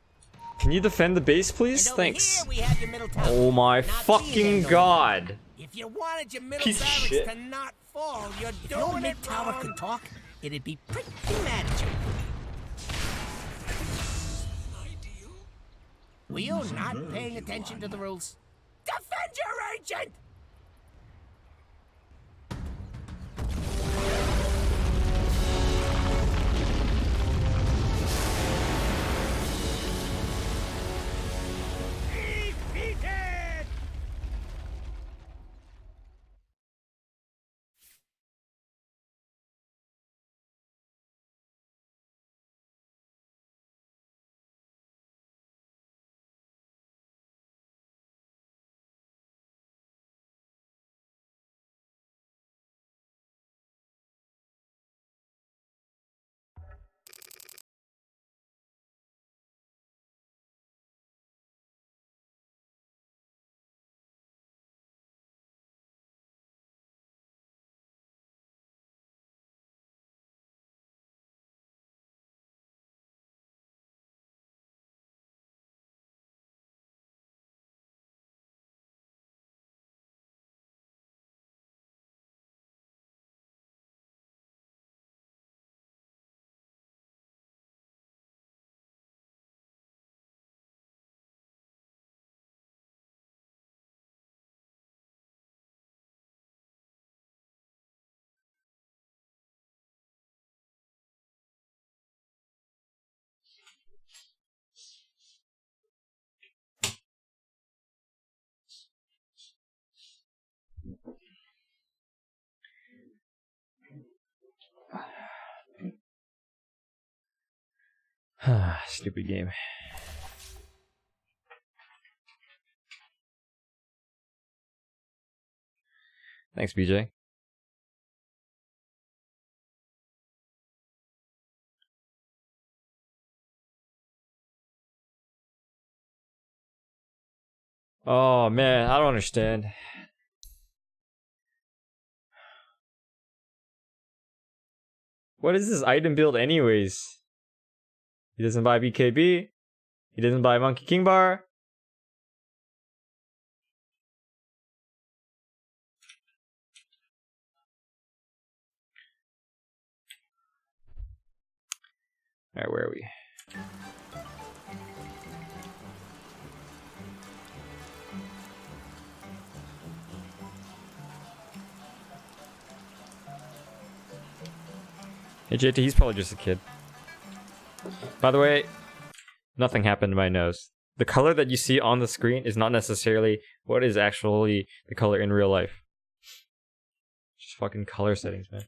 Can you defend the base, please? And over Thanks. here we have your middle tower. Oh my Not fucking being there, god. If you wanted your middle Piece of barracks shit. to not fall, you're doing it tower wrong. could talk, it'd be pretty mad at you. Were you not paying attention to the rules? Defend your agent! Defeated! Stupid game. Thanks, BJ. Oh man, I don't understand. What is this item build anyways? He doesn't buy BKB. He doesn't buy Monkey King Bar. Alright, where are we? Hey JT, he's probably just a kid. By the way, nothing happened to my nose. The color that you see on the screen is not necessarily what is actually the color in real life. Just fucking color settings, man.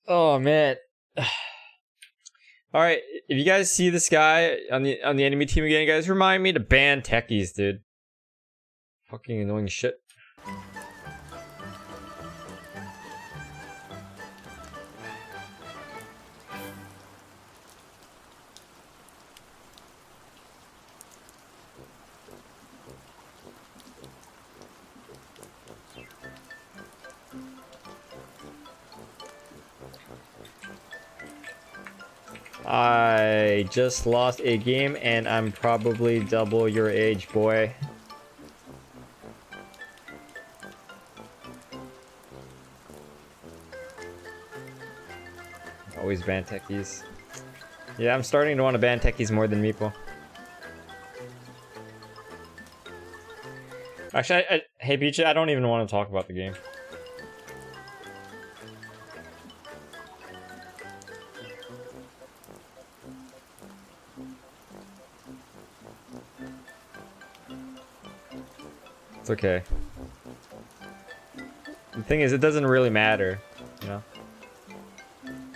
Oh man. All right, if you guys see this guy on the enemy team again, guys, remind me to ban techies, dude. Fucking annoying shit. I just lost a game and I'm probably double your age, boy. Always ban techies. Yeah, I'm starting to want to ban techies more than Meeple. Actually, hey Peach, I don't even want to talk about the game. It's okay. The thing is, it doesn't really matter, you know?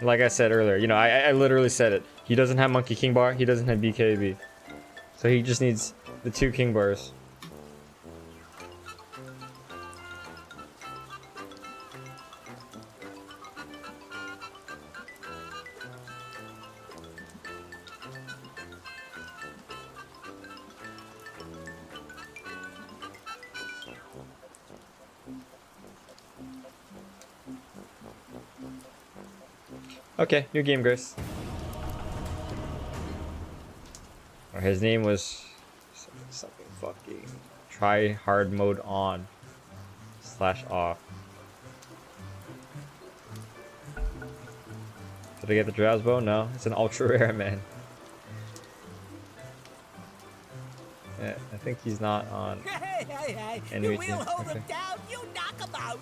Like I said earlier, you know, I literally said it. He doesn't have Monkey King Bar, he doesn't have BKB. So he just needs the 2 King Bars. Okay, new game, Grace. Or his name was something fucking try hard mode on / off. Did I get the Drowsbow? No, it's an ultra rare, man. Yeah, I think he's not on enemy team. We'll hold Okay. him down, you knock him out.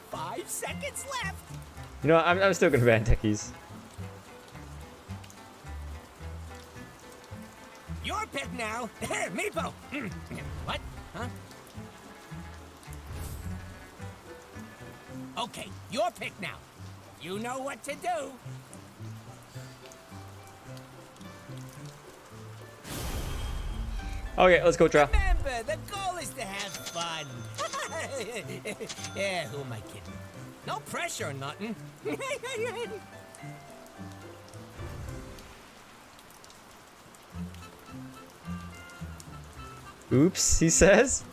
5 seconds left. You know, I'm still gonna ban techies. Your pick now. Meepo. What? Huh? Okay, your pick now. You know what to do. Okay, let's go, Drow. Remember, the goal is to have fun. Yeah, who am I kidding? No pressure or nothing. Oops, he says?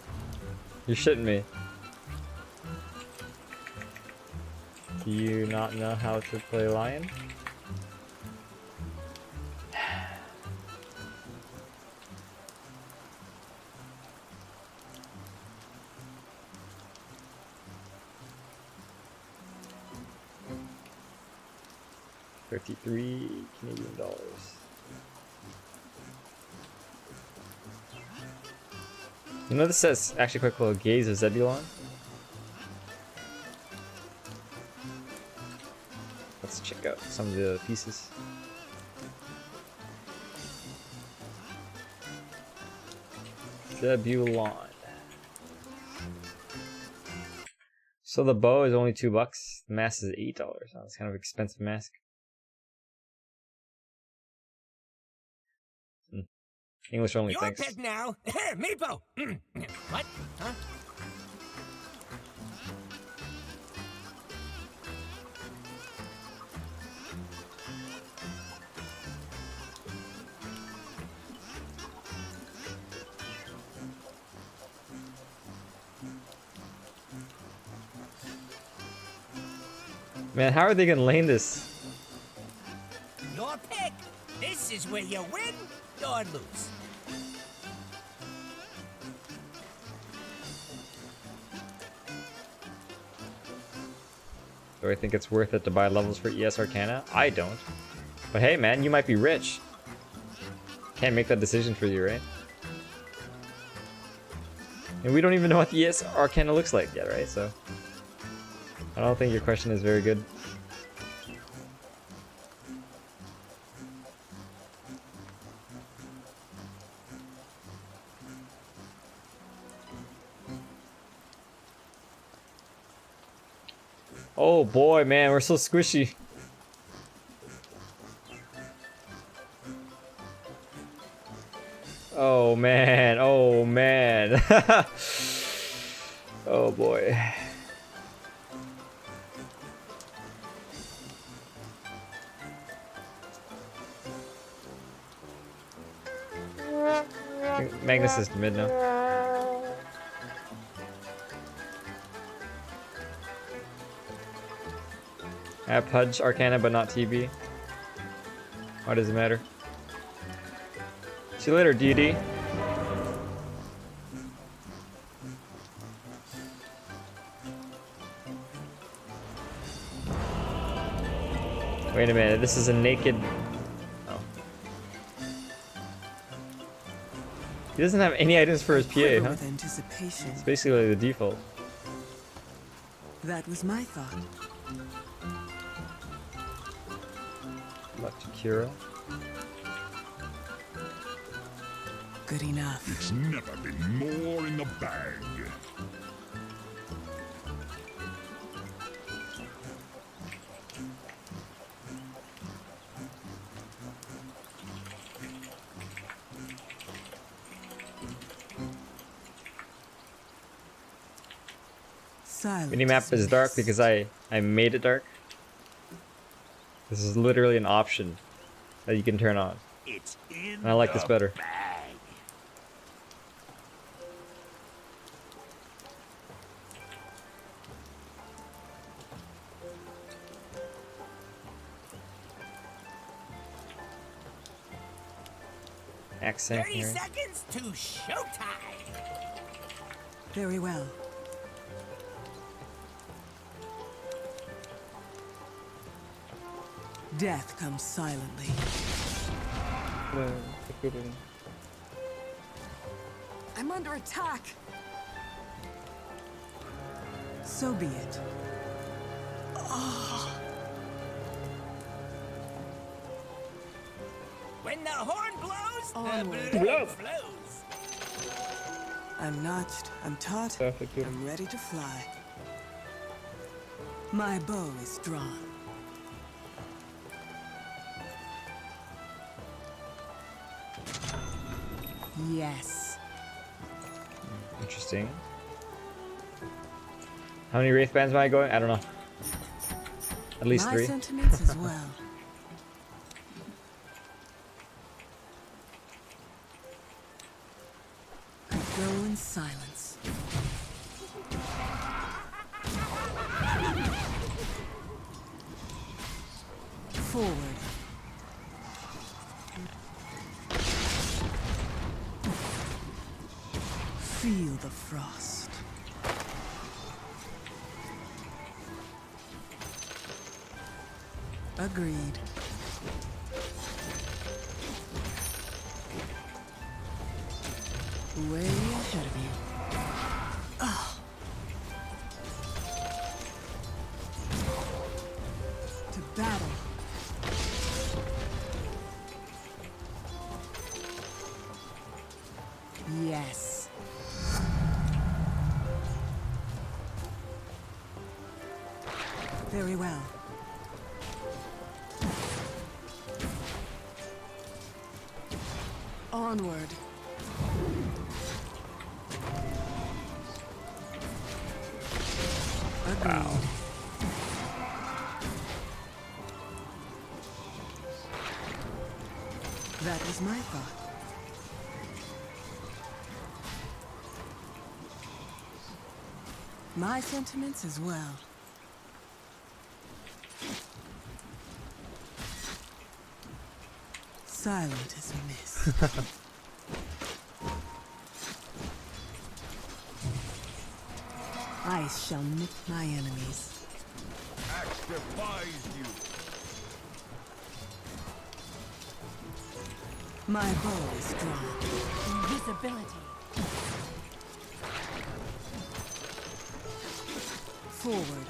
You're shitting me. Do you not know how to play Lion? $33 Canadian dollars. You know this says actually quick little gaze of Zebulon? Let's check out some of the pieces. Zebulon. So the bow is only $2. The mask is $8. Oh, it's kind of expensive mask. English only, Your thanks. pick now. Meepo. What? Huh? Man, how are they gonna lane this? Your pick. This is where you win or lose. Do I think it's worth it to buy levels for ES Arcana? I don't. But hey man, you might be rich. Can't make that decision for you, right? And we don't even know what the ES Arcana looks like yet, right? So I don't think your question is very good. Oh boy, man, we're so squishy. Oh man, oh man. Oh boy. I think Magnus is mid now. I have Pudge Arcana but not TB. Why does it matter? See you later, DD. Wait a minute, this is a naked... Oh. He doesn't have any items for his PA, huh? With anticipation. It's basically the default. That was my thought. Left to Kira. Good enough. It's never been more in the bag. Silence. Minimap is dark because I made it dark. This is literally an option that you can turn on. It's in And I like this better. bag. Accent 30 here. seconds to showtime. Very well. Death comes silently. I'm under attack. So be it. When the horn blows, Onward. the blood flows. I'm notched, I'm taut, I'm ready to fly. My bow is drawn. Yes. Interesting. How many Wraith bands am I going? I don't know. At least My 3. sentiments as well. I go in silence. Forward. Feel the frost. Agreed. Way ahead of you. To battle. Yes. Very well. Onward. Agreed. That was my thought. My sentiments as well. Silent as mist. Ice shall nip my enemies. Axe defies you. My bow is drawn. Invisibility. Forward.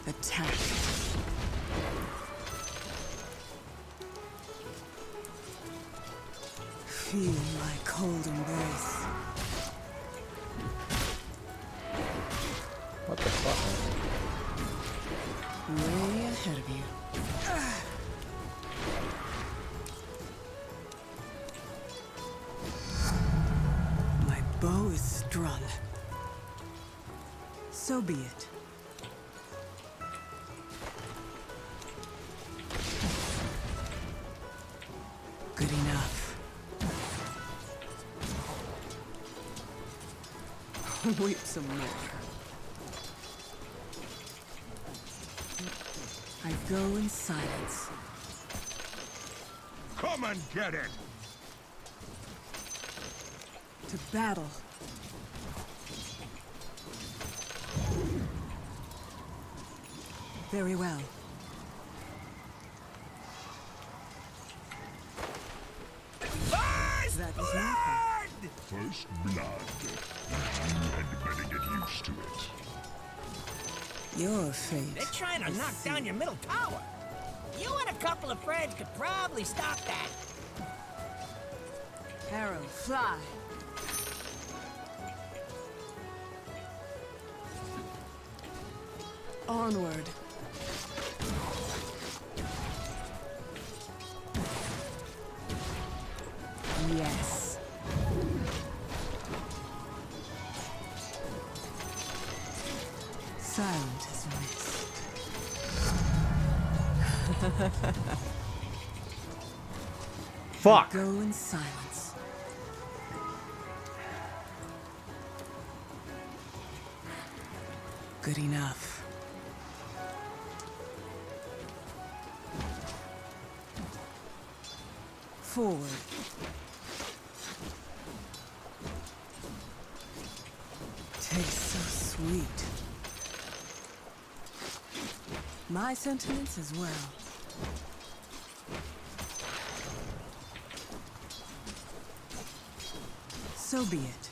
Attack. Feel my cold embrace. What the fuck, man? Way ahead of you. My bow is strung. So be it. Good enough. Wait some more. I go in silence. Come and get it. To battle. Very well. First That is blood! nothing. First blood. You had better get used to it. Your fate. They're trying to is knock down sealed. your middle tower. You and a couple of friends could probably stop that. Arrow, fly. Onward. Yes. Silent as mist. Fuck! Go in silence. Good enough. Forward. Tastes so sweet. My sentiments as well. So be it.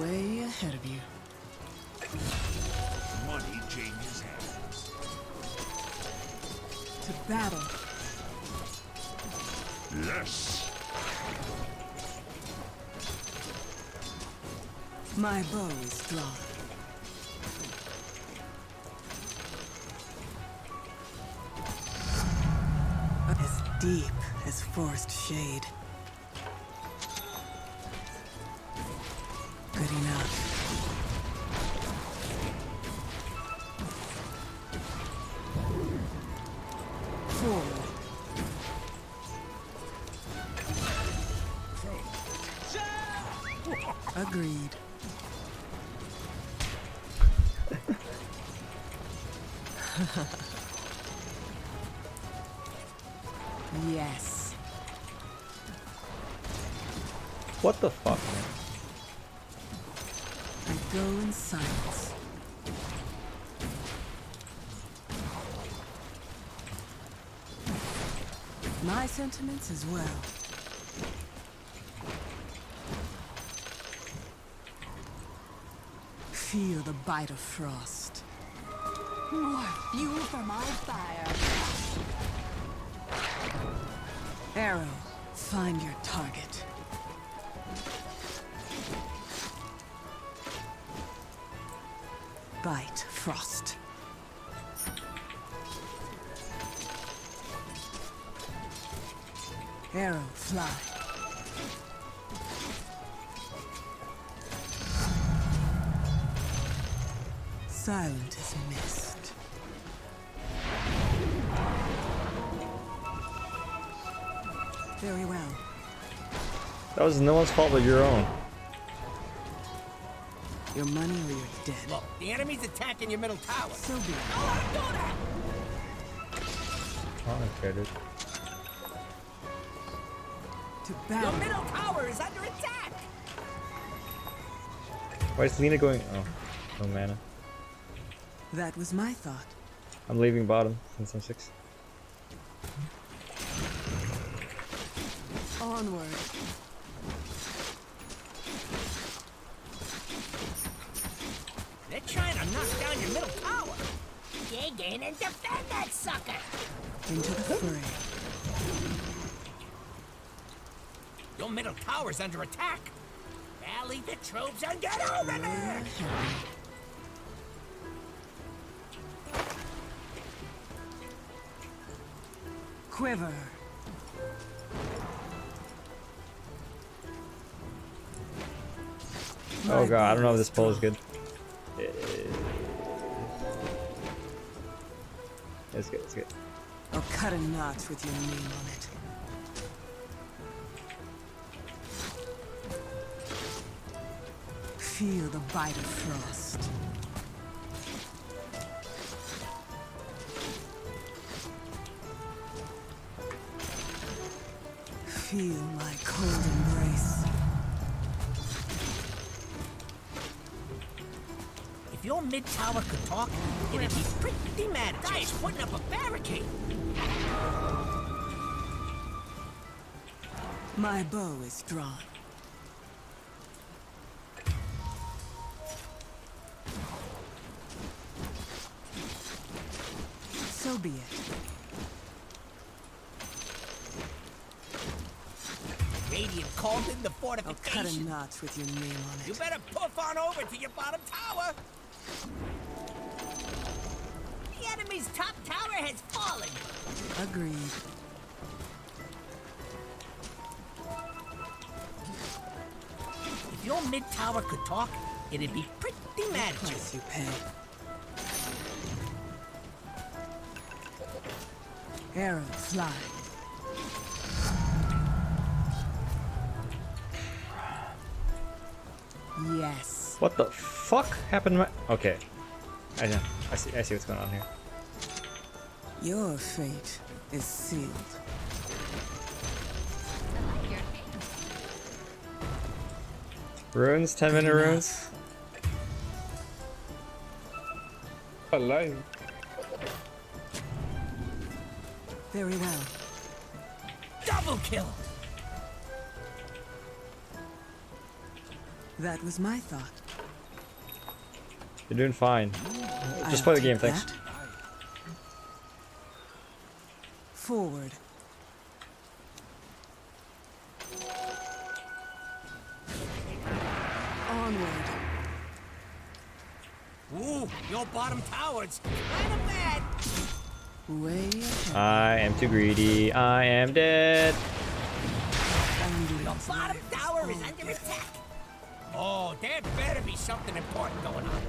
Way ahead of you. Money changes hands. To battle. Yes. My bow is drawn. As deep as forest shade. Good enough. Forward. Agreed. Yes. What the fuck, man? I go in silence. My sentiments as well. Feel the bite of frost. More fuel for my fire. Arrow, find your target. Bite frost. Arrow, fly. Silent as mist. Very well. That was no one's fault but your own. Your money or you're dead. Look, the enemy's attacking your middle tower. So be it. Don't let him do that! Oh, okay, dude. To Your battle. middle tower is under attack! Why is Lena going? Oh, no mana. That was my thought. I'm leaving bottom since I'm 6. Onward. They're trying to knock down your middle tower. Dig in and defend that sucker! Into the fray. Your middle tower's under attack. Rally the troops and get over there! Quiver. Oh god, I don't know if this pull is good. It's good, it's good. I'll cut a notch with your name on it. Feel the bite of frost. Feel my cold embrace. If your mid tower could talk, it'd be pretty mad at you. Putting up a barricade. My bow is drawn. So be it. Radiant called in the I'll cut a fortification. notch with your name on You it. better poof on over to your bottom tower. The enemy's top tower has fallen. Agreed. If your mid tower could talk, it'd be pretty mad at you. Price you pay. Arrow fly. Yes. What the fuck happened to my... Okay. I know. I see what's going on here. Your fate is sealed. Runes, 10-minute Good runes. Alive. Very well. Double kill. That was my thought. You're doing fine. Just I'll play the game, take thanks. that. Forward. Onward. Ooh, your bottom tower's kind of bad. Way ahead. I am too greedy. I am dead. Your bottom tower is under attack. Oh, there better be something important going on.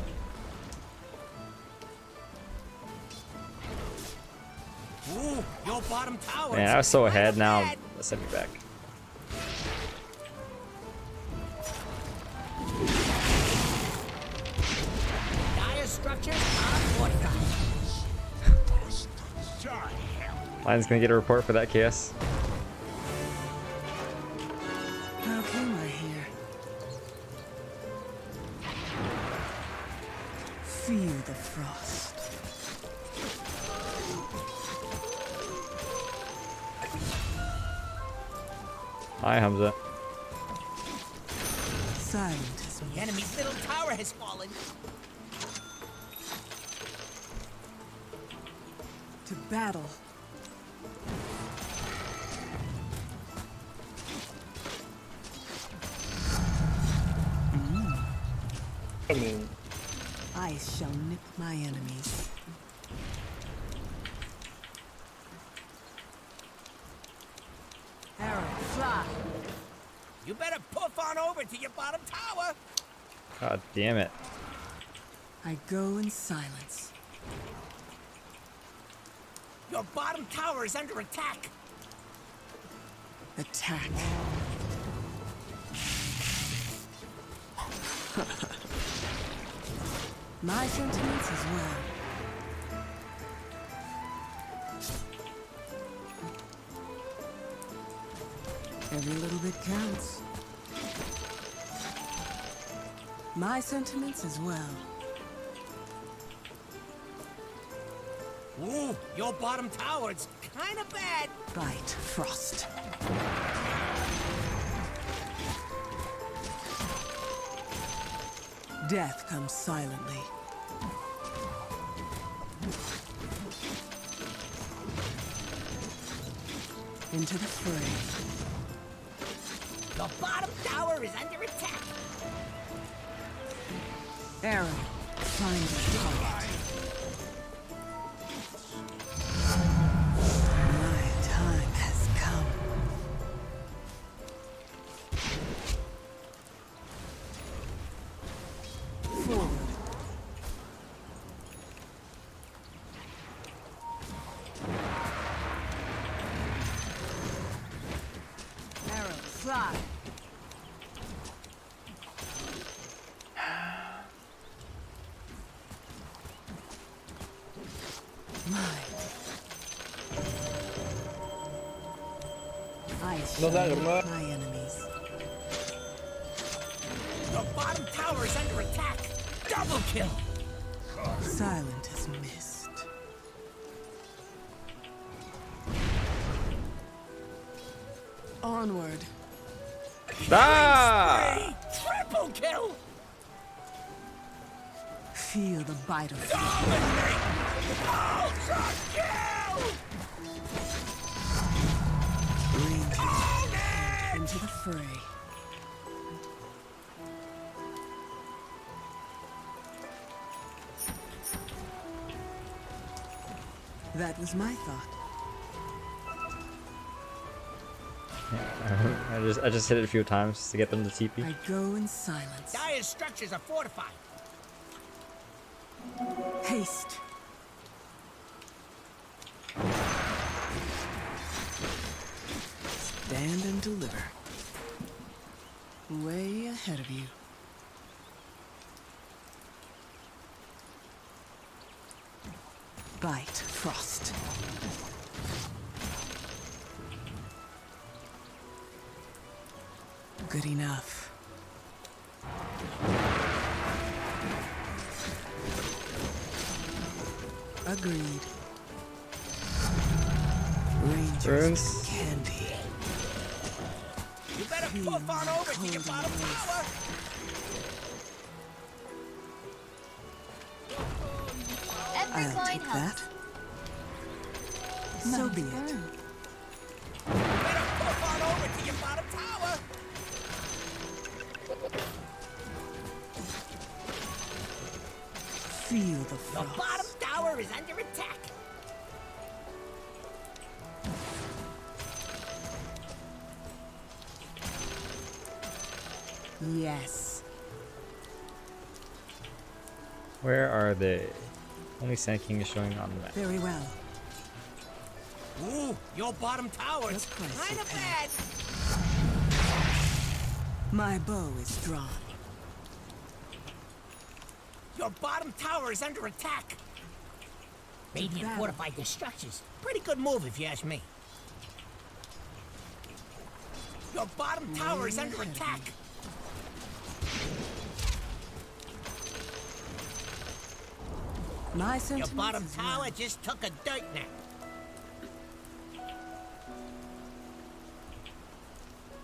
Ooh, your bottom tower. Man, I was so ahead. Now send me back. Dire structures are fortified. Lion's gonna get a report for that chaos. How came I here? Feel the frost. Hi, Hamza. Silent as The enemy's middle tower has fallen. to battle. I mean, I shall nip my enemies. Arrow, fly. You better poof on over to your bottom tower. God damn it. I go in silence. Your bottom tower is under attack. My sentiments as well. Every little bit counts. My sentiments as well. Ooh, your bottom tower, it's kind of bad. Bite, Frost. Death comes silently. Into the fray. The bottom tower is under attack. Arrow, find the target. My time has come. Forward. Arrow, fly. I No shall dagger, no. meet my enemies. The bottom tower is under attack. Double kill. Silent as mist. Onward. Ah! Triple kill. Feel the bite of Dominate. Ultra kill. Rangers into the fray. That was my thought. I just hit it a few times to get them to TP. I go in silence. Dire's structures are fortified. Haste. Stand and deliver. Way ahead of you. Bite, Frost. Good enough. Agreed. Rangers Runes. candy. You better poof on over to your bottom tower. Every I'll coin take helps. that. So be it. You better poof on over to your bottom tower. Feel the The frost. bottom tower is under attack. Yes. Where are they? Only Sand King is showing on the map. Very well. Ooh, your bottom tower is That's quite kind of so bad. My bow is drawn. Your bottom tower is under attack. Radiant battle. fortified their structures. Pretty good move if you ask me. Your bottom tower is under attack. My Your sentiments bottom as tower well. just took a dirt nap.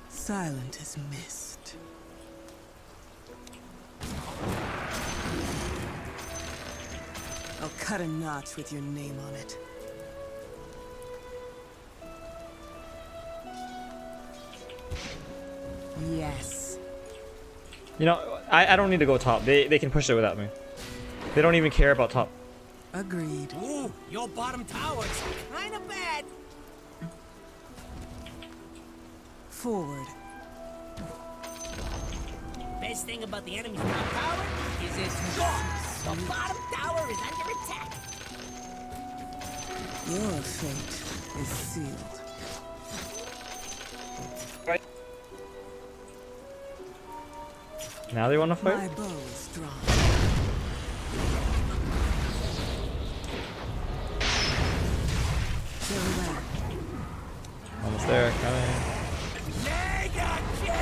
Silent as mist. I'll cut a notch with your name on it. Yes. You know, I don't need to go top. They can push it without me. They don't even care about top. Agreed. Ooh, your bottom tower is kind of bad. Forward. Best thing about the enemy's top tower is it's gone. The bottom tower is under attack. Your fate is sealed. Now they want to My fight? bow is drawn. there, coming. Mega kill!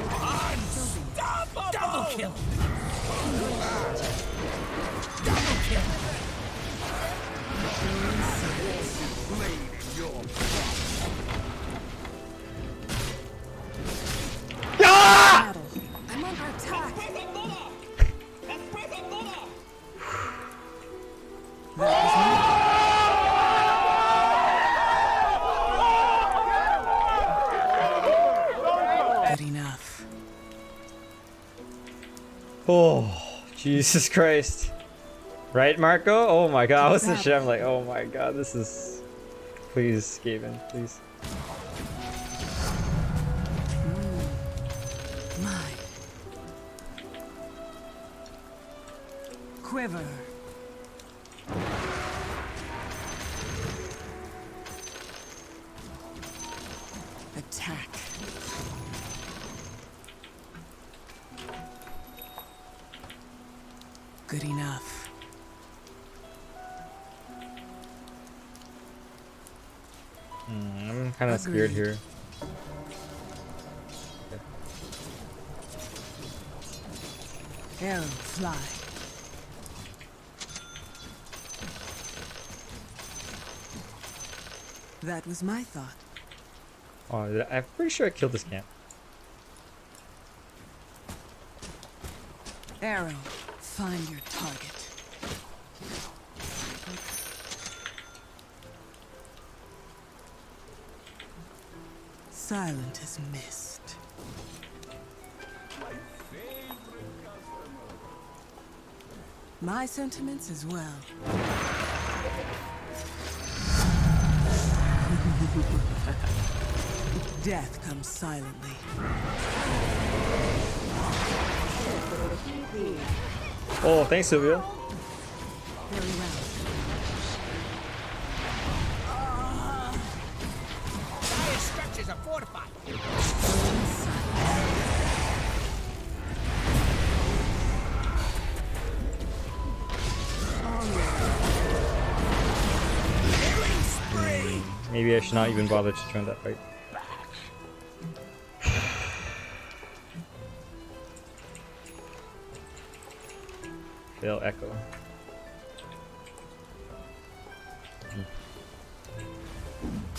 Unstoppable! Double kill! Double kill! I'm under attack. Good enough. Oh, Jesus Christ. Right, Marco? Oh my god, I wasn't sure. I'm like, oh my god, this is... Please, Gaben, please. My quiver. Attack. Good enough. I'm kind of scared here. Arrow fly. That was my thought. Oh, I'm pretty sure I killed this camp. Arrow, find your target. Silent as mist. My sentiments as well. Death comes silently. Oh, thanks, Silvio. Very well. Dire structures are fortified. Killing spree. Maybe I should not even bother to join that fight. Fail echo.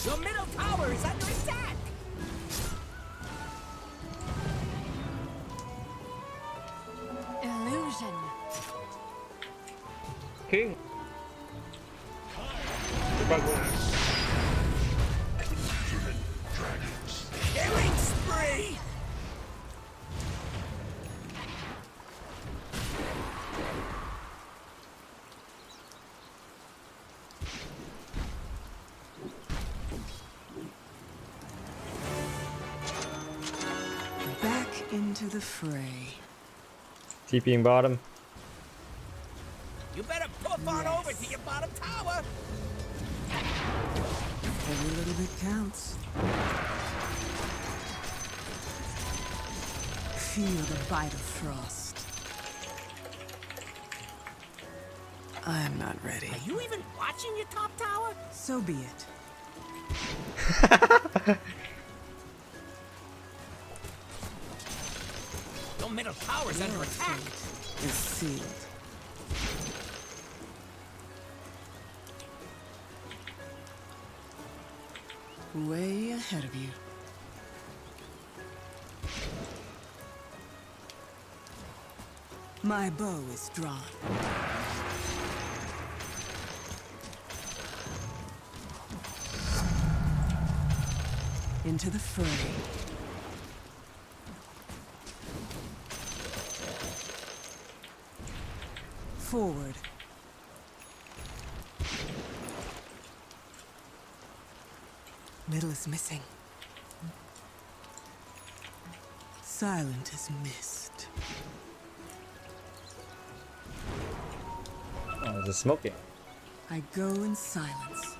Your middle tower is under attack. Illusion. King. Killing spree. Back into the fray. TPing bottom. You better poof on over to your bottom tower. Every little bit counts. Feel the bite of frost. I'm not ready. Are you even watching your top tower? So be it. Your middle tower's under Your attack. fate is sealed. Way ahead of you. My bow is drawn. Into the fray. Forward. Middle is missing. Silent as mist. Oh, there's a smoking. I go in silence.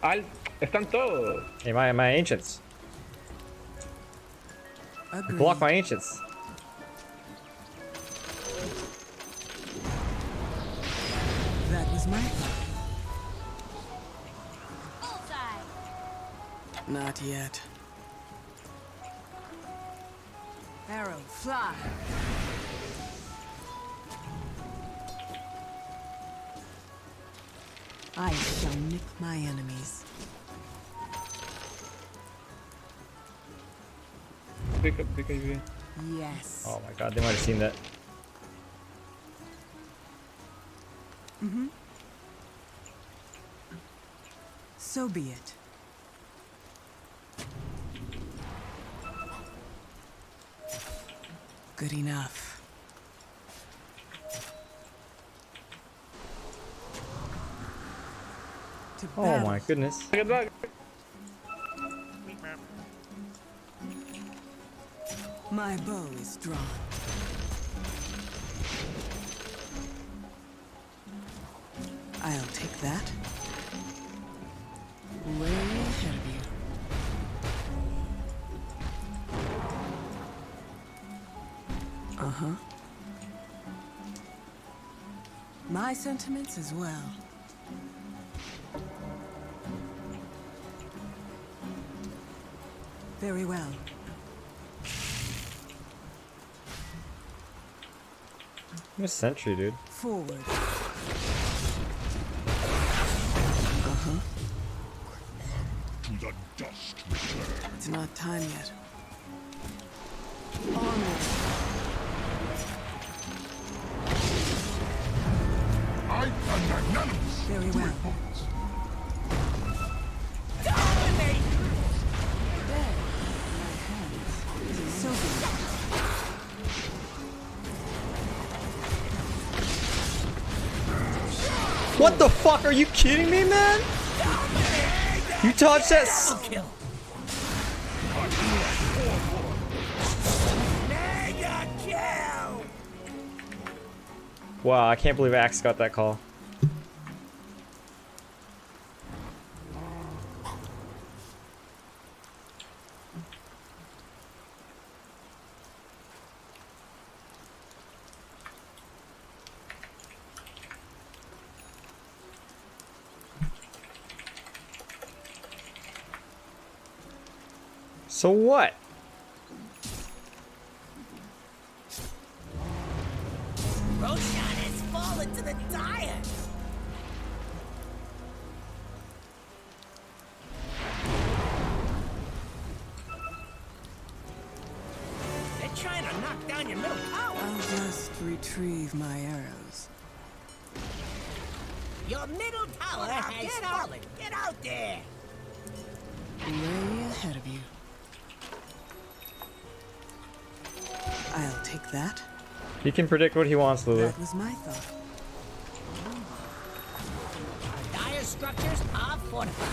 Al, están todos. Hey, my ancients. Agreed. Block my ancients. was my Bullseye. Not yet. Arrow, fly. I shall nick my enemies. Pick up UV. Yes. Oh my god, they might have seen that. Mm-hmm. So be it. Good enough. To Oh battle. my goodness. Good luck. My bow is drawn. I'll take that. Way ahead of you. Uh-huh. My sentiments as well. Very well. I'm a sentry, dude. Forward. To the dust return. It's not time yet. Onward. I am magnanimous. Very well. Dominate! There, my hands. So good. What the fuck? Are you kidding me, man? You touched that. Kill. Mega kill! Wow, I can't believe Axe got that call. So what? Roshan has fallen to the dire. They're trying to knock down your middle tower. I'll just retrieve my arrows. Your middle tower has fallen. Get out there. Way ahead of you. I'll take that. He can predict what he wants, Lulu. That was my thought. Dire structures are fortified.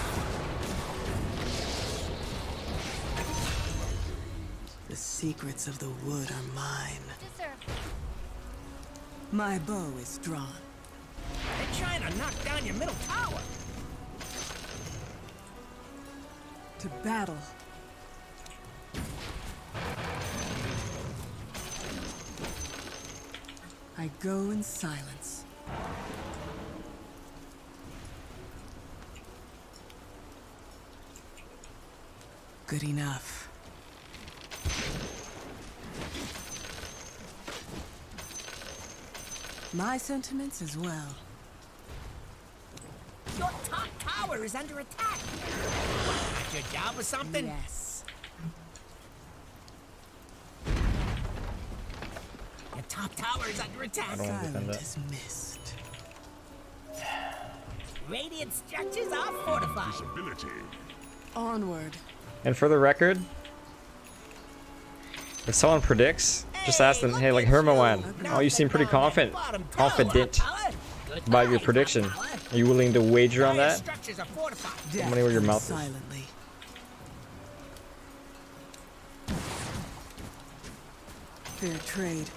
The secrets of the wood are mine. Deserve. My bow is drawn. They're trying to knock down your middle tower. To battle. I go in silence. Good enough. My sentiments as well. Your top tower is under attack. Got your job or something? Yes. Your top tower is under attack. I don't want to defend Silent that. is mist. Radiant structures are fortified. Visibility. Onward. And for the record, if someone predicts, just ask them, hey, like Hermawan, oh, you seem pretty confident about your prediction. Are you willing to wager on that? Structures are fortified. How many were your mouth is? Silently. Fair trade.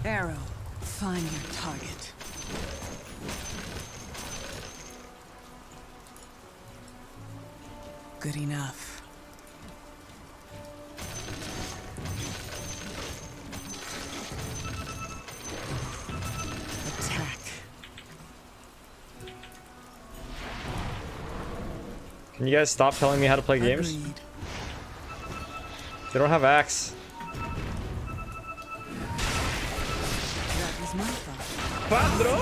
Arrow, find your target. Good enough. Can you guys stop telling me how to play games? Agreed. They don't have axe. That was my thought. Padrão?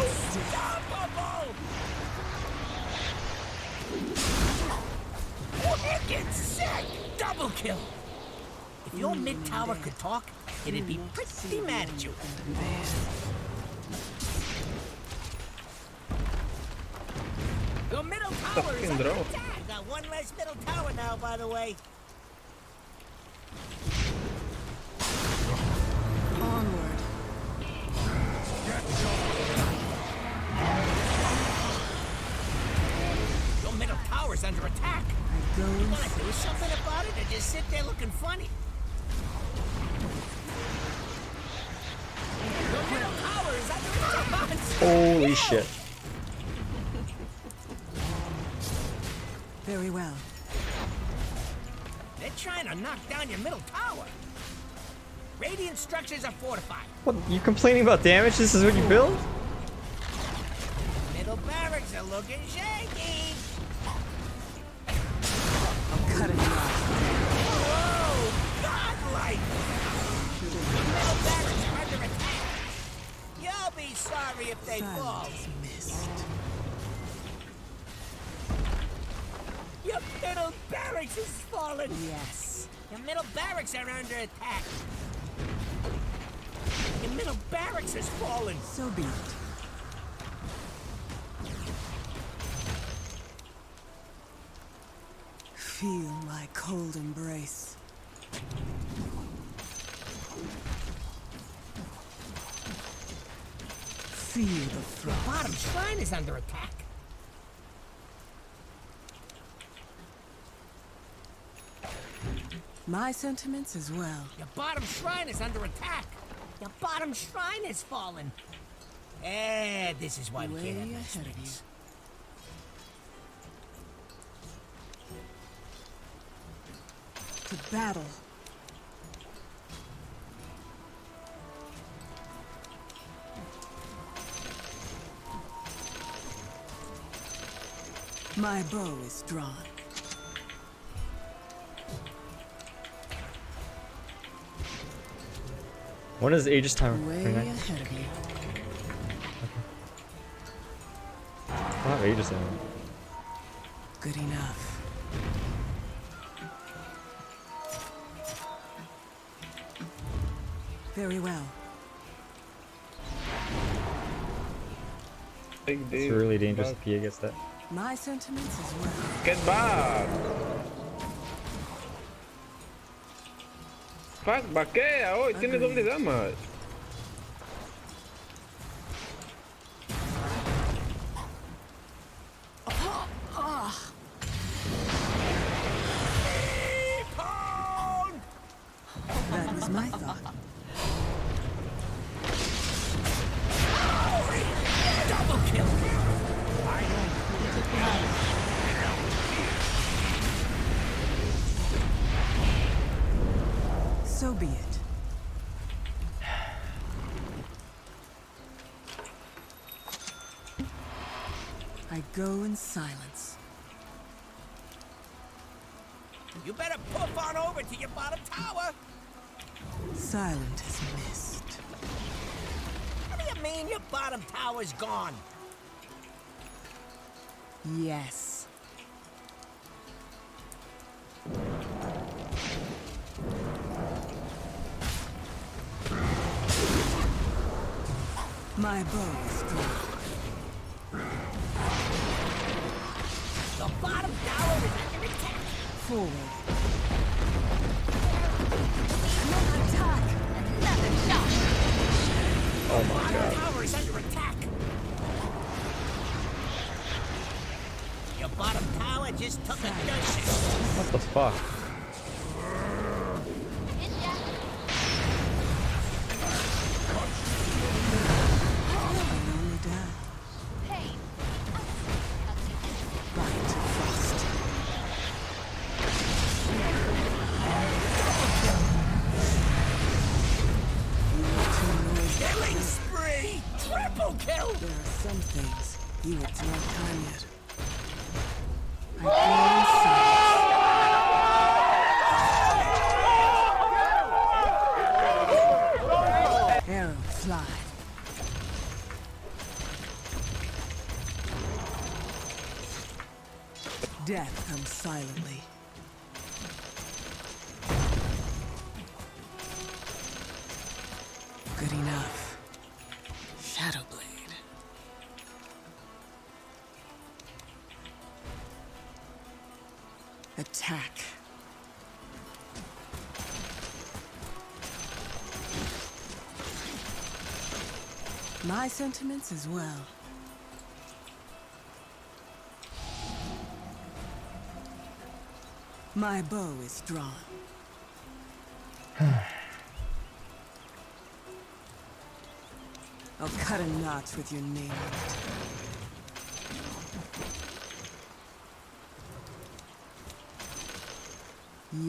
Wicked sick! Double kill! If your mid tower could talk, it'd be pretty mad at you. Your middle tower is under attack! Got one less middle tower now, by the way. Onward. Your middle tower's under attack. I go You gonna do something about it or just sit there looking funny? Your middle tower is under attack. Holy shit. very well. They're trying to knock down your middle tower. Radiant structures are fortified. What? You complaining about damage? This is what you build? Middle barracks are looking shaky. I'm cutting you off. Whoa! Godlike! Middle barracks are under attack. You'll be sorry if they fall. Silence missed. Your middle barracks is fallen. Yes. Your middle barracks are under attack. Your middle barracks has fallen. So be it. Feel my cold embrace. Feel the Your frost. bottom shrine is under attack. My sentiments as well. Your bottom shrine is under attack. Your bottom shrine has fallen. This is why we can't have Way nice ahead of things. To battle. My bow is drawn. When is Aegis timer? Way 29? ahead of you. I don't have Aegis timer. Good enough. Very well. It's really dangerous if Pia gets that. My sentiments as well. Get back! Fuck, vaquea hoy, tiene doble dama. That was my thought. Double kill. So be it. I go in silence. You better poof on over to your bottom tower. Silent as mist. What do you mean your bottom tower's gone? Yes. My bow is drawn. The bottom tower is under attack. Forward. Another shot. Oh my Bottom god. tower is under attack. Your bottom tower just took a dirt shot. What the fuck? Hit ya. I'm only down. Pain. Right. Frost. You are too noisy. Killing spree! Triple kill! There are some things you it's not time yet. Arrow fly. Death comes silently. Good enough. Shadowblade. Attack. My sentiments as well. My bow is drawn. I'll cut a notch with your name on it.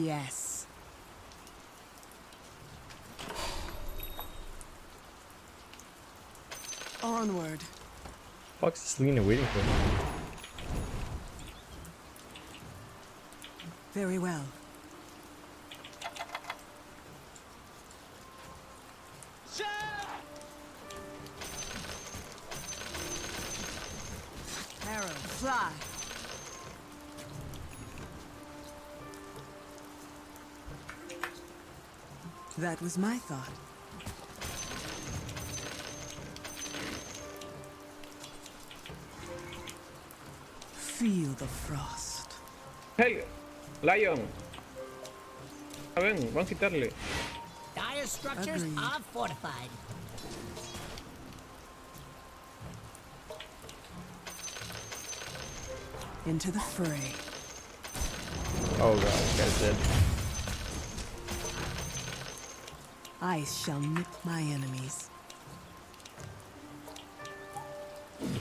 Yes. Onward. Fuck's Selena waiting for? Very well. Arrow, fly. That was my thought. Feel the frost. Hey, Lion. Ven, vamos a quitarle. Dire structures Agreed. are fortified. Into the fray. Oh god, this guy's dead. Ice shall nip my enemies.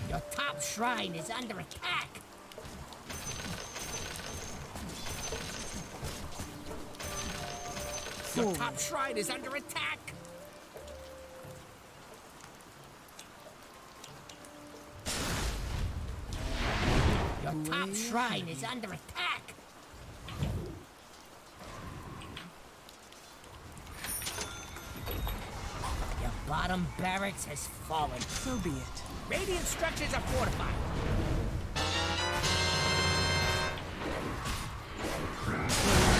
Your top shrine is under attack. Your Forward. top shrine is under attack. Your top shrine is under attack. Your bottom barracks has fallen. So be it. Radiant structures are fortified.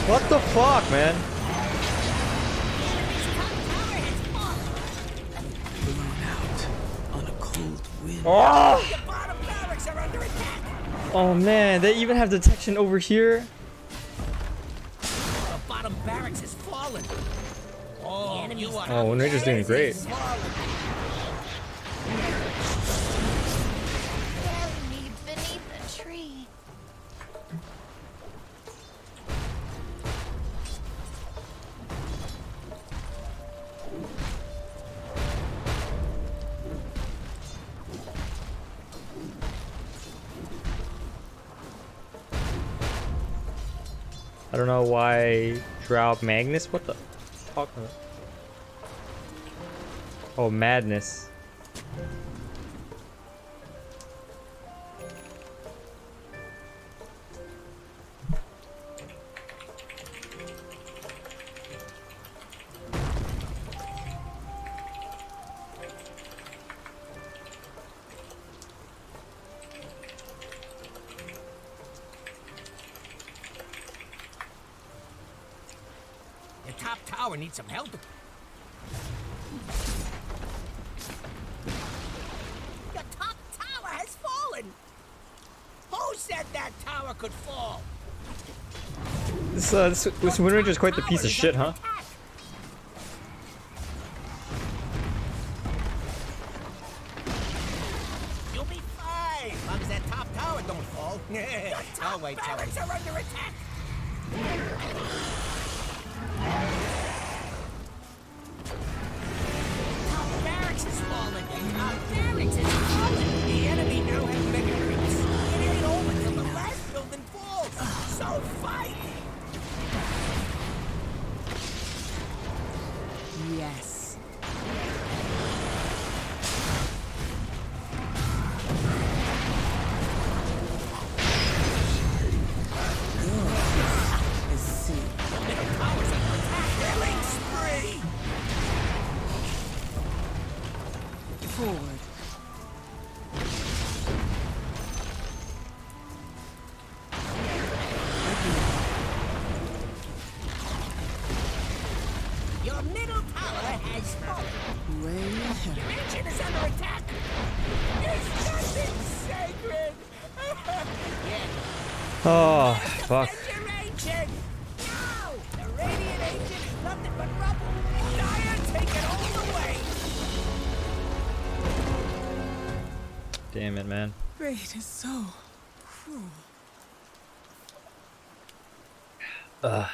What the fuck, man? Blown out on a cold wind. Oh! Your bottom barracks are under attack. Oh man, they even have detection over here. The bottom barracks has fallen. Oh, you are Oh, Wind Ranger's doing great. Bury me beneath a tree. I don't know why Drow Magnus. What the fuck? Oh, madness. Your top tower needs some help. Your top tower has fallen. Who said that tower could fall? This Wind Ranger is quite the piece of shit, huh? You'll be fine, as long as that top tower don't fall. I'll wait till barracks are under attack. Our barracks is falling. Our barracks is falling. The enemy now has mega creeps. It ain't over till the last building falls. So fight. Yes. Oh, fuck. Your agent! No! The radiant agent is nothing but rubble! Dire, take it all the way! Damn it, man. Fate is so cruel. Ugh.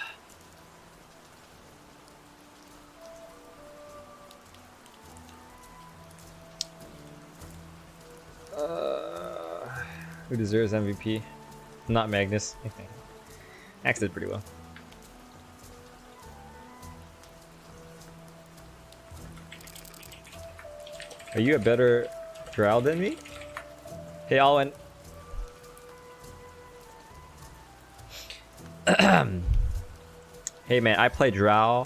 Who deserves MVP? Not Magnus. Axe did pretty well. Are you a better Drow than me? Hey, Alwyn. Hey man, I play Drow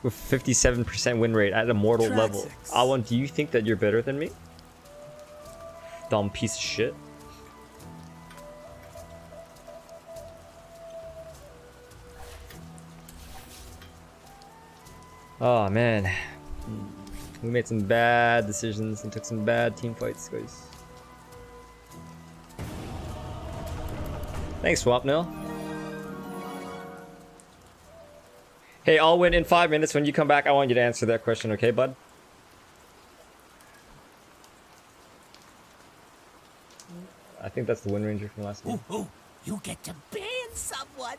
with 57% win rate at a mortal level. Alwyn, do you think that you're better than me? Dumb piece of shit. Oh man, we made some bad decisions and took some bad team fights, guys. Thanks, Swapnil. Hey, I'll win in 5 minutes. When you come back, I want you to answer that question, okay, bud? I think that's the Wind Ranger from last game. Ooh, you get to ban someone!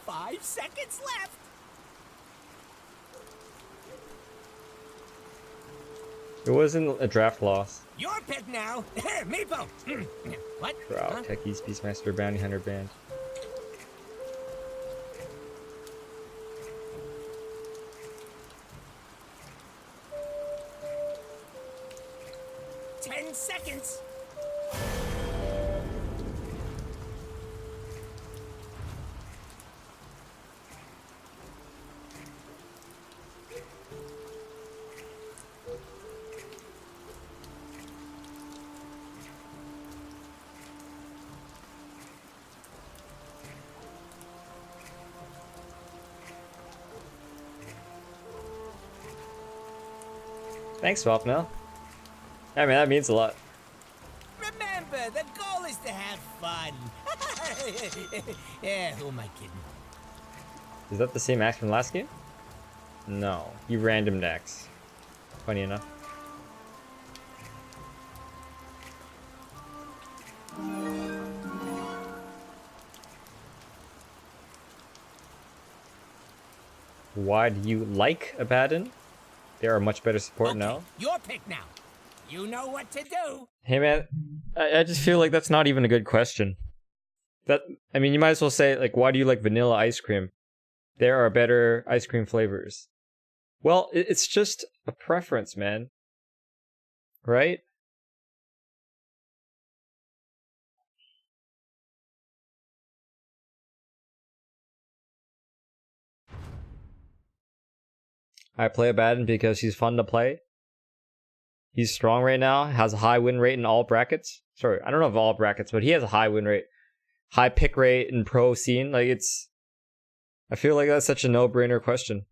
5 seconds left! It wasn't a draft loss. Your pick now! Meepo! What? Drow, Huh? Techies, Beastmaster, Bounty Hunter band. Seconds. Thanks, Swapnil. I mean, that means a lot. Remember, the goal is to have fun. Yeah, who am I kidding? Is that the same axe from last game? No, you randomed axe. Funny enough. Why do you like Abaddon? They are a much better support now. Your pick now. You know what to do. Hey man, I just feel like that's not even a good question. I mean, you might as well say, like, why do you like vanilla ice cream? There are better ice cream flavors. Well, it's just a preference, man. Right? I play Abaddon because he's fun to play. He's strong right now, has a high win rate in all brackets. Sorry, I don't know if all brackets, but he has a high win rate. High pick rate in pro scene. Like, I feel like that's such a no-brainer question.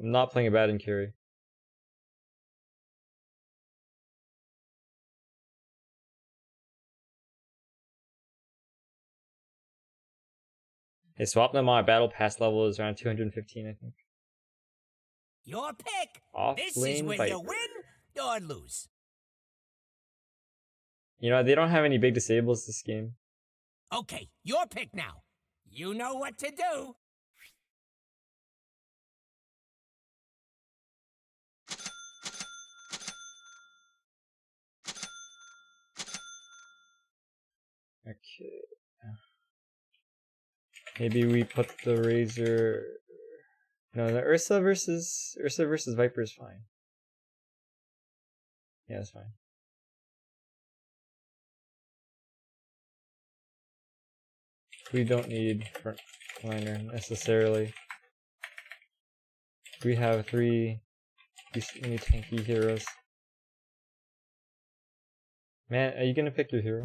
I'm not playing Abaddon carry. Hey, Swapna, my battle pass level is around 215, I think. Your pick. Off This is lane where Viper. you win or lose. You know, they don't have any big disables this game. Okay, your pick now. You know what to do. Okay. Maybe we put the Razor... No, the Ursa versus Viper is fine. Yeah, that's fine. We don't need frontliner necessarily. We have 3 decently tanky heroes. Man, are you gonna pick your hero?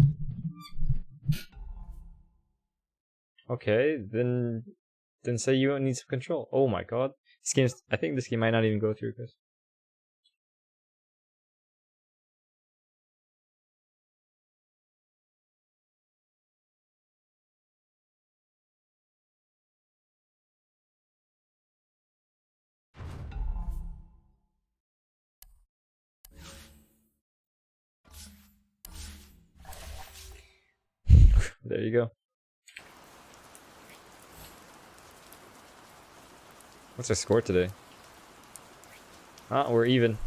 Okay, then say you need some control. Oh my god. I think this game might not even go through, guys. There you go. What's our score today? We're even.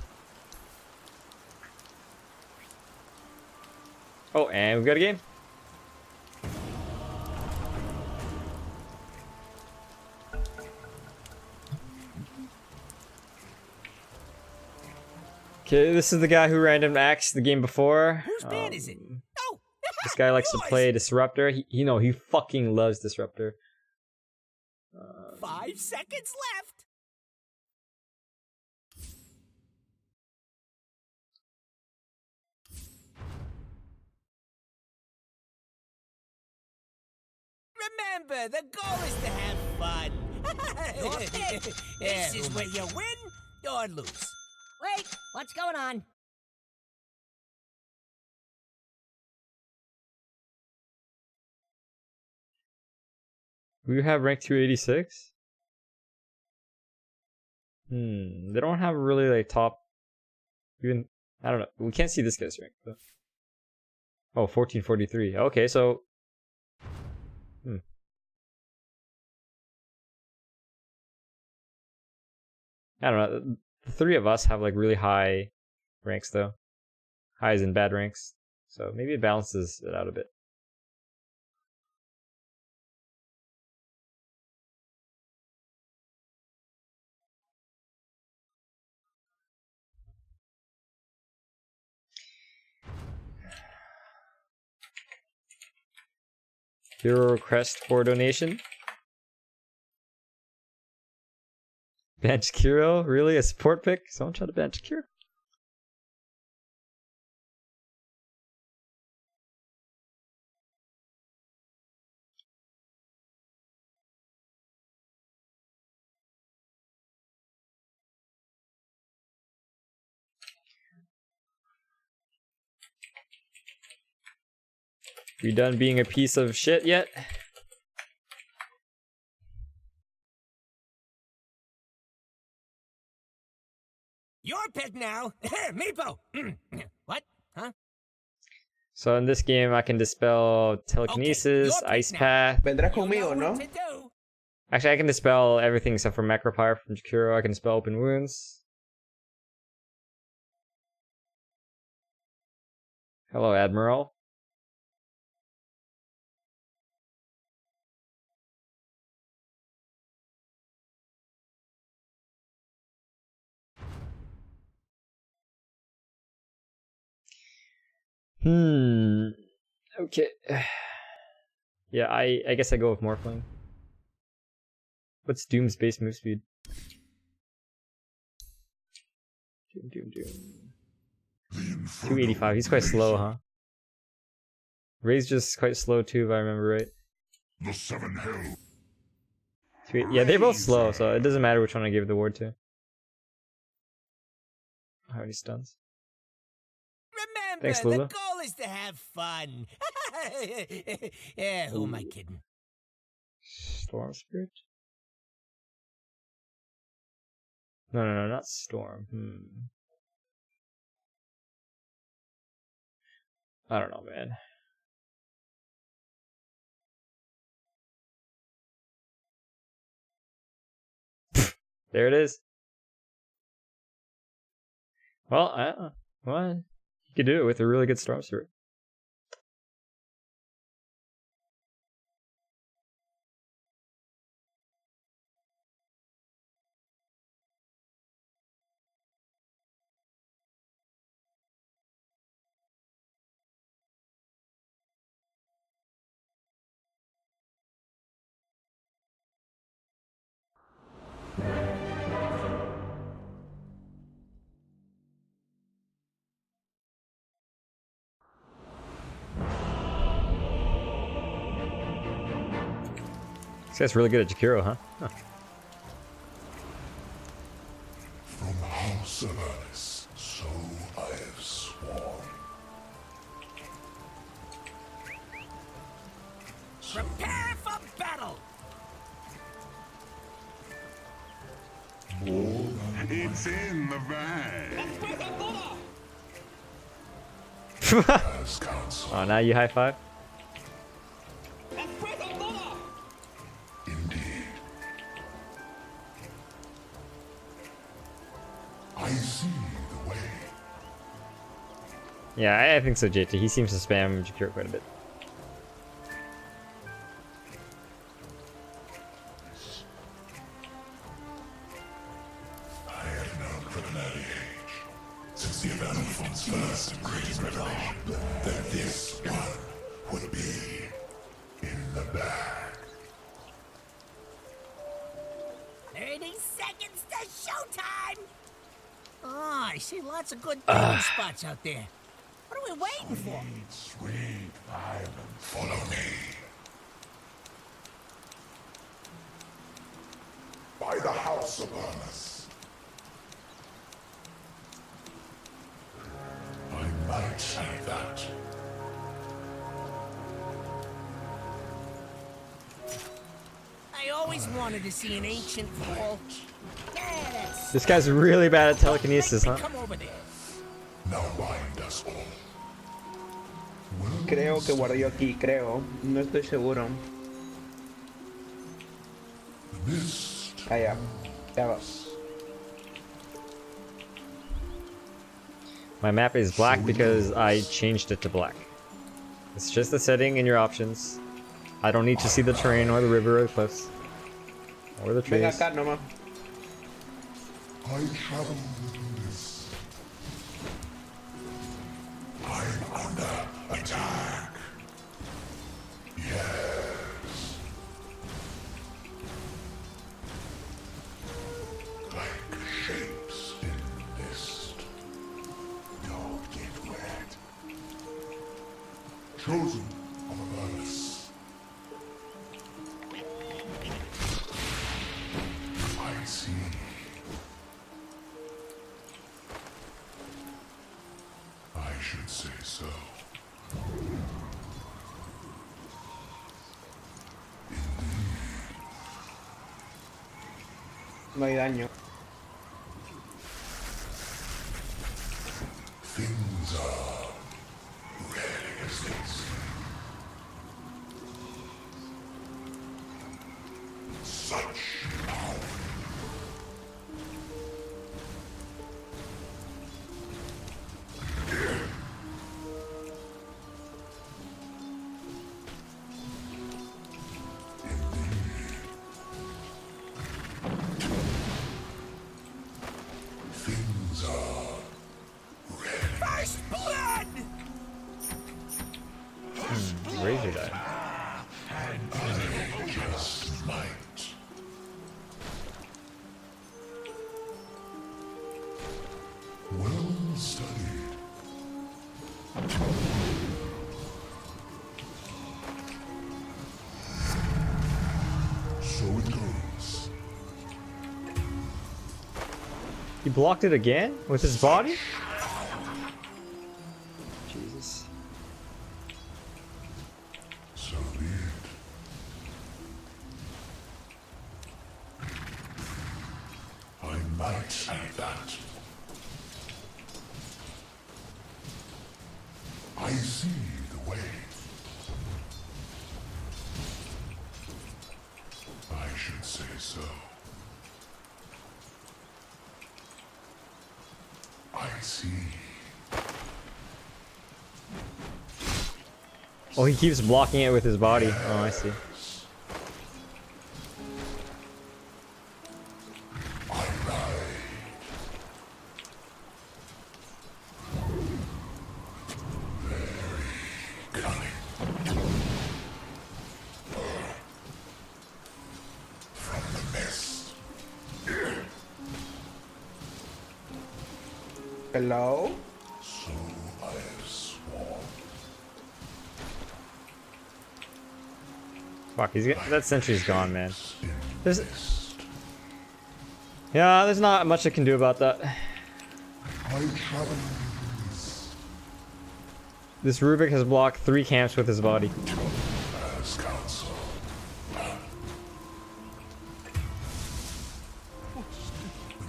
Oh, and we've got a game. Okay, this is the guy who random axed the game before. Whose band is it? Oh, this guy likes to play Disruptor. He fucking loves Disruptor. 5 seconds left. Remember, the goal is to have fun. This is where you win or lose. Wait, what's going on? We have rank 286. They don't have really like top. Even I don't know. We can't see this guy's rank though. Oh, 1443. Okay, so. I don't know. The three of us have like really high ranks though. Highs and bad ranks. So maybe it balances it out a bit. Hero request for donation. Bench Kiro? Really? A support pick? Someone try to bench Kiro? You done being a piece of shit yet? Your pick now. Meepo. What? Huh? So in this game, I can dispel telekinesis, ice path. Vendrás conmigo, ¿no? Actually, I can dispel everything except for Macropyre from Jakiro. I can dispel open wounds. Hello, Admiral. Okay. Yeah, I guess I go with Morphling. What's Doom's base move speed? Doom. 285. He's quite slow, huh? Ray's just quite slow too, if I remember right. The seven hell. Yeah, they're both slow, so it doesn't matter which one I give the ward to. How many stuns? Remember, Thanks, Lula. the goal is to have fun. Yeah, who am I kidding? Storm Spirit? No, not Storm. I don't know, man. There it is. Well, you could do it with a really good Storm Spirit. This guy's really good at Jakiro, huh? From House of Ernest, so I have sworn. Prepare for battle! It's in the bag. Oh, now you high five? Indeed. I see the way. Yeah, I think so, JT. He seems to spam Jakiro quite a bit. I have known from an early age, since the event of one's first and greatest revelation, that this one would be in the bag. 30 seconds to showtime! Oh, I see lots of good gaming spots out there. What are we waiting for? Sweet violence. Follow me. By the House of Ernest. I might say that. I always wanted to see an ancient fall. Yes! This guy's really bad at telekinesis, huh? Come over there. Now bind us all. Creo que guardé yo aquí, creo. No estoy seguro. Ah, ya. Ya va. My map is black because I changed it to black. It's just a setting in your options. I don't need to see the terrain or the river or the cliffs. Or the trees. Venga acá nomás. I travel within this. I'm under attack. Yes. Like shapes in mist. Don't get wet. Chosen of Avernus. I see. I should say so. No hay daño. Things are rarely as they seem. Such power. Things are ready. First blood! Razor die. And I just might. Well studied. So it goes. He blocked it again? With his body? Jesus. So be it. I might say that. I see the way. I should say so. I see. Oh, he keeps blocking it with his body. Oh, I see. From the mist. Hello? So I have sworn. Fuck, that sentry's gone, man. There's not much I can do about that. This Rubik has blocked 3 camps with his body.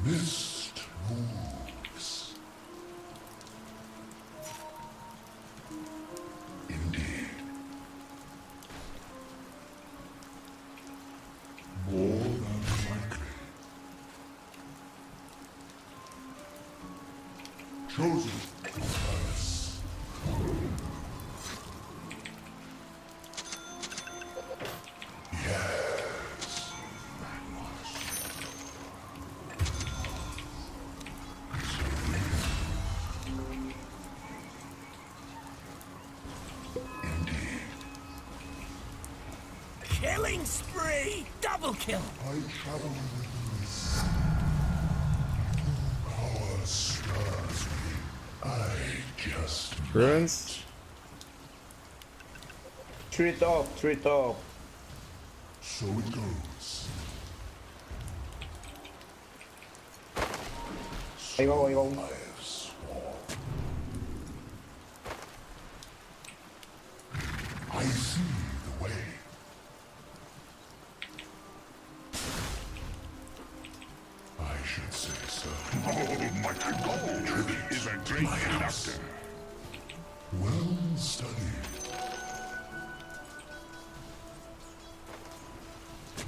The mist moves. Indeed. More than likely. Chosen for purpose. Yes. Killing spree! Double kill! I travel with this. Power stirs me. I just Ruins? Tree top, tree top. So it goes. Ahí va, ahí va. I have sworn. I see the way. I should say so. Oh, my God is a great conductor. Well studied.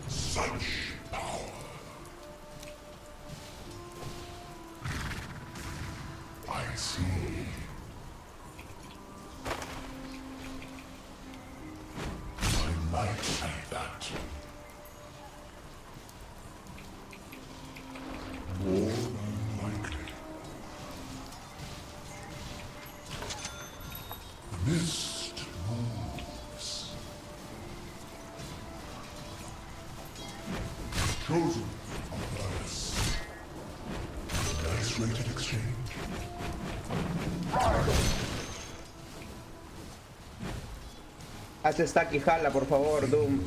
Such power. I see. I might say that. More than likely. The mist moves. Chosen on purpose. Nice rated exchange. Haz stack y jala, por favor, Doom.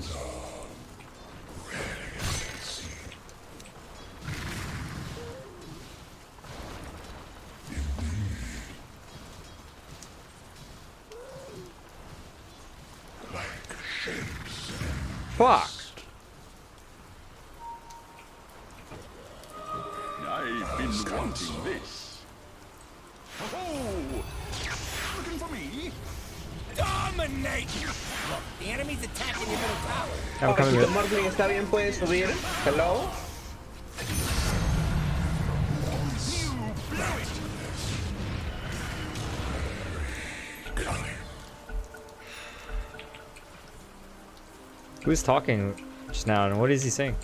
Fuck! I've been wanting this. Oh, looking for me? Dominate! Look, the enemy's attacking your middle tower. I'm coming Si with. Morphling está bien, puede subir. Hello. You blew it! Who's talking just now and what is he saying?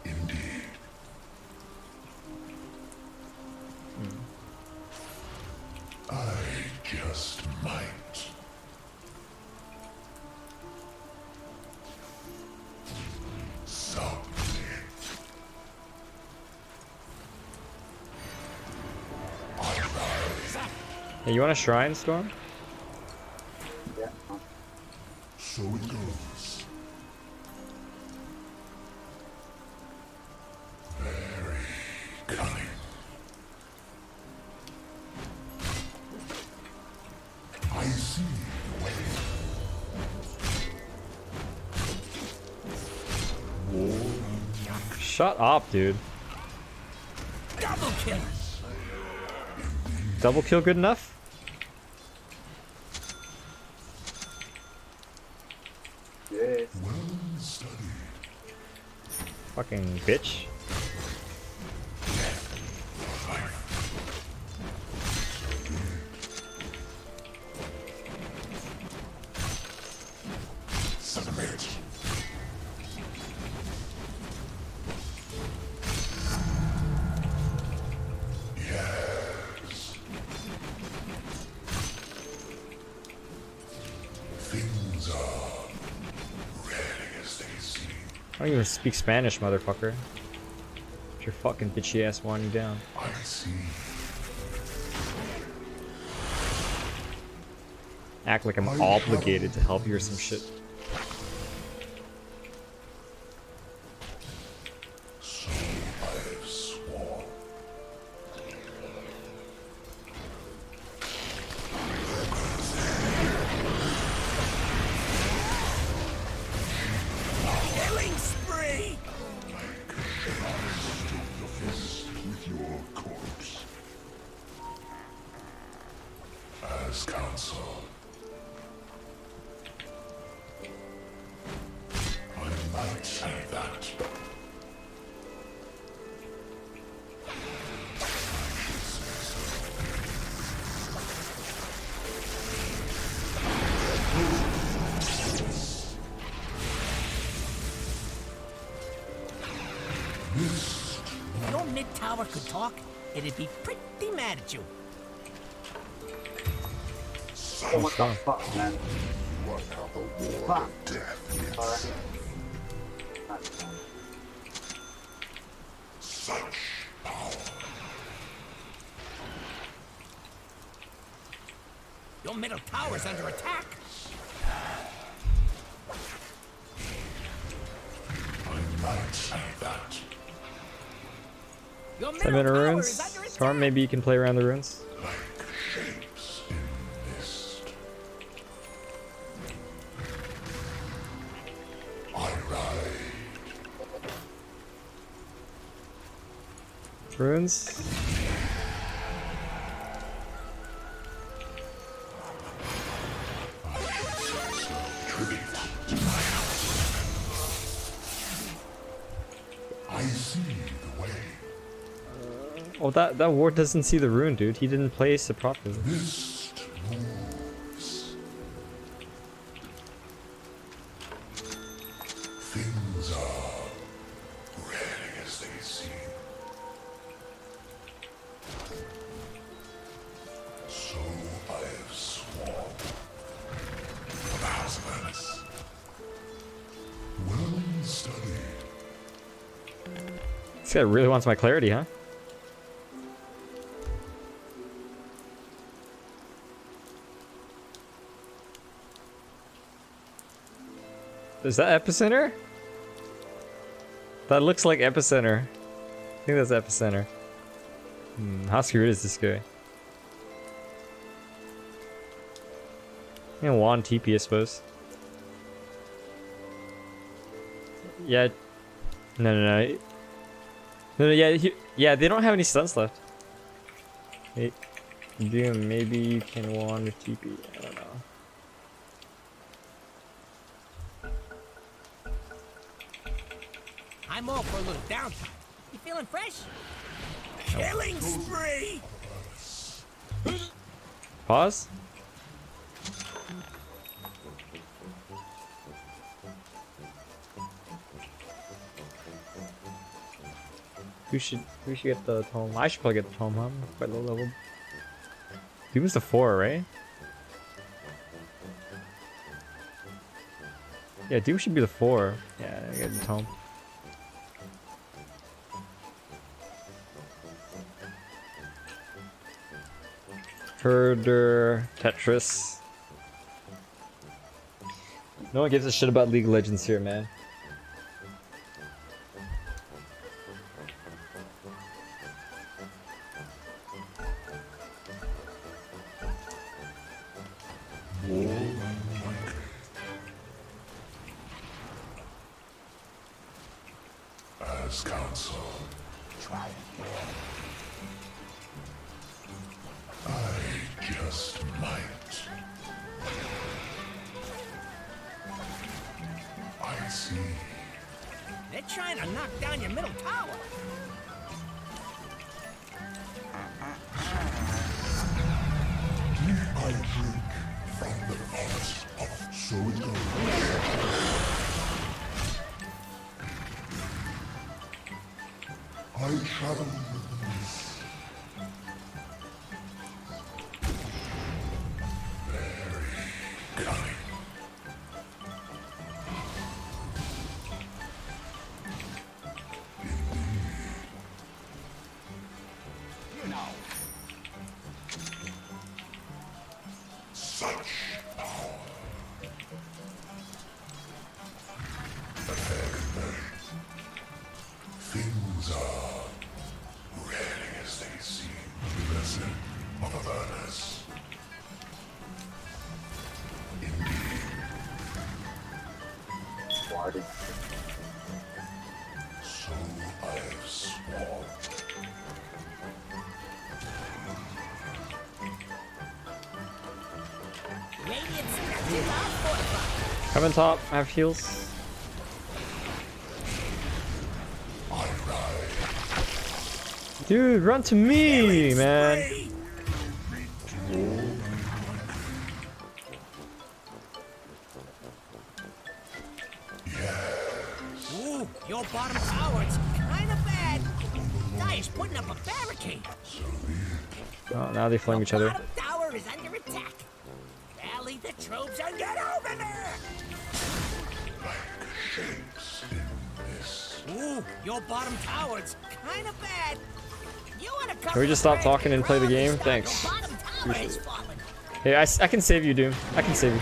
Indeed. I just might. Something. Hey, you want a shrine, Storm? So it goes. Very cunning. I see the way. Shut up, dude. Double kill! Double kill good enough? Yes. Well studied. Fucking bitch. Submit. Yes. Things are rarely as they seem. I don't even speak Spanish, motherfucker. If your fucking bitchy ass winding down. I see. Act like I'm obligated to help you or some shit. So I have sworn. Killing spree! With your corpse. As counsel. I might say that. If your mid-tower could talk, it'd be pretty mad at you. What the fuck, man? What how the war of death is. Such power. Your middle tower's under attack. I might say that. Your 7 middle tower runes. is under attack. Storm, maybe you can play around the runes. Like shapes in mist. I ride. Runes. Tribute to my house. I see the way. Oh, that ward doesn't see the rune, dude. He didn't place it properly. Mist moves. Things are rarely as they seem. So I have sworn. For the House of Ernest. Well studied. This guy really wants my clarity, huh? Is that Epicenter? That looks like Epicenter. I think that's Epicenter. How screwed is this guy? Yeah, Juan TP, I suppose. Yeah. No, yeah, they don't have any stuns left. Hey, Doom, maybe you can Juan with TP. I don't know. I'm all for a little downtime. You feeling fresh? Killing spree! Pause? Who should get the tome? I should probably get the tome, huh? I'm quite low level. Doom's the 4, right? Yeah, Doom should be the 4. Yeah, I get the tome. Herder, Tetris. No one gives a shit about League of Legends here, man. As counsel. Try again. I just might. I see. They're trying to knock down your middle tower. I drink from the forest of so it goes. I travel with the mist. Very cunning. You know. Such Things are rarely as they seem. The lesson of Avernus. Indeed. So I have sworn. Coming top, I have heals. Dude, run to me, man. Ooh, your bottom tower's kinda bad. Dire's putting up a barricade. Oh, now they flame each other. Bottom tower is under attack. Rally the troops and get over there. Ooh, your bottom tower's kinda bad. You wanna Can we just stop talking and play the game? Thanks. bottom tower is falling. Hey, I can save you, Doom. I can save you.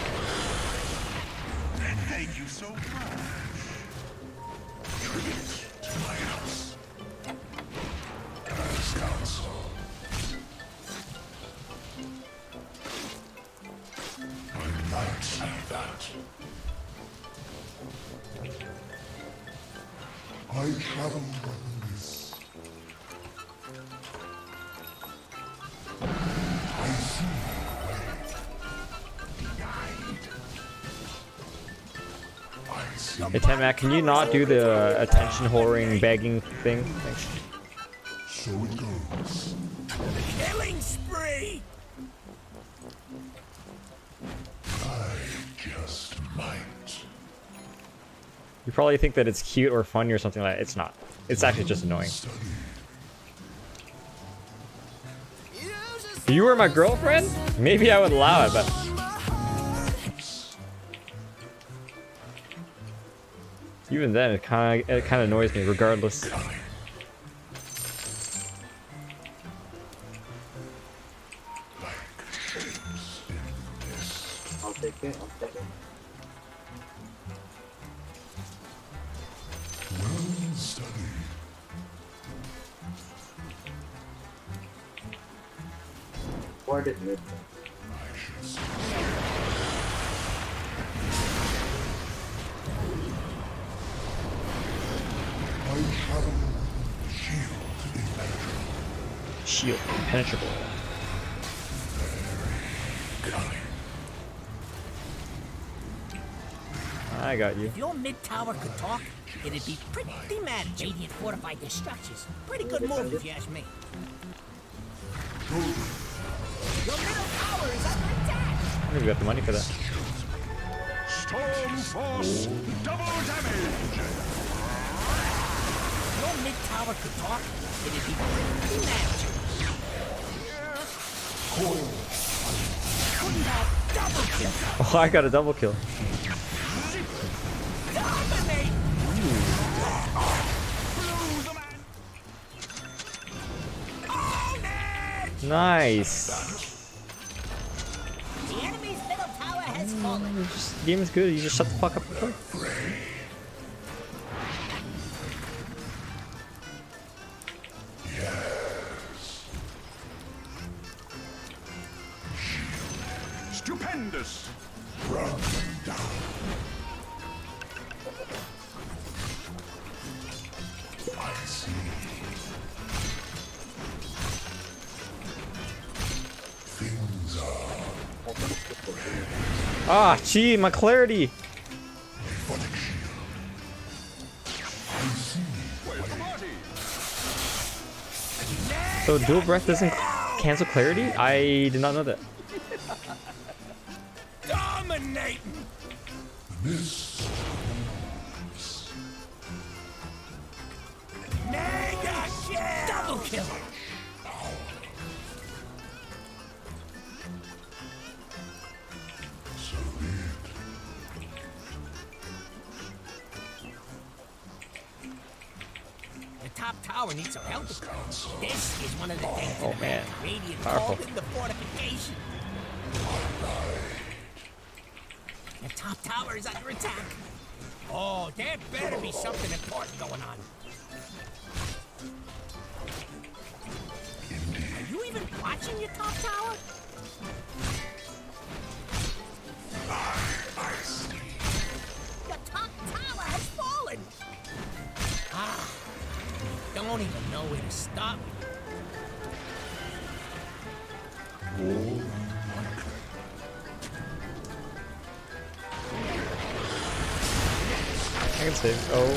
Thank you so much. Tribute to my house. As counsel. I might say that. I travel on this. I see the way. Denied. I see. Hey, Mac, can you not do the attention whoring begging thing? Thanks. So it goes. Killing spree. I just might. You probably think that it's cute or funny or something like that. It's not. It's actually just annoying. If you were my girlfriend, maybe I would allow it, but even then, it kind of annoys me, regardless. I'll take it. I'll take it. Well studied. Where did it? I should say. I travel shield impenetrable. Shield impenetrable. Cunning. I got you. If your mid tower could talk, it'd be pretty mad at you. Radiant fortified their structures. Pretty good move if you ask me. Your middle tower is under attack. I think we got the money for that. Storm Force, double damage. If your mid tower could talk, it'd be pretty mad at you. Couldn't have double kill. Oh, I got a double kill. Dominate. Nice. The enemy's middle tower has fallen. The game is good. You just shut the fuck up and play. Stupendous. Run them down. I see. Things are Ah, gee, my clarity. Phonic shield. I see. So dual breath doesn't cancel clarity? I did not know that. Dominating. This Mega kill. Double kill. so it. The top tower needs some help. Council. This is one of the things Oh man, Radiant powerful. called in the fortification. The top tower is under attack. Oh, there better be something important going on. Are you even watching your top tower? The top tower has fallen. Ah, don't even know where to stop. I can save. Oh.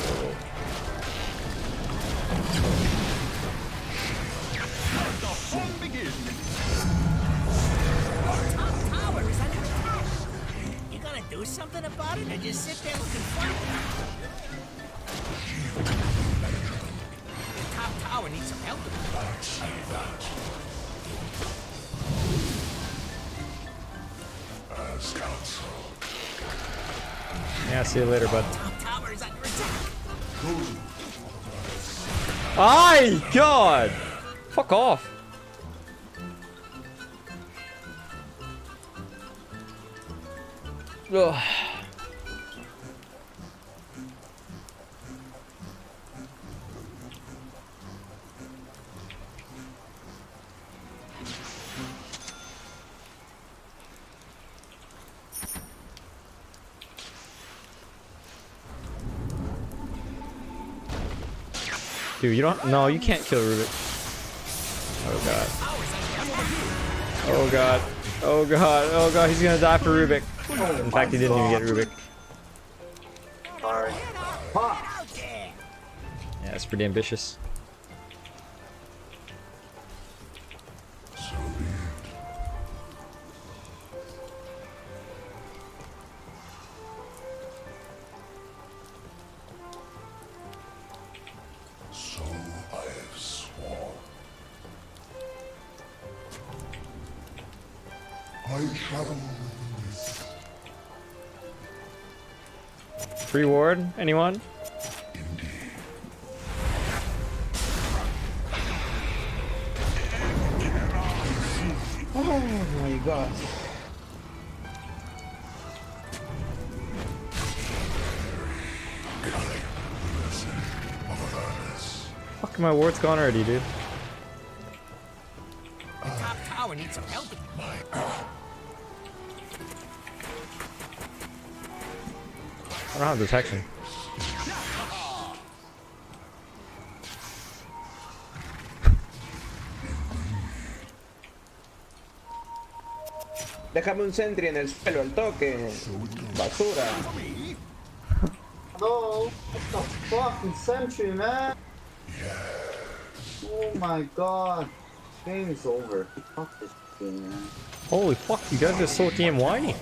Top tower is under attack. You gonna do something about it or just sit there looking funny? The top tower needs some help. As counsel. Yeah, see you later, bud. Top tower is under attack. Ay, God! Fuck off. Ugh. Dude, you don't. No, you can't kill Rubik. Oh god. Oh god. Oh god. Oh god. He's gonna die for Rubik. In fact, he didn't even get Rubik. Sorry. Yeah, that's pretty ambitious. So I have sworn. I travel with Free ward? Anyone? Oh my god. Fuck, my ward's gone already, dude. The top tower needs some help. I don't have detection. Déjame un sentry en el suelo, al toque. Basura. No, what the fucking sentry, man? Oh my god. Game is over. Fuck this game, man. Holy fuck, you guys are so damn whiny.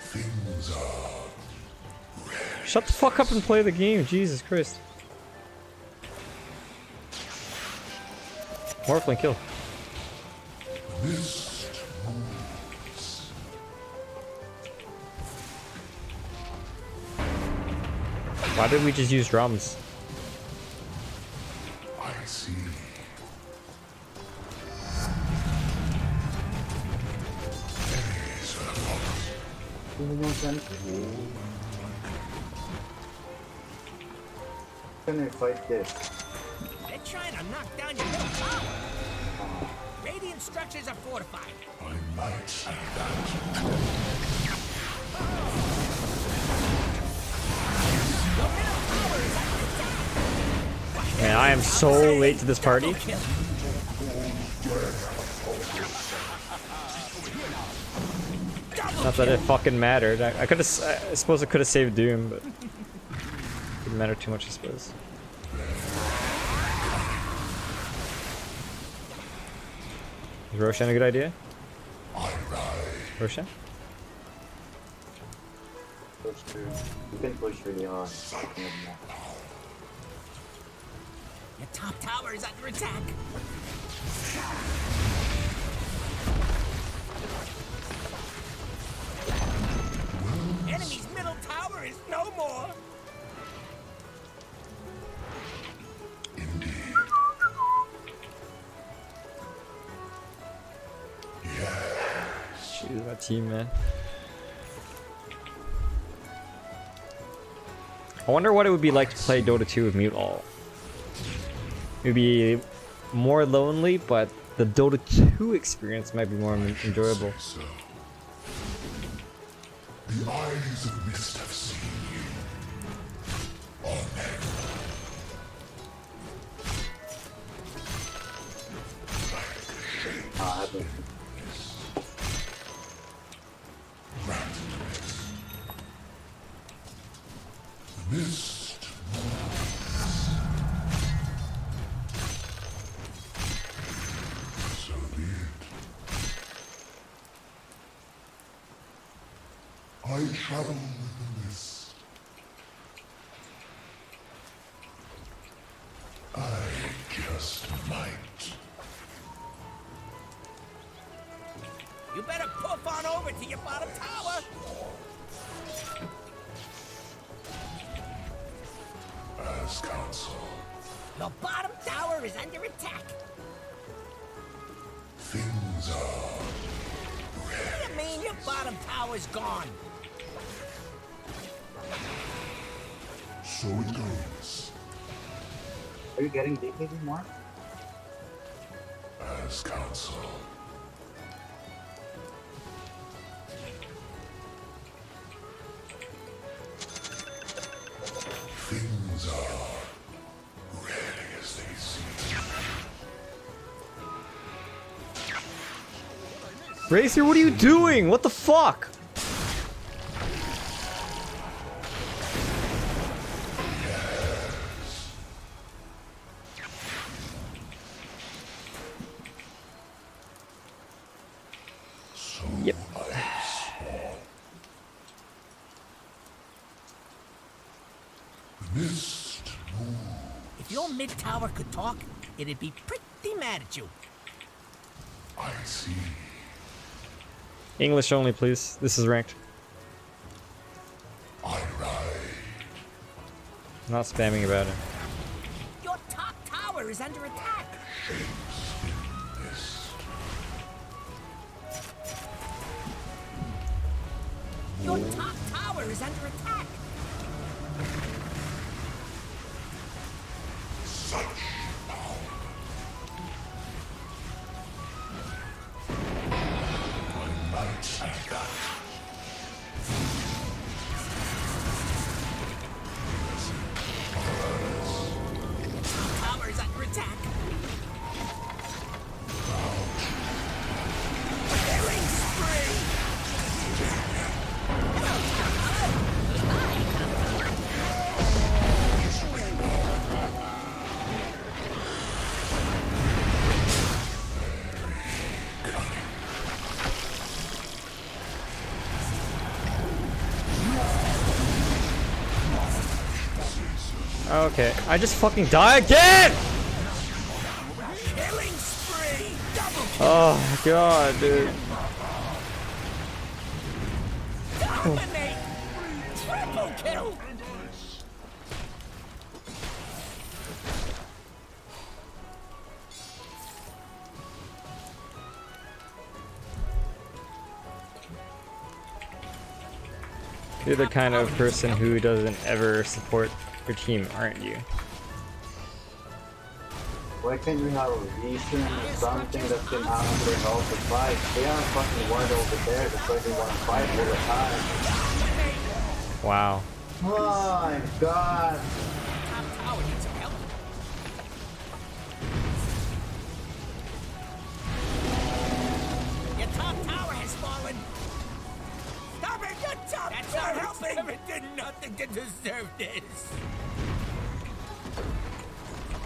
things are Shut the fuck up and play the game, Jesus Christ. Morphling kill. mist moves. Why did we just use drums? I see. Enemies are lost. Can I fight this? They're trying to knock down your middle tower. Radiant structures are fortified. I might see that. Man, I am so late to this party. Not that it fucking mattered. I could have. I suppose I could have saved Doom, but didn't matter too much, I suppose. Is Roshan a good idea? Roshan? Push through. You can push really hard. Your top tower is under attack. Enemy's middle tower is no more. This is my team, man. I wonder what it would be like to play Dota 2 with mute all. It would be more lonely, but the Dota 2 experience might be more enjoyable. So, the eyes of mist have seen you. Amen. The mist moves. So be it. I travel with the mist. I just might. You better poof on over to your bottom tower. As counsel, The bottom tower is under attack. things are What do you mean your bottom tower's gone? so it goes. Are you getting DKD more? As counsel. Things are rarely as they seem. Racer, what are you doing? What the fuck? Yep. Mist moves. If your mid tower could talk, it'd be pretty mad at you. I see. English only, please. This is ranked. I ride. I'm not spamming about it. Your top tower is under attack. Mist. Your top tower is under attack. Such power. My might and gut. Tower is under attack. Killing spree. Okay, I just fucking die again! Killing spree. Double Oh my god, dude. dominate. Triple kill. You're the kind of person who doesn't ever support your team, aren't you? Why can't we have a vision or something that can handle all the fight? They are fucking worried over there because they want to fight all the time. Wow. Oh my god! Top tower needs some help. Your top tower has fallen. Stop it! Your top That's not helping! It did nothing to deserve this.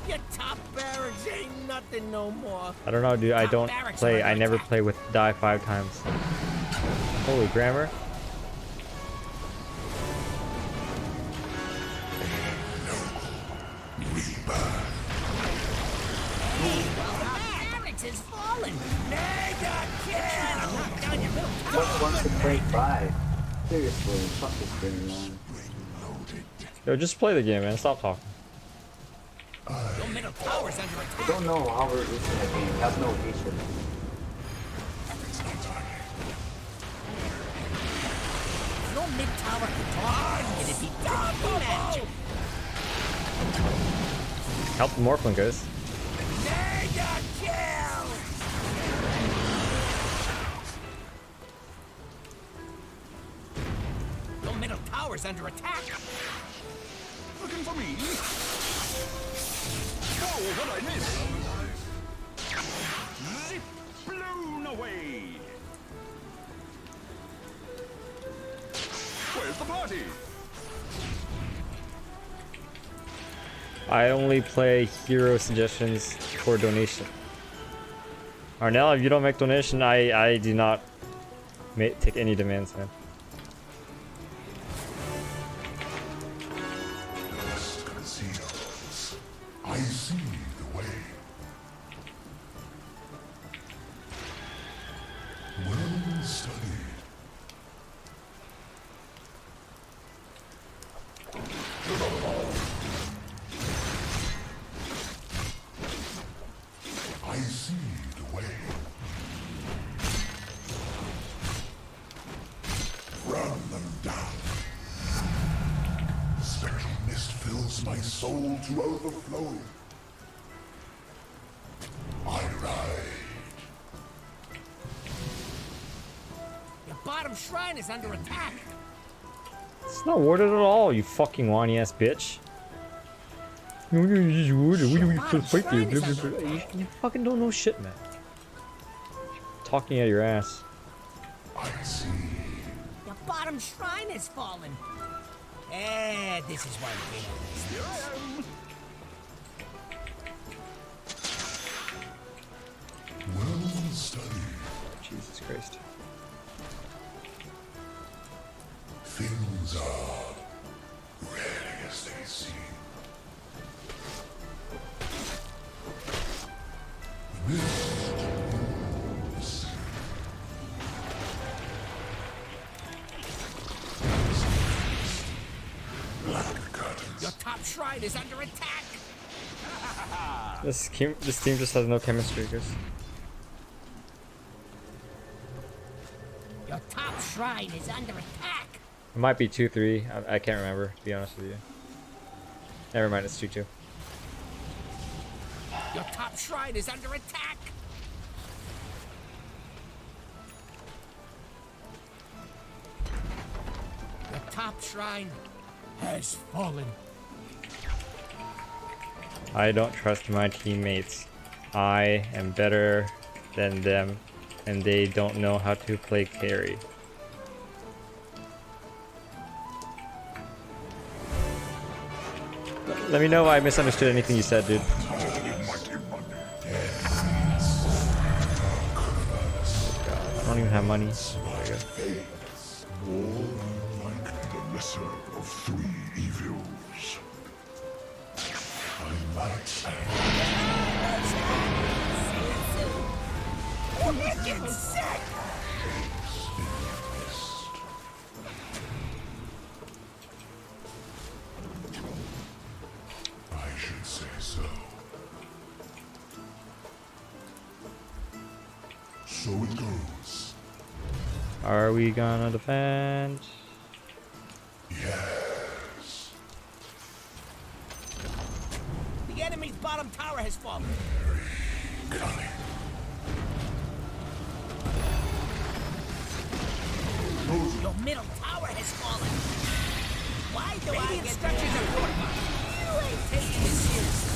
Your top barracks ain't nothing no more. I don't know, dude. I Top don't barracks play. are I under never attack. play with die 5 times. Holy grammar. Barracks is fallen. Mega kill! Knock down your middle tower. What wants to play 5? Seriously, fuck this game, man. Yo, just play the game, man. Stop talking. Your middle tower's under I attack. don't know how we're losing the game. I have no vision. It's not timing. your mid tower could talk, it'd be double magic. Help the Morphling goes. Mega kill! Your middle tower's under attack. Looking for me? Oh, what I miss? Zip blown away. Where's the party? I only play hero suggestions for donation. Arnell, if you don't make donation, I do not take any demands, man. Conceals. I see the way. Well studied. I see the way. Run them down. The spectral mist fills my soul to overflowing. I ride. Your bottom shrine is under attack. It's not warded at all, you fucking whiny ass bitch. You fucking don't know shit, man. Talking out your ass. I see. Your bottom shrine has fallen. This is why we came on this. Here I am. Well studied. Jesus Christ. Things are rarely as they seem. Mist. Black curtains. Your top shrine is under attack. This team just has no chemistry, guys. Your top shrine is under attack. It might be 2-3. I can't remember, to be honest with you. Never mind, it's 2-2. Your top shrine is under attack. Your top shrine has fallen. I don't trust my teammates. I am better than them, and they don't know how to play carry. Let me know if I misunderstood anything you said, dude. I don't even have money. More like the lesser of three evils. I might Wicked sick! I should say so. So it goes. Are we gonna defend? Yes. The enemy's bottom tower has fallen. Cunning. Your middle tower has fallen. Why do I get structures are fortified? You ain't taking this seriously.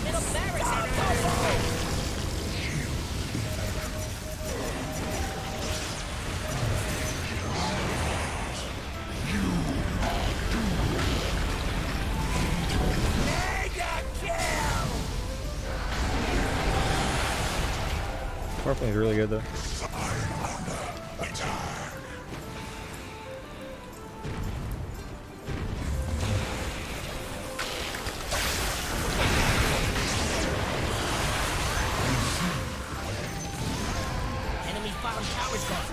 Middle barracks are under attack. Morphling's really good though. Enemy's bottom tower's gone.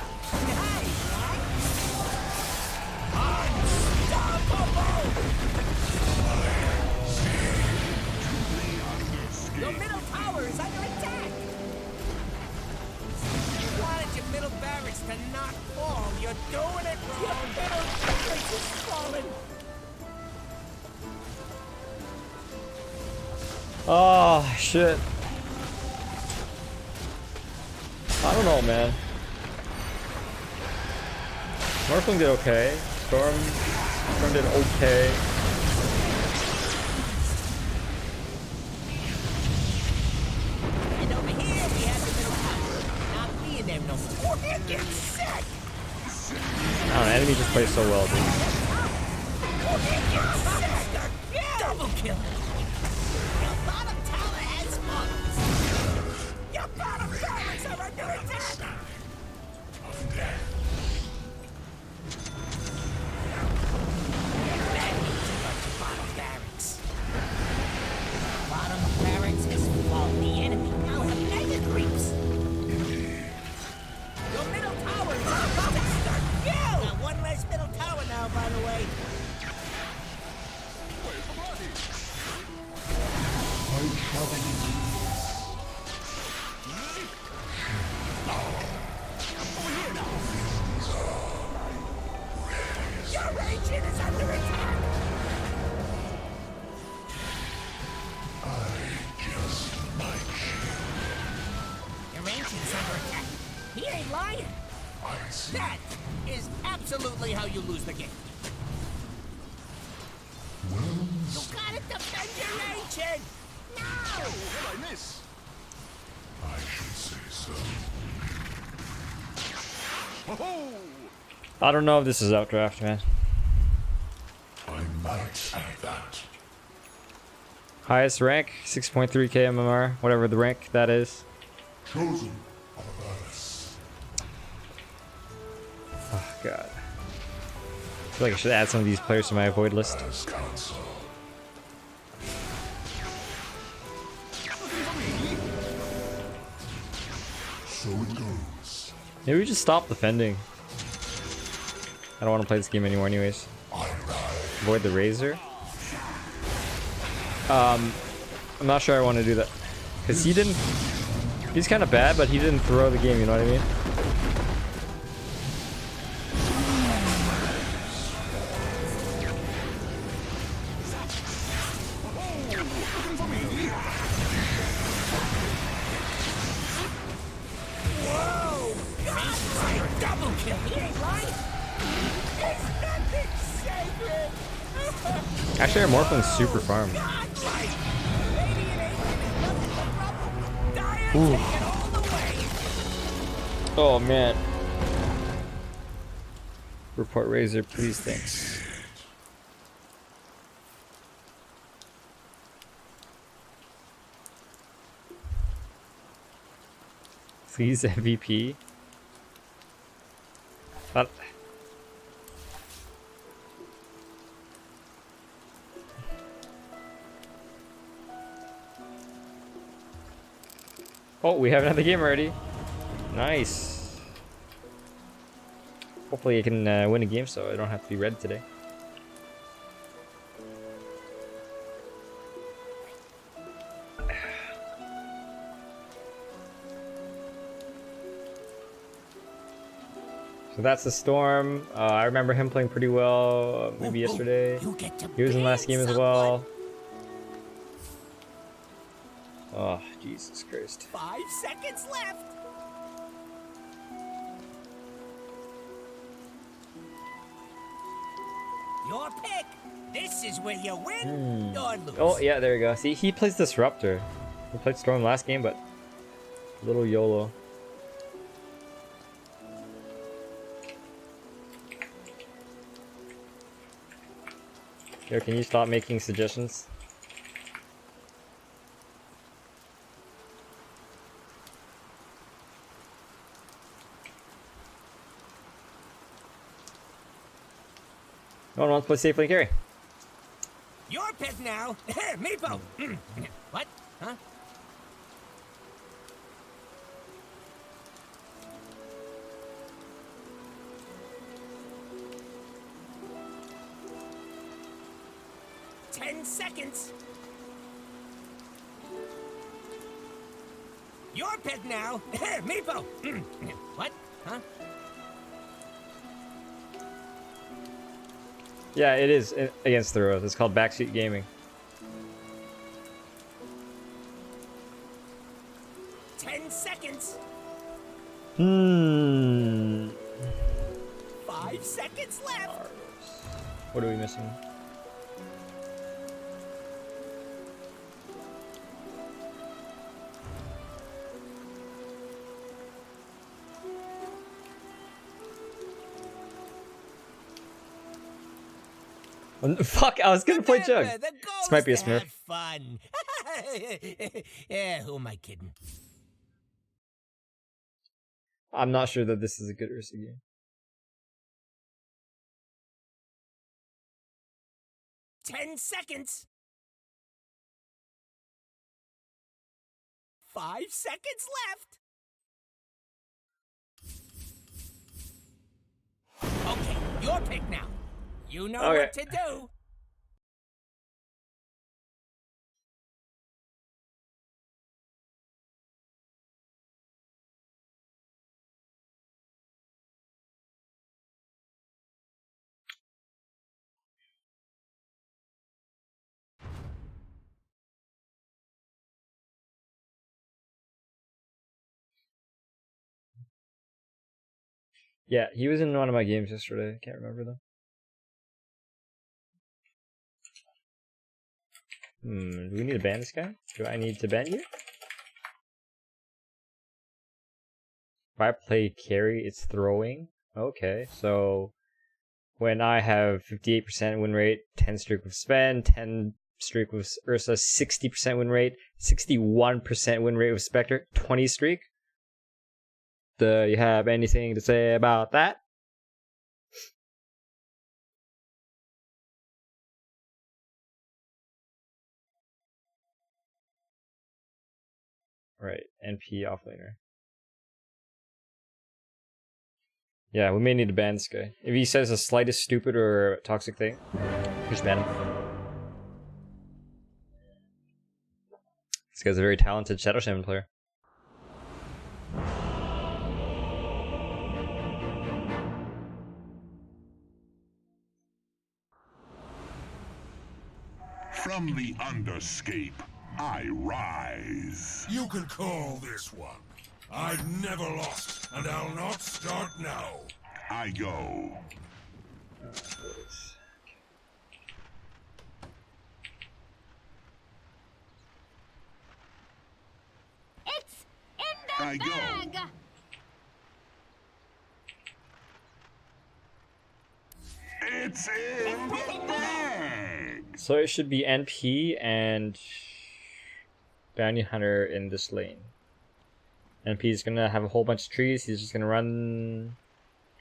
Your middle tower is under attack. Oh shit. I don't know, man. Morphling did okay. Storm did okay. And over here we have the middle tower. Not being there no more. We're getting sick. I don't know, enemy just plays so well, dude. Double kill. Your bottom tower has fallen. Your bottom barracks are under attack. Bottom barracks is full. The enemy now have mega creeps. Your middle tower is about to start. Got one less middle tower now, by the way. Your agent is under attack. Your agent's under attack. He ain't lying. That is absolutely how you lose the game. You gotta defend your agent. No. What did I miss? I should say so. I don't know if this is outdraft, man. I might add that. Highest rank, 6.3k MMR, whatever the rank that is. Chosen of us. Oh god. I feel like I should add some of these players to my avoid list. As counsel. So it goes. Maybe we just stop defending. I don't want to play this game anymore anyways. Avoid the Razor. I'm not sure I want to do that. Because he's kind of bad, but he didn't throw the game, you know what I mean? Whoa! God, double kill. He ain't lying. There's nothing sacred. Actually, our Morphling's super farm. Ooh. Oh man. Report Razor, please, thanks. Please MVP. Oh, we have another game already. Nice. Hopefully I can win a game so I don't have to be red today. So that's the Storm. I remember him playing pretty well, maybe yesterday. He was in last game as well. Oh, Jesus Christ. 5 seconds left. Your pick. This is where you win or lose. Oh, yeah, there you go. See, he plays Disruptor. He played Storm last game, but a little YOLO. Yo, can you stop making suggestions? No one wants to play safely and carry. Your pick now. Meepo. What? Huh? Ten seconds. Your pick now. Meepo. What? Huh? Yeah, it is against the road. It's called Backseat Gaming. 10 seconds. 5 seconds left. What are we missing? Fuck, I was gonna play Jug. This might be a Smurf. Have fun. Yeah, who am I kidding? I'm not sure that this is a good Ursa game. 10 seconds. 5 seconds left. Okay, your pick now. You know what to do. Yeah, he was in one of my games yesterday. I can't remember though. Do we need to ban this guy? Do I need to ban you? If I play carry, it's throwing. Okay, so when I have 58% win rate, 10 streak with Sven, 10 streak with Ursa, 60% win rate, 61% win rate with Spectre, 20 streak. Do you have anything to say about that? Right, NP offlaner. Yeah, we may need to ban this guy. If he says the slightest stupid or toxic thing, just ban him. This guy's a very talented Shadow Shaman player. From the underscape, I rise. You can call this one. I've never lost, and I'll not start now. I go. It's in the I bag. go. It's in the bag. So it should be NP and Bounty Hunter in this lane. NP is gonna have a whole bunch of trees. He's just gonna run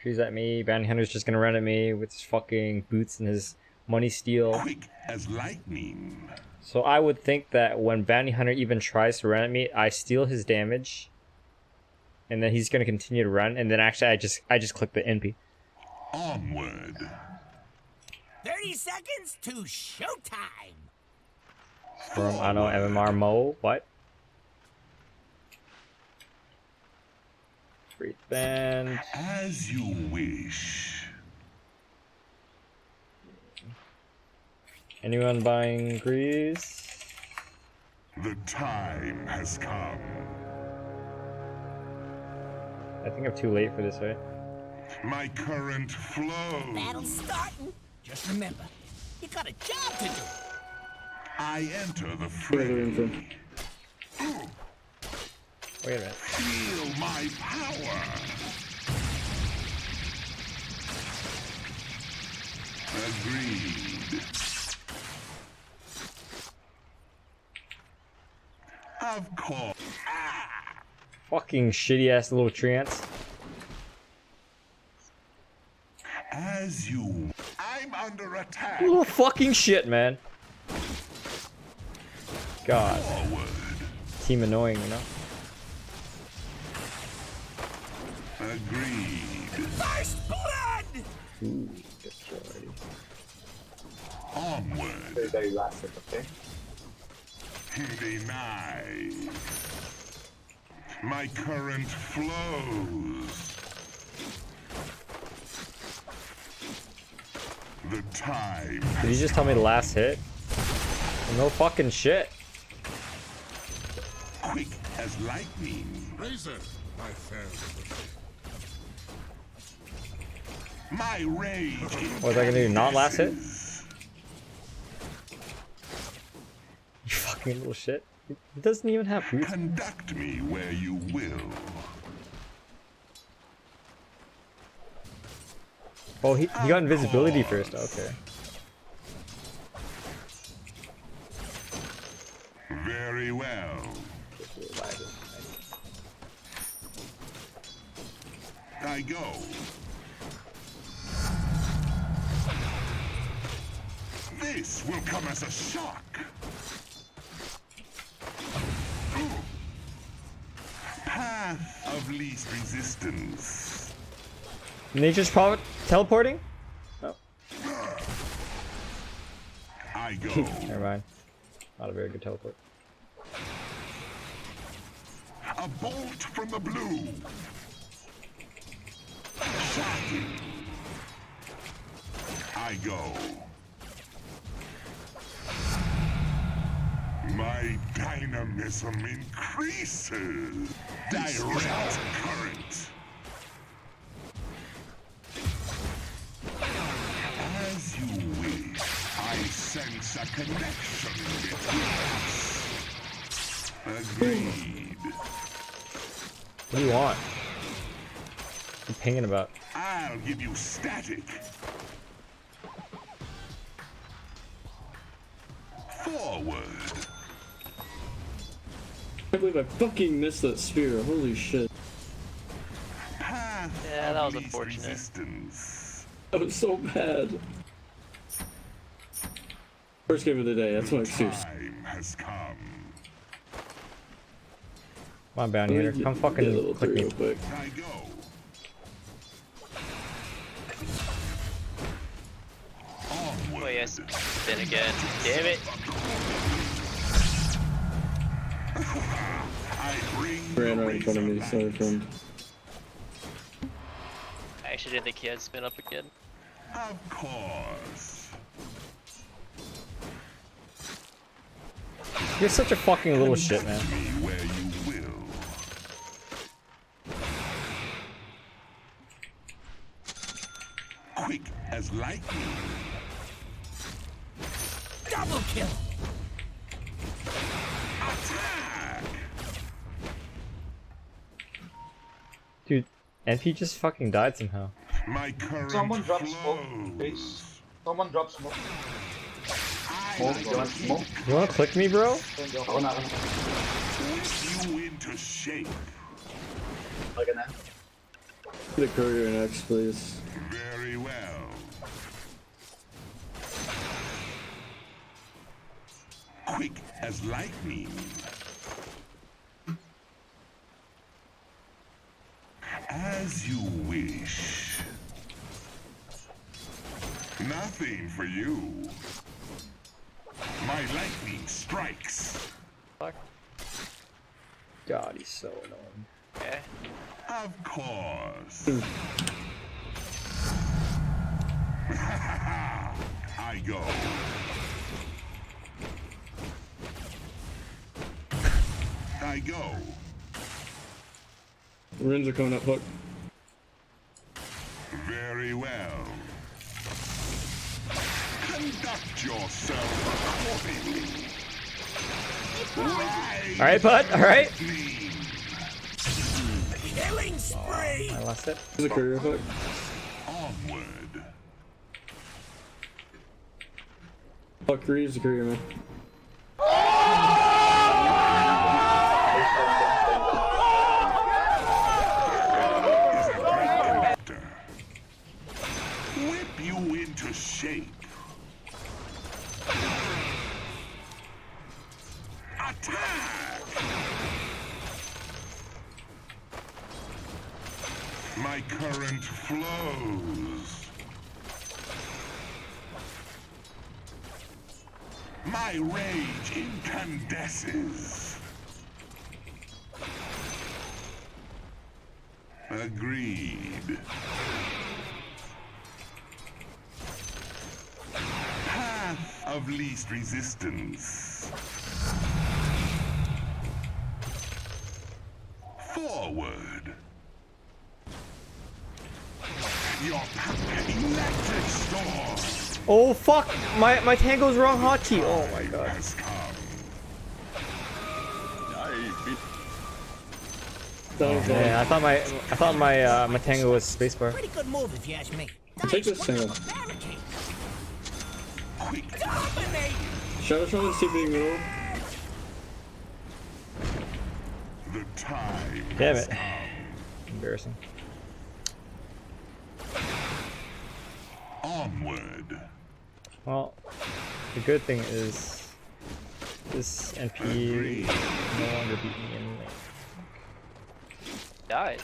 trees at me. Bounty Hunter's just gonna run at me with his fucking boots and his money steal. Quick as lightning. So I would think that when Bounty Hunter even tries to run at me, I steal his damage, and then he's gonna continue to run. And then actually, I just click the NP. Onward. 30 seconds to showtime. From I don't know MMR Mo. What? Breathe band. As you wish. Anyone buying grease? The time has come. I think I'm too late for this, right? My current flows. Battle's starting. Just remember, you got a job to do. I enter the fray. Wait a minute. Feel my power. Agreed. Of course. Fucking shitty ass little treants. As you. I'm under attack. Little fucking shit, man. God. Forward. Team annoying, you know? Agreed. First blood! Ooh, destroyed. Onward. Very last hit, okay? Denied. My current flows. The time. Did you just tell me the last hit? No fucking shit. Quick as lightning. Razor, I failed. My rage. What is that gonna do? Not last hit? You fucking little shit. It doesn't even have boots. Conduct me where you will. Oh, he got invisibility first. Okay. Very well. I go. This will come as a shock. Path of least resistance. Nature's probably teleporting? Oh. I go. Never mind. Not a very good teleport. A bolt from the blue. Shocking. I go. My dynamism increases. Direct current. As you wish, I sense a connection between us. Agreed. What do you want? I'm pinging about. I'll give you static. Forward. I can't believe I fucking missed that spear. Holy shit. Yeah, that was unfortunate. Resistance. That was so bad. First game of the day, that's my excuse. Time has come. Come on, bounty hitter. Come fucking click me. Quick. I go. Onward. Oh yes, then again. Damn it. I bring Ran right in front of me, sorry friend. I actually didn't think he had spin up again. Of course. You're such a fucking little shit, man. Me where you will. Quick as lightning. Double kill. Attack. Dude, NP just fucking died somehow. My current Someone drop flows. smoke, please. Someone drop smoke. I You want smoke? You wanna click me, bro? Ako na. whip you into shape. Like na. The courier next, please. Very well. Quick as lightning. As you wish. Nothing for you. My lightning strikes. Fuck. God, he's so annoying. Okay. Of course. I go. I go. Rins are coming up, hook. Very well. Conduct yourself accordingly. Right. Alright, bud, alright. Killing spree. I lost it. There's a courier hook. Onward. Fuck, Reeves, the courier, man. Whip you into shape. Attack! My current flows. My rage incandesces. Agreed. Path of least resistance. Forward. Your electric storm. Oh fuck! My Tango's wrong hotkey. Oh my god. Yeah, I thought my Tango was spacebar. Pretty good move if you ask me. Take this single. Shadow Shadow CP middle. The time. Damn it. Embarrassing. Onward. Well, the good thing is this NP no longer beat me in lane. Died.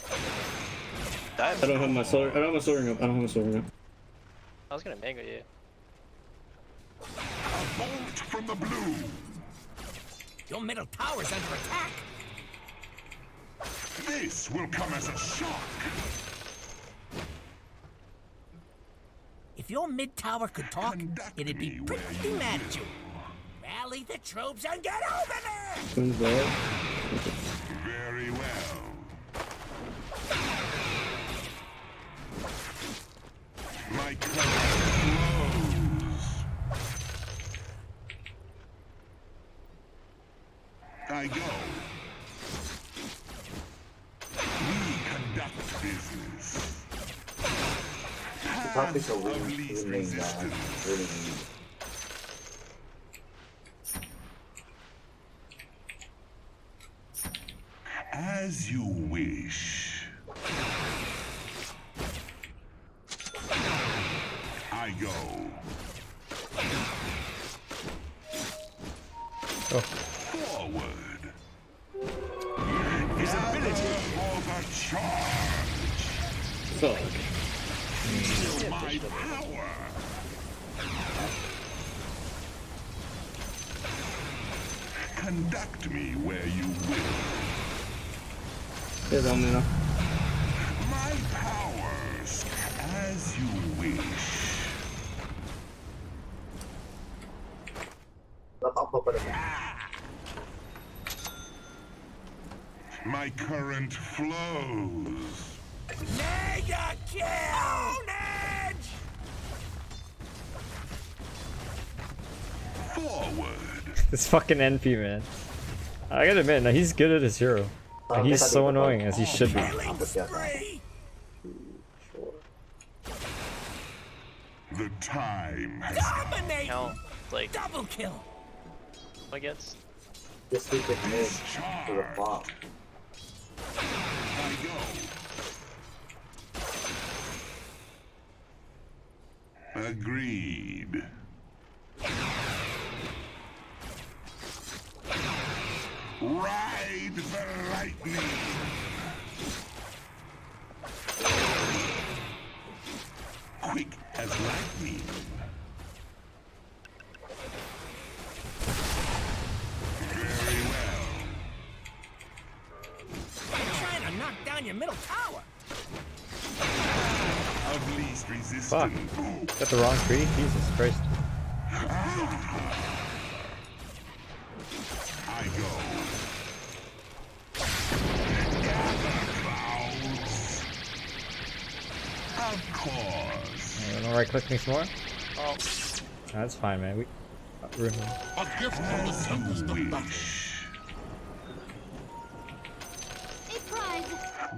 I don't have my solar. I don't have my soaring up. I don't have my soaring up. I was gonna mango you. A bolt from the blue. Your middle tower's under attack. This will come as a shock. If your mid tower could talk, it'd be pretty mad at you. Rally the troops and get over there! Very well. My current flows. I go. We conduct business. Topics are really As you wish. I go. Forward. His ability for the charge. Fuck. Feel my power. Conduct me where you will. Here's on me now. My powers, as you wish. My current flows. Mega kill! Edge! Forward. This fucking NP, man. I gotta admit, now he's good at his hero. Like, he's so annoying, as he should be. The time has Dominate! No, like double kill! Against. Just keep it mid to the flop. I go. Agreed. Ride the lightning. Quick as lightning. Very well. I'm trying to knock down your middle tower. Of least resistance. Fuck. Got the wrong tree? Jesus Christ. I go. Gather clouds. Of course. Wanna right click me some more? Oh. That's fine, man. We room. A gift from the tempest of battle.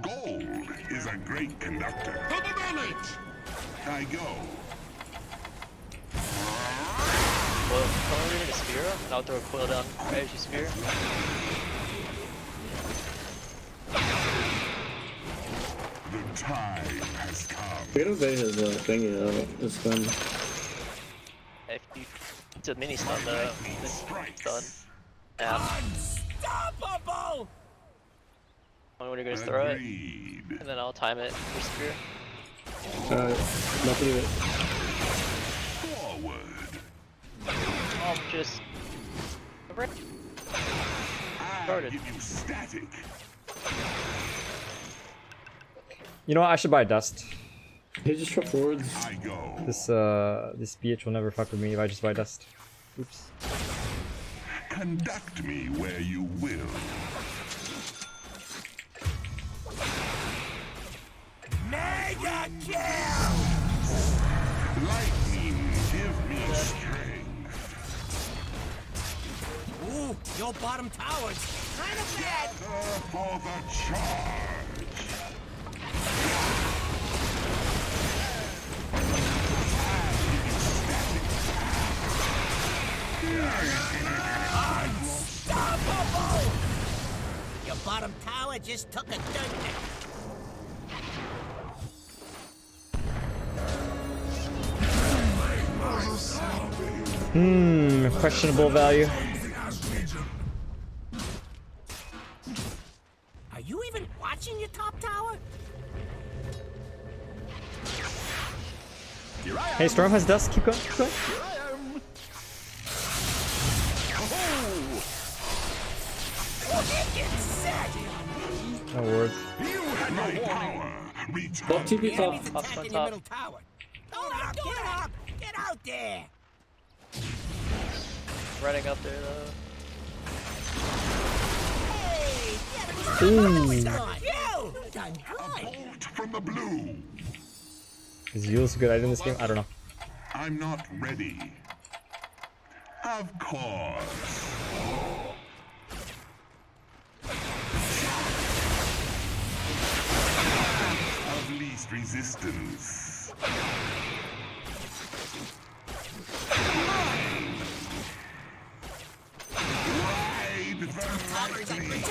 Gold is a great conductor. To the village! I go. Well, someone reading a spear, and I'll throw a coil down as you spear. The time has come. We gotta evade his thingy though. It's fun. If you, it's a mini stun though. This done. Unstoppable! When you're gonna throw it, and then I'll time it for spear. Nothing of it. Forward. I'll just. I'll give you static. You know what? I should buy dust. He just drop forwards. I go. This BH will never fuck with me if I just buy dust. Oops. Conduct me where you will. Mega kill! Lightning, give me strength. Ooh, your bottom tower's kind of bad. For the charge. Unstoppable! Your bottom tower just took a dirt nap. Questionable value. Are you even watching your top tower? Hey, Storm has dust. Keep going. Keep going. No words. You had my power. Top TP top. Enemy's attacking your middle tower. Get up! Get out there! Running up there though. Hey, the enemy's done. You done good. From the blue. Is Eul's a good item in this game? I don't know. I'm not ready. Of course. Of least resistance. Ride the lightning.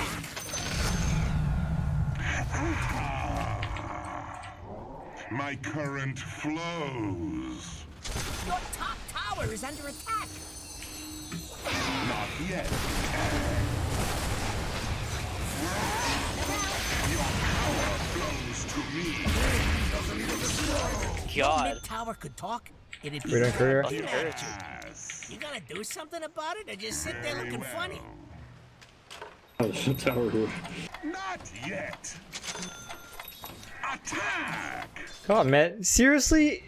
My current flows. Your top tower is under attack. Not yet. Your power flows to me. God. Mid tower could talk. It'd be We don't career. fucking attitude. You gonna do something about it, or just sit there looking funny? Oh, tower here. Not yet. Attack! Come on, man. Seriously?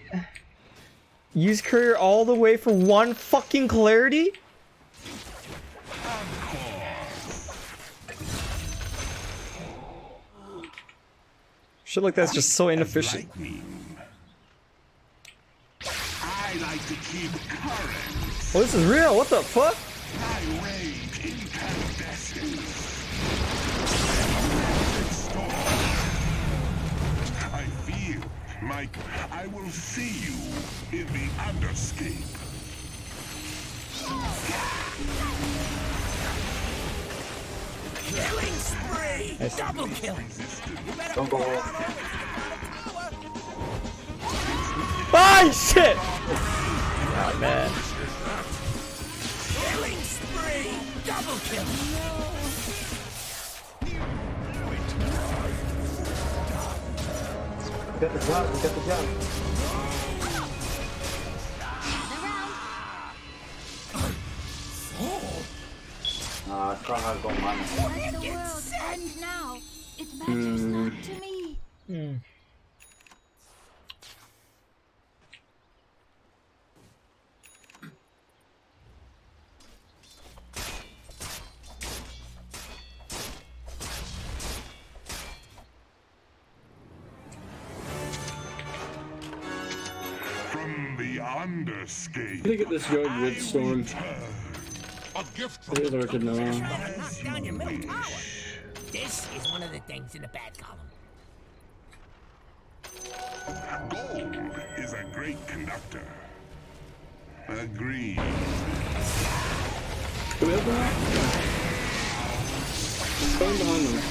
Use courier all the way for one fucking clarity? Shit like that's just so inefficient. I like to keep current. Oh, this is real. What the fuck? My rage incandescent. I feel like I will see you in the underscape. Killing spree! Nice. Double kill! You better Don't go pull away. on over to Ah, shit! Oh, man. killing spree! Double kill! Get the jump, get the jump. I can't have go money. The world ends now. It matters not to me. From the underscape. I'm gonna get this yard with Storm. A gift from There's Orchid now. Knock down your middle tower. This is one of the things in the bad column. gold is a great conductor. Agreed. Do we have that? Storm behind them.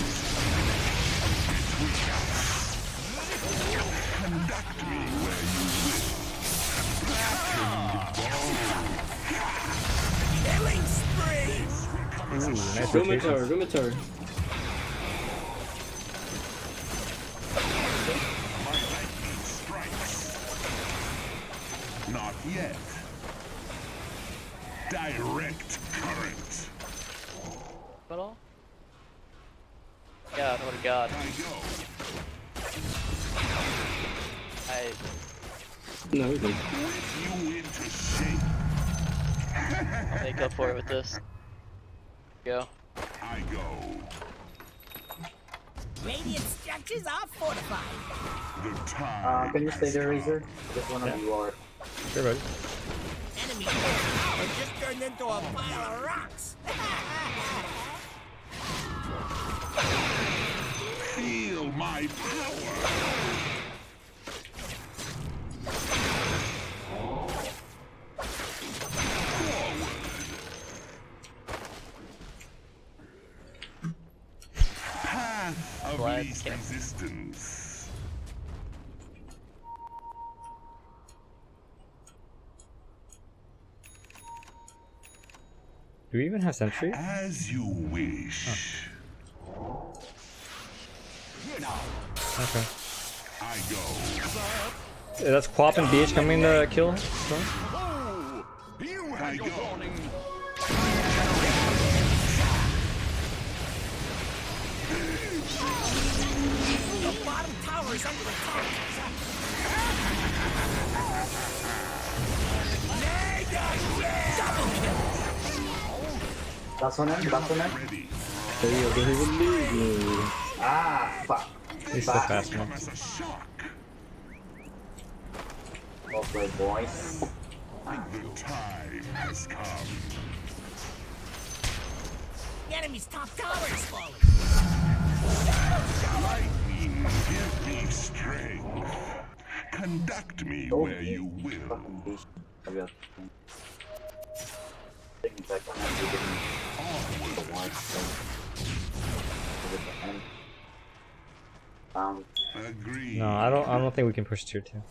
Conduct me where you Killing spree! Nice Go mid rotation. tower, go mid tower. Not yet. Direct current. At all? God, what a god. No, we can. You into shape. I'll make up for it with this. Go. I go. Radiant structures are fortified. The time Can you stay there, Razor? Just one of you are. Sure, buddy. Enemy tower just turned into a pile of rocks. Feel my power. Path of least resistance. Do we even have sentry? As you wish. Okay. I go. Yeah, that's Quap and BH coming to kill. You had your warning. The bottom tower is under attack. Last one in, last one in. Hey, you don't even leave me. Ah, fuck. He's so fast, man. Well played, boys. The time has come. The enemy's top tower is falling. Lightning, give me strength. Conduct me where you will. Agreed. No, I don't think we can push tier 2.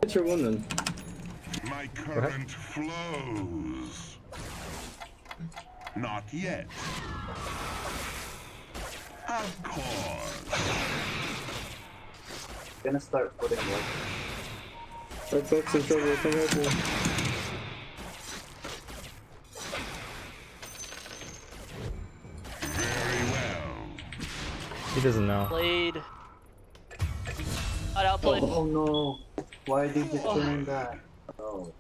It's your one then. My current flows. Not yet. Of course. Gonna start putting work. Red Fox in trouble, come help me. Very well. He doesn't know. Played. Got outplayed. Oh no. Why did you turn that? Oh.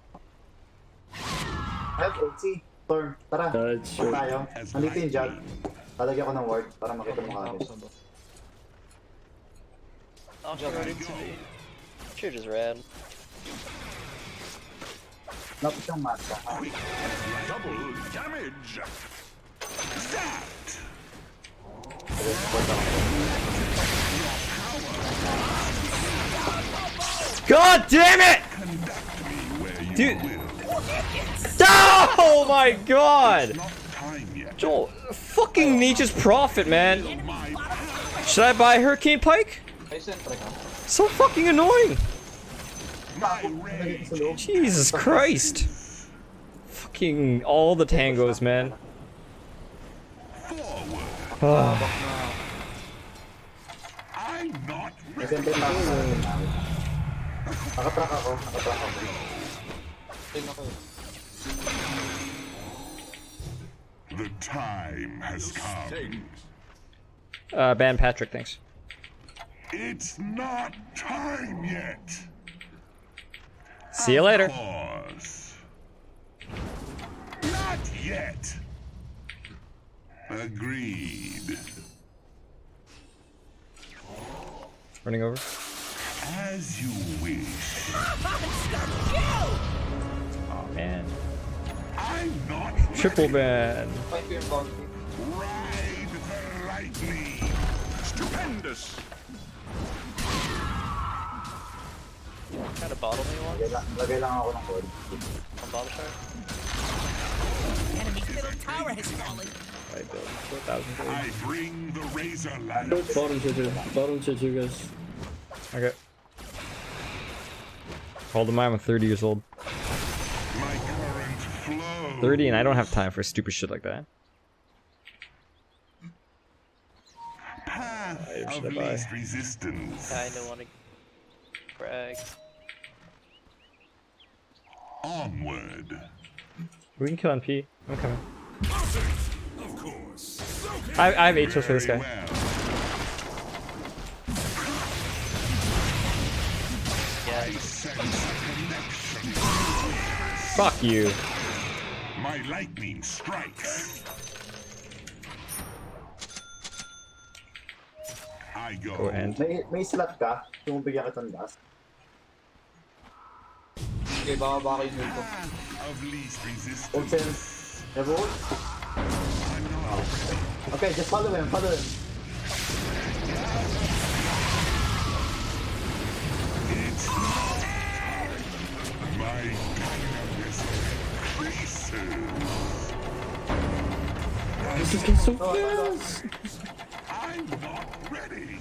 Have ulti. Turn. Tara. That's true. Tayo. Nandito yung jug. Lalagyan ko ng ward para makita mo kagad. Oh, she rode into me. She just ran. Lapit yung mata. Double damage. That. God damn it! Conduct me where you Dude. will. Oh my god! Not time yet. Joel, fucking Nietzsche's Prophet, man. Should I buy Hurricane Pike? So fucking annoying. My rage. Jesus Christ. Fucking all the tangos, man. Forward. Ah. I'm not Kasi ready. Nakatrack ako. Nakatrack ako. The time has come. Ban Patrick, thanks. It's not time yet. See you later. Pause. Not yet. Agreed. Running over. As you wish. Oh man. I'm not Triple ban. Ride the lightning. Stupendous. Kind of bottle me once. Lagay lang ako ng ward. On bottle shard. Enemy's middle tower has fallen. I built 4,000. I bring the razor Bottom to two guys. Okay. Hold in mind I'm 30 years old. My current flow. 30 and I don't have time for stupid shit like that. Path should of I buy? least resistance. Kinda wanna brag. Onward. We can kill NP. I'm coming. Of course. I have 8 kills for this guy. Well. Yeah. I sense a connection. Fuck you. My lightning strikes. I Go go. end. May slot ka? Kung bigyan kita ng gas. Okay, bababa kayo nito. Of least resistance. Ult him. Never ult? Okay, just follow him, follow him. It's my kindness increases. This is getting so fast. I'm not ready.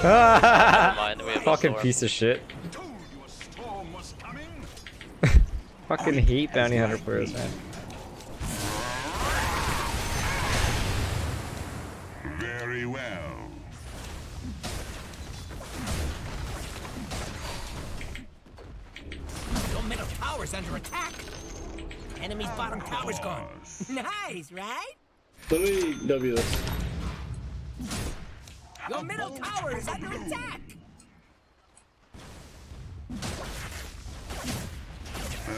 Mind, we have no Fucking storm. piece of shit. Told you a storm was coming. Fucking hate bounty hunter players, man. Very well. Your middle tower's under attack. Enemy's bottom tower's gone. Nice, right? Let me W this. Your middle tower is under attack.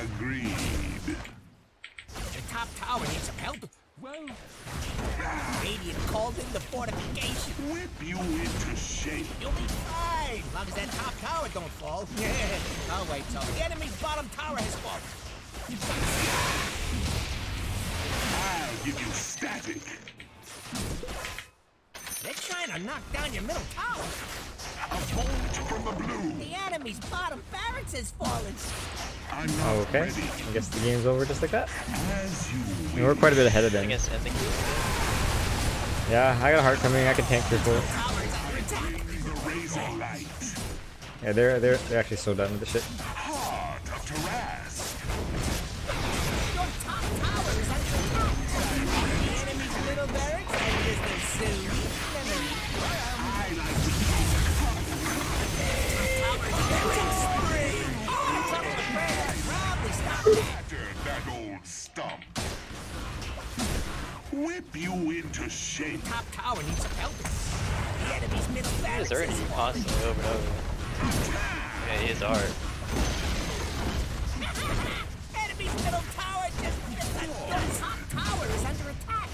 Agreed. The top tower needs some help. Well, Radiant called in the fortification. Whip you into shape. You'll be fine, as long as that top tower don't fall. I'll wait till the enemy's bottom tower has fallen. I'll give you static. They're trying to knock down your middle tower. A bolt from the blue. The enemy's bottom barracks has fallen. I'm not Okay, ready. I guess the game's over just like that. As you I mean, we're quite a bit ahead of I them. guess ending. Yeah, I got a heart coming. I can tank your full. the razor light. Yeah, they're actually so done with the shit. Heart of Taraz. Your top tower is under attack. The enemy's middle barracks are distant soon. I like to pattern that old stump. Whip you into shape. Top tower needs some help. The enemy's middle He barracks is already is constantly over and over. Yeah, he is hard. enemy's middle tower just your top tower is under attack.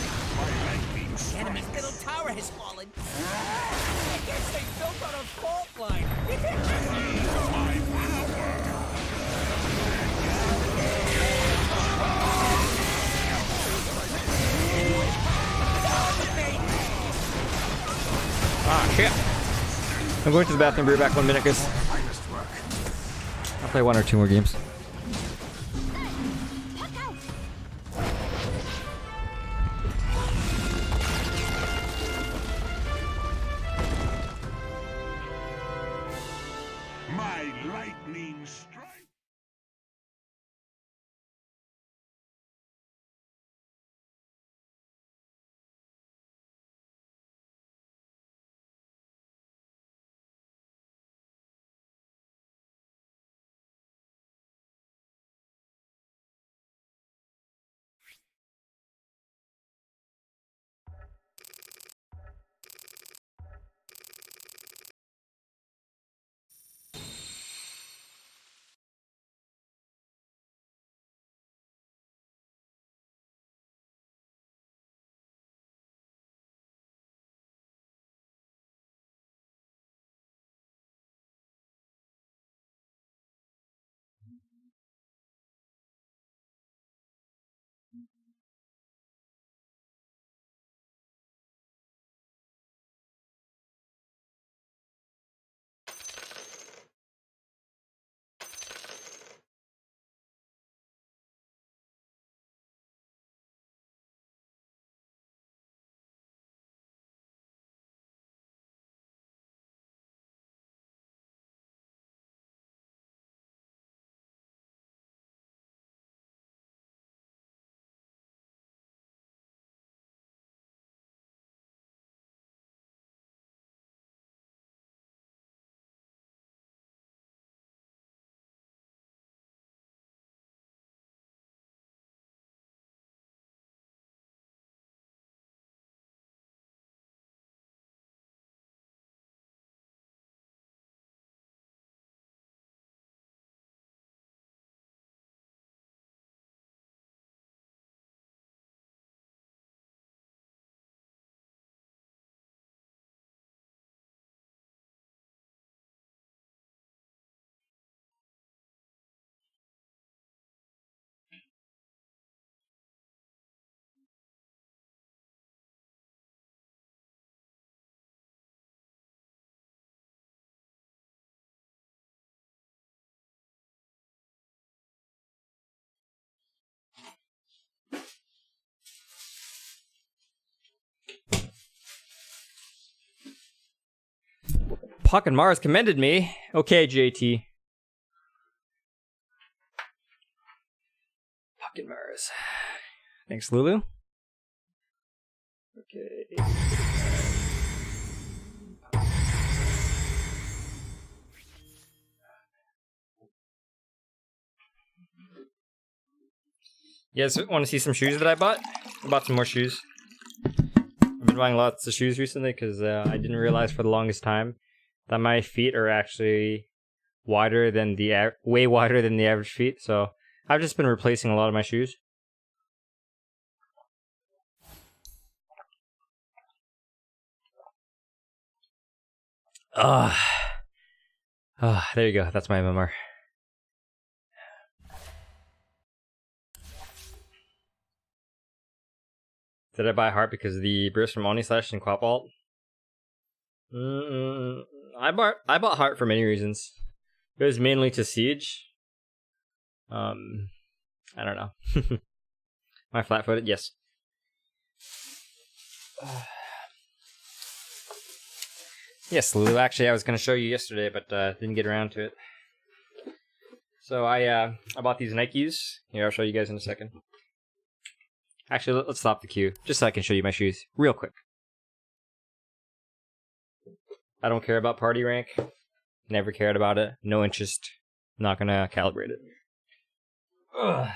The enemy's middle tower has fallen. I guess they built on a fault line. Ah, shit. I'm going to the bathroom. Be right back 1 minute, guys. I'll play 1 or 2 more games. My lightning strike. Pocket Mars commended me. Okay, JT. Pocket Mars. Thanks, Lulu. Okay. You guys want to see some shoes that I bought? I bought some more shoes. I've been buying lots of shoes recently because I didn't realize for the longest time that my feet are actually wider than way wider than the average feet. So I've just been replacing a lot of my shoes. There you go. That's my MMR. Did I buy Heart because of the burst from Oni Slash and Quap Ult? I bought Heart for many reasons. It was mainly to Siege. I don't know. Am I flat-footed? Yes. Yes, Lulu. Actually, I was going to show you yesterday, but didn't get around to it. So I bought these Nikes. Here, I'll show you guys in a second. Actually, let's stop the queue, just so I can show you my shoes real quick. I don't care about party rank. Never cared about it. No interest. Not gonna calibrate it. Ugh.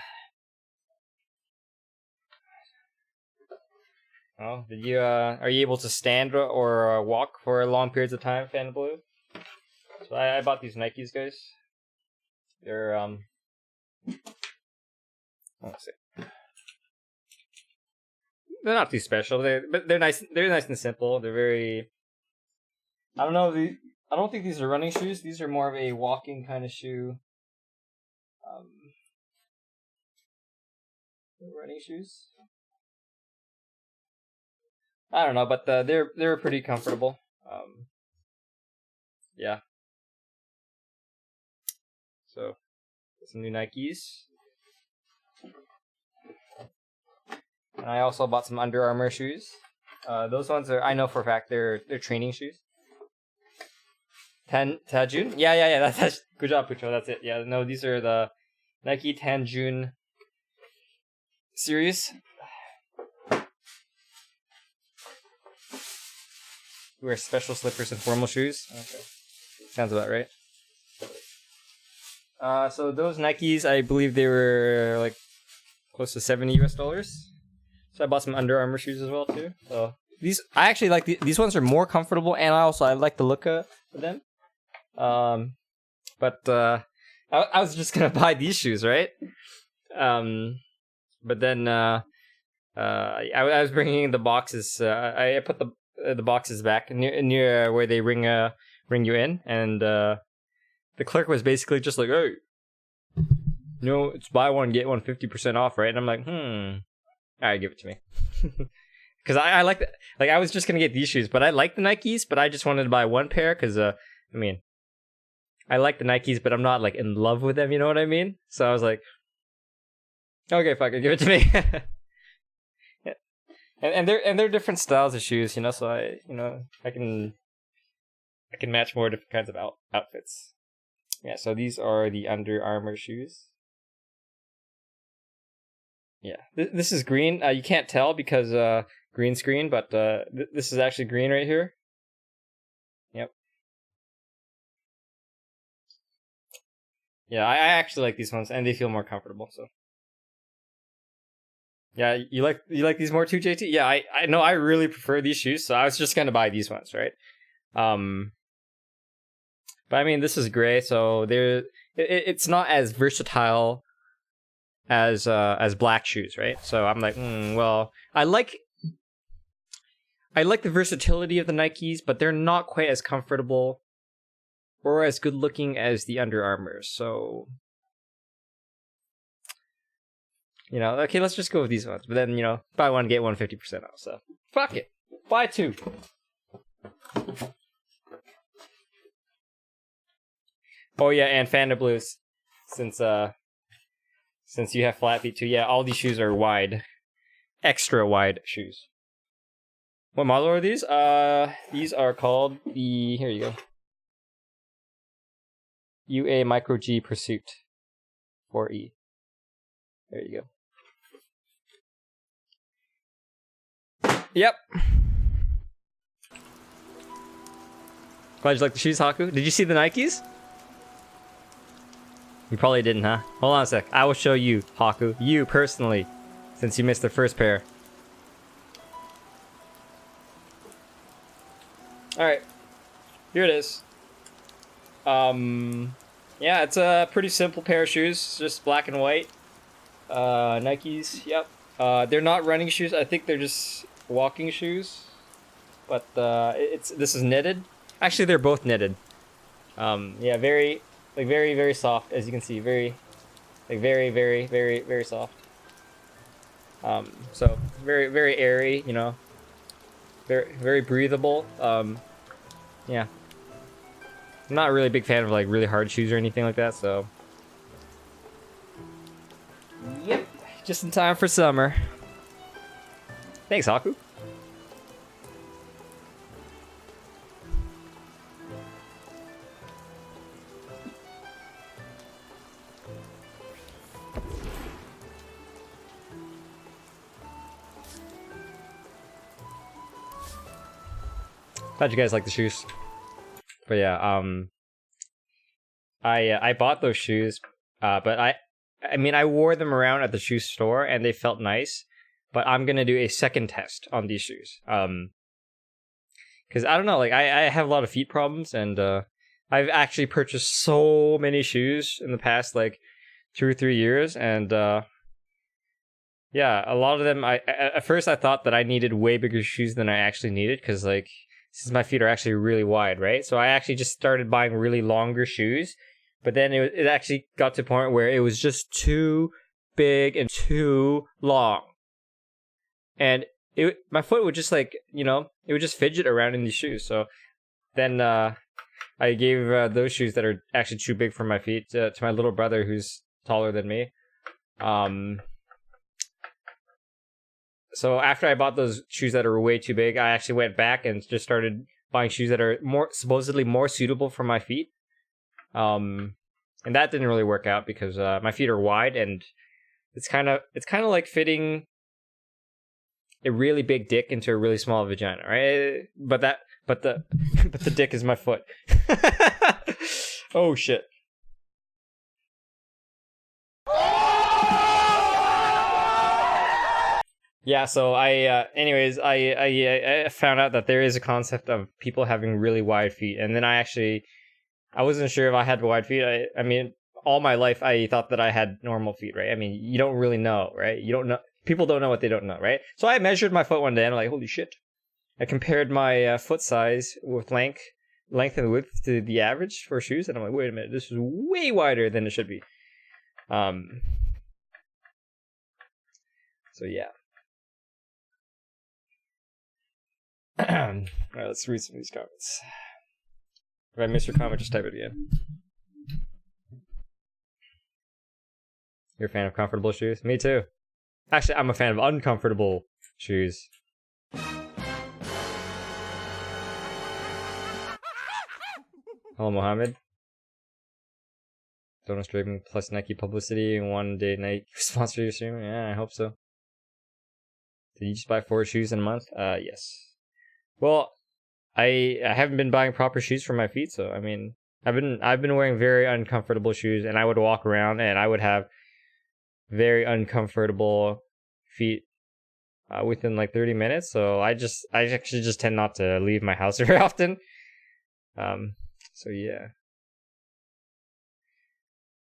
Oh, did you are you able to stand or walk for long periods of time, Fan Blue? So I bought these Nikes, guys. They're let's see. They're not too special, but they're nice. They're nice and simple. They're very. I don't know. I don't think these are running shoes. These are more of a walking kind of shoe. Running shoes. I don't know, but they're pretty comfortable. Yeah. So, some new Nikes. And I also bought some Under Armour shoes. Those ones are, I know for a fact, they're training shoes. Tajun? Yeah. That's good job, Pucho. That's it. Yeah, no, these are the Nike Tanjun series. Wear special slippers and formal shoes. Okay, sounds about right. So those Nikes, I believe they were like close to $70 US. So I bought some Under Armour shoes as well too. So these, I actually like these ones are more comfortable, and I like the look of them. But I was just gonna buy these shoes, right? But then I was bringing in the boxes. I put the boxes back near where they ring you in, and the clerk was basically just like, "Hey, it's buy one get one 50% off, right?" And I'm like, Alright, give it to me. Because I like the, like I was just gonna get these shoes, but I like the Nikes, but I just wanted to buy one pair because I mean, I like the Nikes, but I'm not like in love with them. You know what I mean? So I was like, okay, fuck it, give it to me. Yeah. And they're different styles of shoes, you know. So I can match more different kinds of outfits. Yeah. So these are the Under Armour shoes. Yeah, this is green. You can't tell because green screen, but this is actually green right here. Yep. Yeah, I actually like these ones, and they feel more comfortable. So. Yeah, you like these more too, JT? Yeah, I know I really prefer these shoes, so I was just gonna buy these ones, right? But I mean, this is gray, so it's not as versatile as black shoes, right? So I'm like, well, I like the versatility of the Nikes, but they're not quite as comfortable or as good looking as the Under Armour. So, okay, let's just go with these ones. But then, buy one get one 50% off. So fuck it, buy two. Oh yeah, and Fanta Blues, since you have flat feet too, yeah, all these shoes are wide. Extra wide shoes. What model are these? These are called here you go. UA Micro G Pursuit 4E. There you go. Yep. Glad you like the shoes, Haku. Did you see the Nikes? You probably didn't, huh? Hold on a sec. I will show you, Haku. You personally, since you missed the first pair. Alright. Here it is. Yeah, it's a pretty simple pair of shoes. Just black and white. Nikes, yep. They're not running shoes. I think they're just walking shoes. But this is knitted. Actually, they're both knitted. Yeah, very soft, as you can see. Very soft. So very airy, you know. Very breathable. Yeah. I'm not really a big fan of like really hard shoes or anything like that, so. Yep. Just in time for summer. Thanks, Haku. Glad you guys like the shoes. But yeah, I bought those shoes, but I mean I wore them around at the shoe store and they felt nice, but I'm gonna do a second test on these shoes. Because I don't know, like I have a lot of feet problems, and I've actually purchased so many shoes in the past like 2 or 3 years, and yeah, a lot of them at first I thought that I needed way bigger shoes than I actually needed, because like since my feet are actually really wide, right? So I actually just started buying really longer shoes, but then it actually got to a point where it was just too big and too long. And my foot would just like, you know, it would just fidget around in these shoes. So then I gave those shoes that are actually too big for my feet to my little brother who's taller than me. So after I bought those shoes that are way too big, I actually went back and just started buying shoes that are supposedly more suitable for my feet. And that didn't really work out because my feet are wide, and it's kind of like fitting a really big dick into a really small vagina, right? But the dick is my foot. Oh shit. Yeah, so anyways, I found out that there is a concept of people having really wide feet, and then I wasn't sure if I had wide feet. I mean, all my life I thought that I had normal feet, right? I mean, you don't really know, right? You don't know. People don't know what they don't know, right? So I measured my foot one day, and I'm like, holy shit! I compared my foot size with length and width to the average for shoes, and I'm like, wait a minute, this is way wider than it should be. So yeah. Alright, let's read some of these comments. If I miss your comment, just type it again. You're a fan of comfortable shoes? Me too. Actually, I'm a fan of uncomfortable shoes. Hello, Mohammed. Donut streaming plus Nike publicity and one day Nike sponsor your stream? Yeah, I hope so. Did you just buy 4 shoes in a month? Yes. Well, I haven't been buying proper shoes for my feet, so I mean, I've been wearing very uncomfortable shoes, and I would walk around and I would have very uncomfortable feet within like 30 minutes. So I actually just tend not to leave my house very often. So yeah.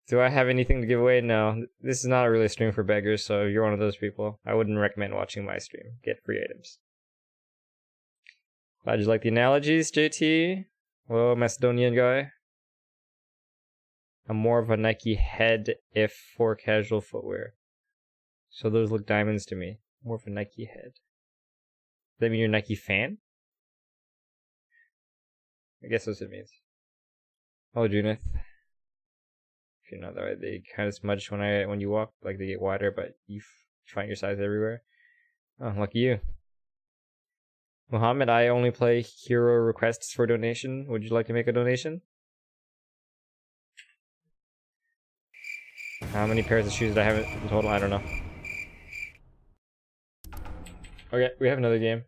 Do I have anything to give away? No. This is not really a stream for beggars, so if you're one of those people, I wouldn't recommend watching my stream. Get free items. Glad you like the analogies, JT. Hello, Macedonian guy. I'm more of a Nike head if for casual footwear. So those look diamonds to me. More of a Nike head. Does that mean you're a Nike fan? I guess that's what it means. Oh, Junith. If you know that, right? They kind of smudge when you walk, like they get wider, but you find your size everywhere. Oh, lucky you. Mohammed, I only play hero requests for donation. Would you like to make a donation? How many pairs of shoes did I have in total? I don't know. Okay, we have another game.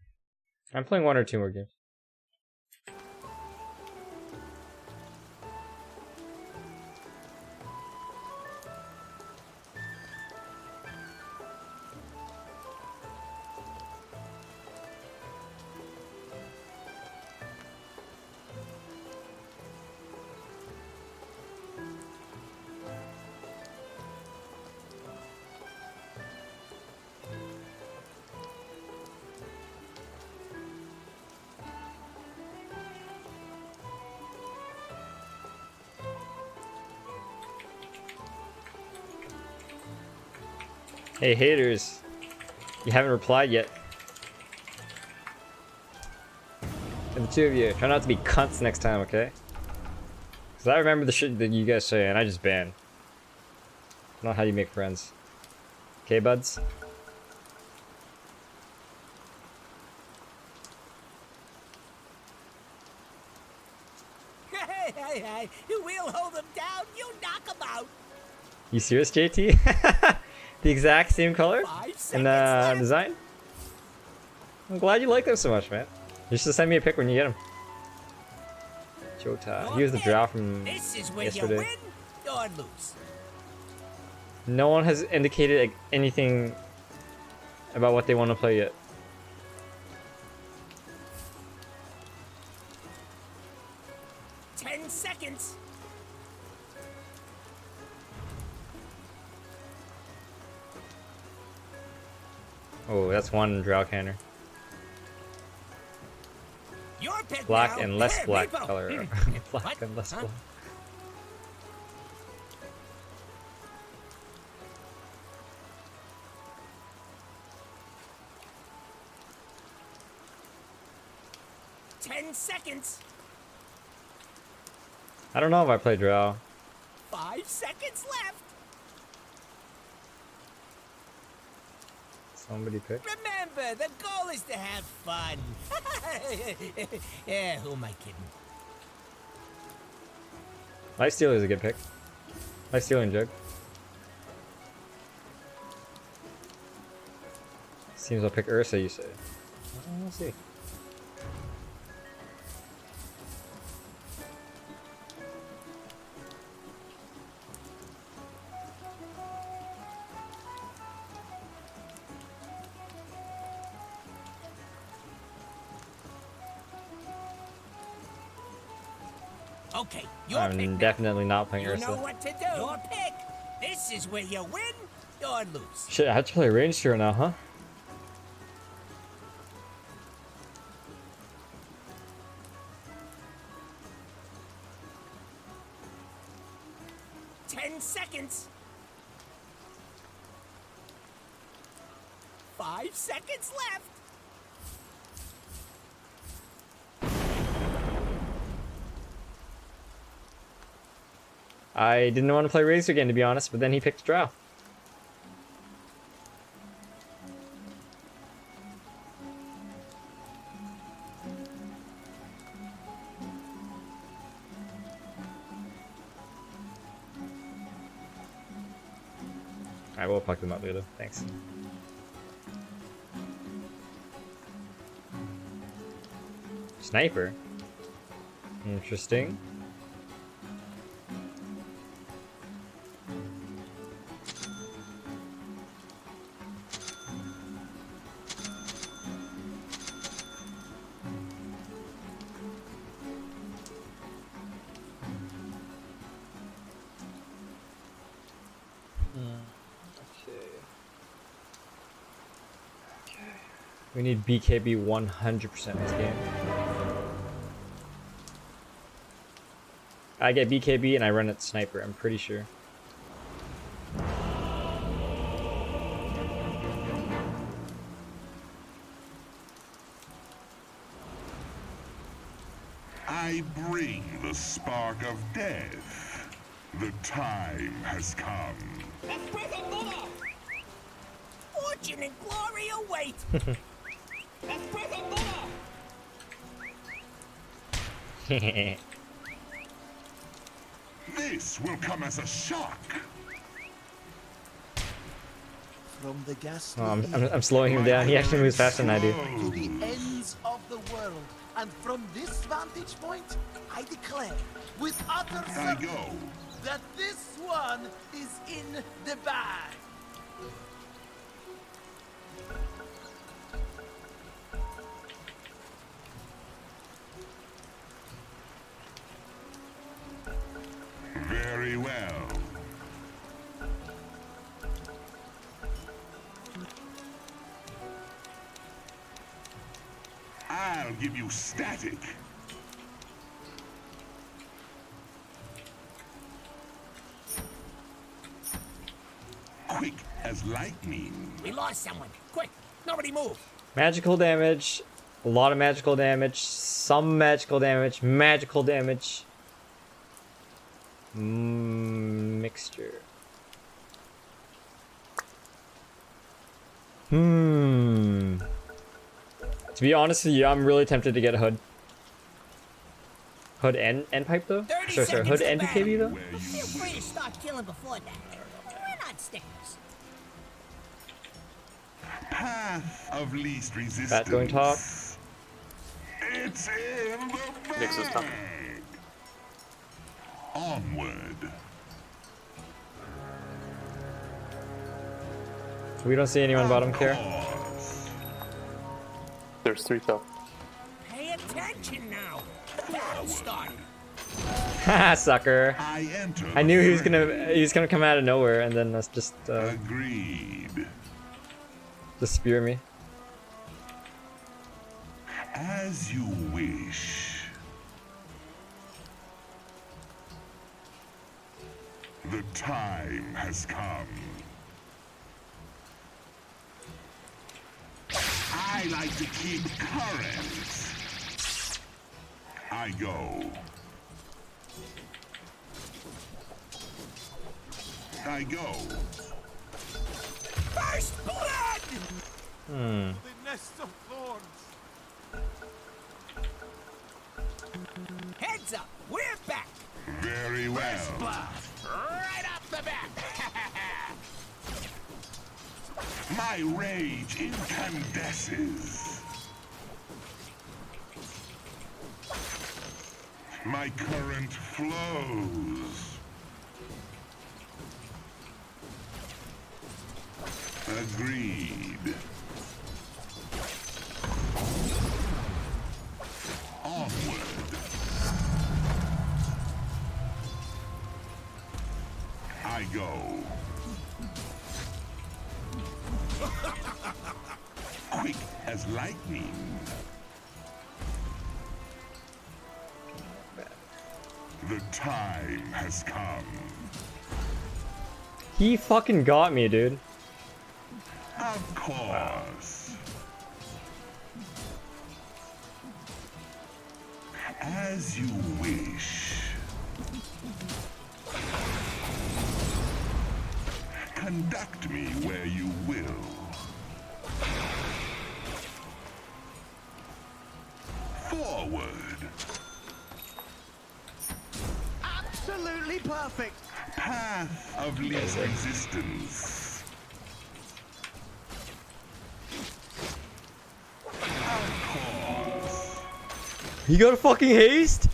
I'm playing 1 or 2 more games. Hey haters, you haven't replied yet. And the 2 of you, try not to be cunts next time, okay? Because I remember the shit that you guys say and I just ban. Not how you make friends. Okay, buds? Hey, we'll hold them down, you knock them out. You serious, JT? The exact same color and design? I'm glad you like them so much, man. You should send me a pic when you get them. Jota. He was the drow from yesterday. You win or lose. No one has indicated anything about what they want to play yet. Seconds. Oh, that's one drow canner. Black and less black color. Black and less black. Seconds. I don't know if I play drow. 5 seconds left. Somebody pick. Remember, the goal is to have fun. Yeah, who am I kidding? Lifestealer is a good pick. Lifestealer and Jug. Seems I'll pick Ursa, you say. We'll see. Okay, your I'm pick. definitely not playing You Ursa. know what to do. Your pick. This is where you win or lose. Shit, I have to play Range Hero now, huh? Seconds. 5 seconds left. I didn't want to play Razor again, to be honest, but then he picked Drow. I will pluck them up later. Thanks. Sniper. Interesting. We need BKB 100% in this game. I get BKB and I run at Sniper, I'm pretty sure. I bring the spark of death. The time has come. Fortune and glory await. This will come as a shock. from the gas Oh, I'm slowing him down. He actually moves faster than I do. to the ends of the world. And from this vantage point, I declare with utter certainty that this one is in the bag. Very well. I'll give you static. Quick as lightning. We lost someone. Quick, nobody move. Magical damage. A lot of magical damage. Some magical damage. Magical damage. Mixture. To be honest with you, I'm really tempted to get Hood. Hood and pipe though? Sorry, Hood and PKB though? Feel free to start killing before that. We're not stickers. Path of least resistance. Bat going top. It's in the bag. Nix is top. Onward. We don't see anyone bottom care. There's 3 top. Pay attention now. Battle started. Haha, sucker. I knew he was gonna come out of nowhere and then let's just Agreed. just spear me. As you wish. The time has come. I like to keep current. I go. I go. First blood! Hmm. The nest of thorns. Heads up, we're back. Very well. Blast, right off the bat. My rage incandesces. My current flows. Agreed. Onward. I go. Quick as lightning. The time has come. He fucking got me, dude. Of course. As you wish. Conduct me where you will. Forward. Absolutely perfect. Path of least resistance. Of course. He got a fucking haste?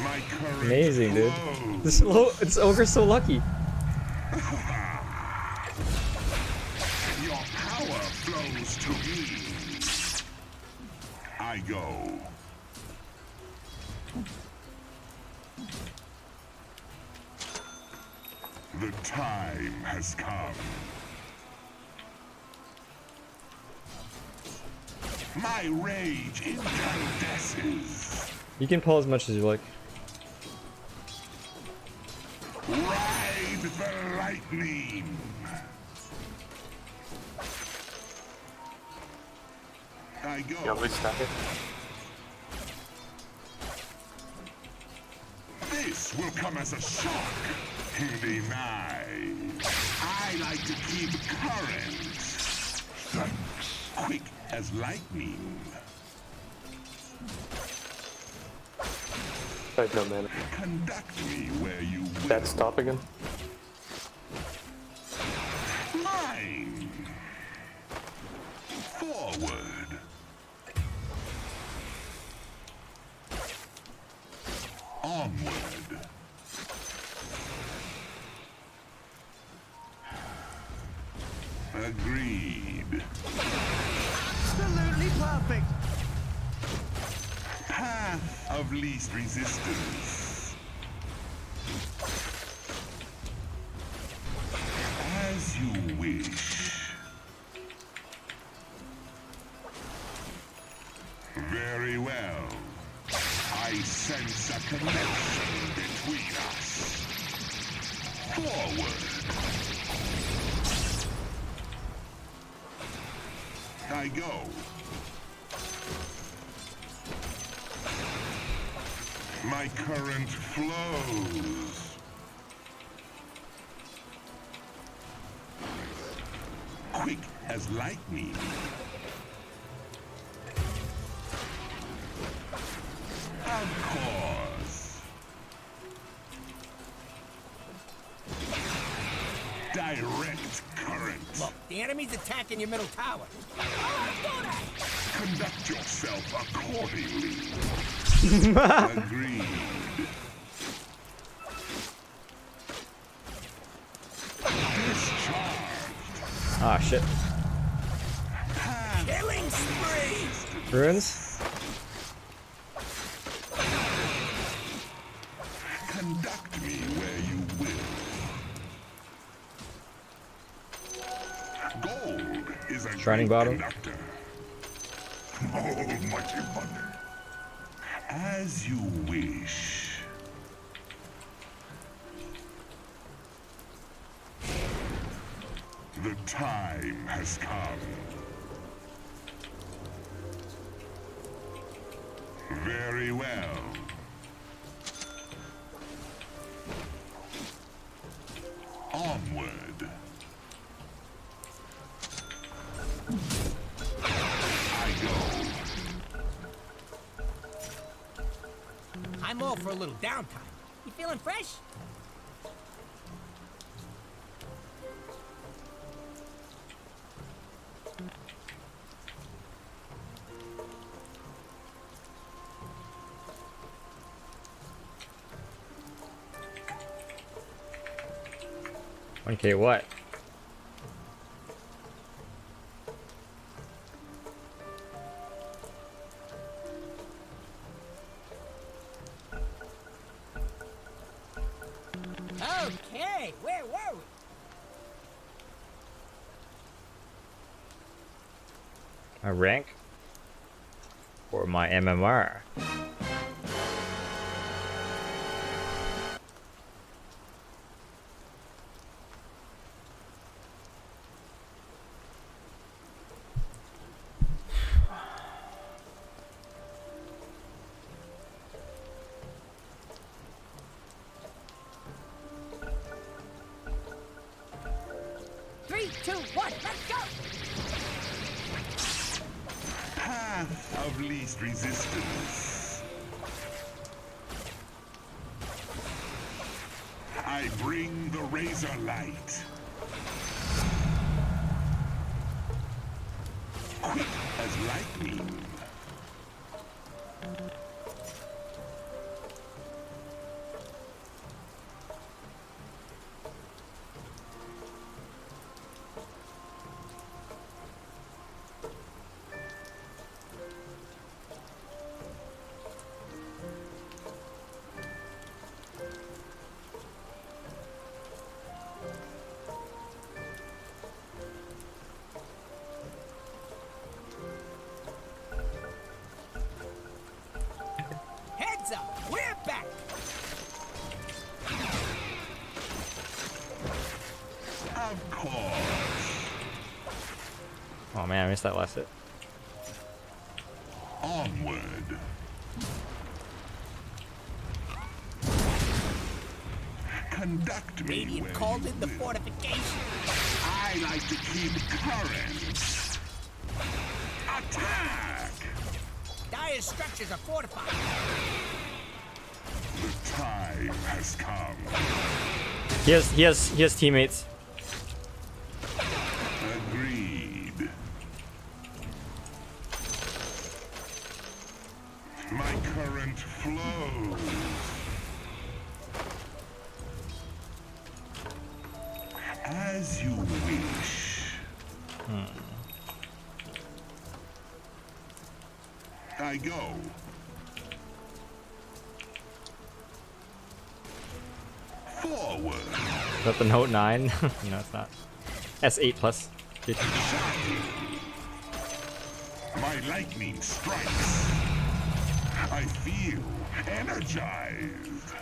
My current Amazing, dude. flows. This ogre's so lucky. Your power flows to me. I go. The time has come. My rage incandesces. You can pull as much as you like. Ride the lightning. I go. Yeah, we stack it. This will come as a shock. Denied. I like to keep current. Thanks. Quick as lightning. Right, no man. Conduct me where you will. That stop again. Onward. Agreed. Absolutely perfect. Path of least resistance. As you wish. Very well. I sense a connection between us. Forward. I go. My current flows. Quick as lightning. Of course. Direct current. Look, the enemy's attacking your middle tower. Conduct yourself accordingly. Agreed. Discharged. Ah, shit. Killing spree! Ruins? Conduct me where you will. Gold is a Shining great bottom. conductor. Almighty money. As you wish. The time has come. Very well. Onward. I go. I'm all for a little downtime. You feeling fresh? Okay, what? Okay, where were we? My rank? Or my MMR? Three, two, one, let's go! Path of least resistance. I bring the razor light. Quick as lightning. Heads up, we're back! Of course. Oh man, I missed that last hit. Onward. Conduct me Radiant where called you in the will. fortification. I like to keep current. Attack! Dire's structures are fortified. The time has come. He has teammates. Agreed. My current flows. As you wish. I go. Forward. Is that the Note 9? No, it's not. S8 Plus. My lightning strikes. I feel energized.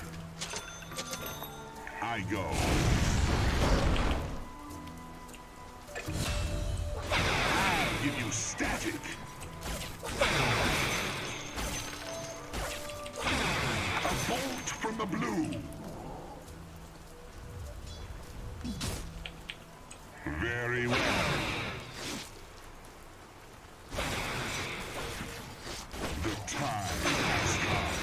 I go. I'll give you static. A bolt from the blue. Very well. The time has come.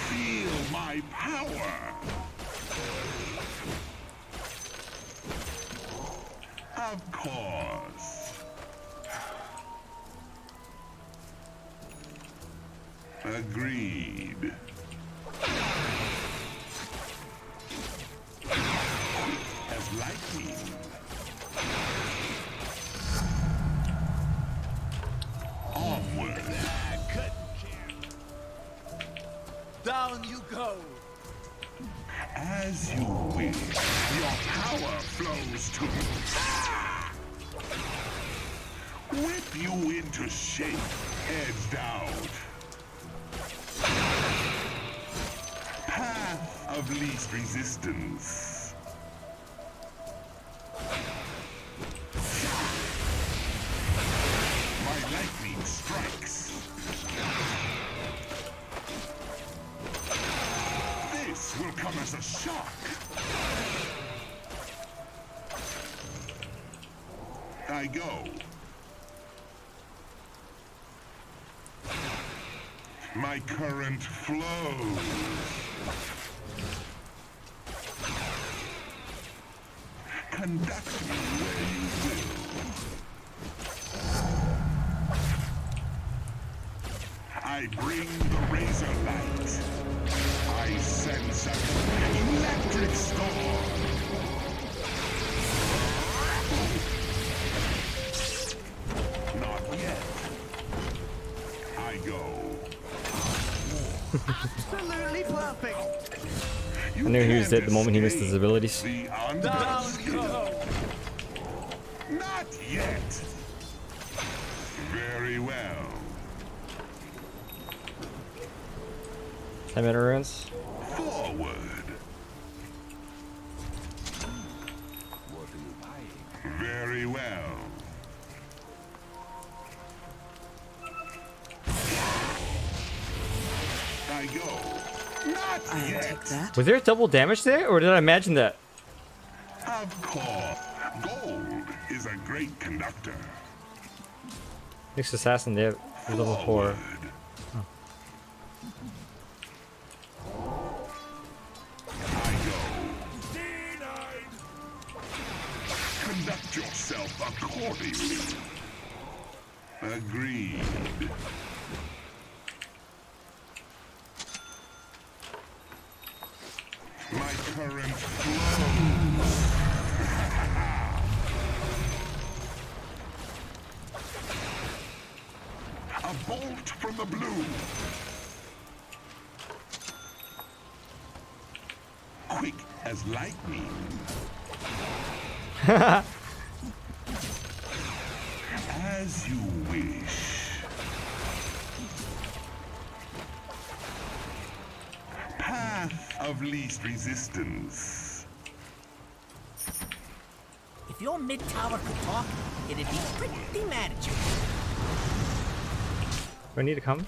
Feel my power. Of course. Agreed. As lightning. Onward. Down you go. As you wish. Your power flows to me. Whip you into shape. Heads down. Path of least resistance. My lightning strikes. This will come as a shock. I go. My current flows. Conduct me where you will. I bring the razor light. I sense an electric storm. Not yet. I go. Absolutely perfect. I knew he was dead the moment he missed his abilities. Down you go. Not yet. Very well. 10-minute runes. Forward. Very well. I go. Not yet. Take that. Was there double damage there, or did I imagine that? Of course. Gold is a great conductor. Mixed assassin, they have level 4. Oh. I go. Conduct yourself accordingly. Agreed. My current flows. A bolt from the blue. Quick as lightning. As you wish. Path of least resistance. If your mid-tower could talk, it'd be pretty mad at you. Do I need to come?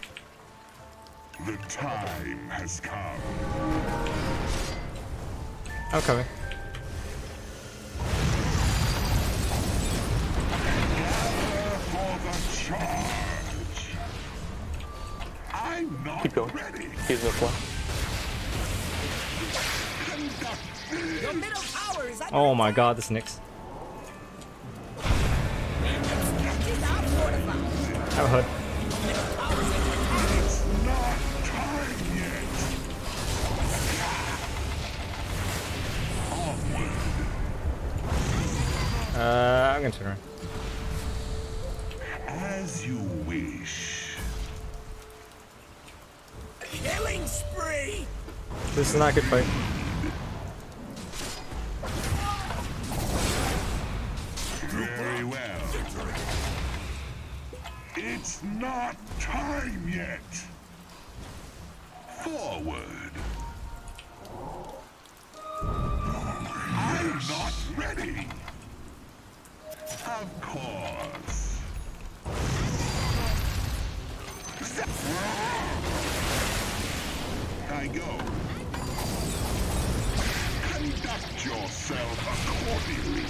The time has come. I'm coming. Gather for the charge. I'm not Keep going. ready. He's no fly. Your middle tower is under Oh my god, this Nyx. I have a hood. It's not time yet. I'm gonna turn around. As you wish. Killing spree! This is not a good fight. Very well. It's not time yet. Forward. I'm not ready. Of course. I go. Conduct yourself accordingly.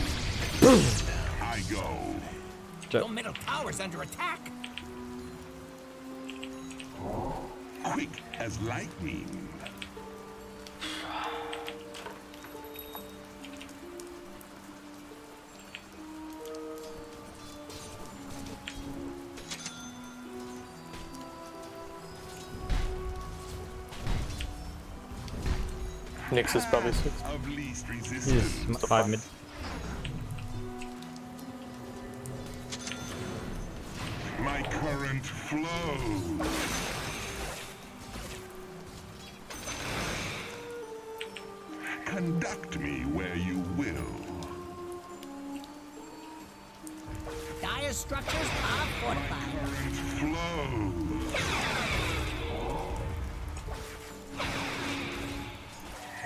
I go. Your middle tower's under attack. Quick as lightning. Nyx is probably 6. Of least resistance. He's 5 mid. My current flows. Conduct me where you will. Dire structures are fortified. Flows.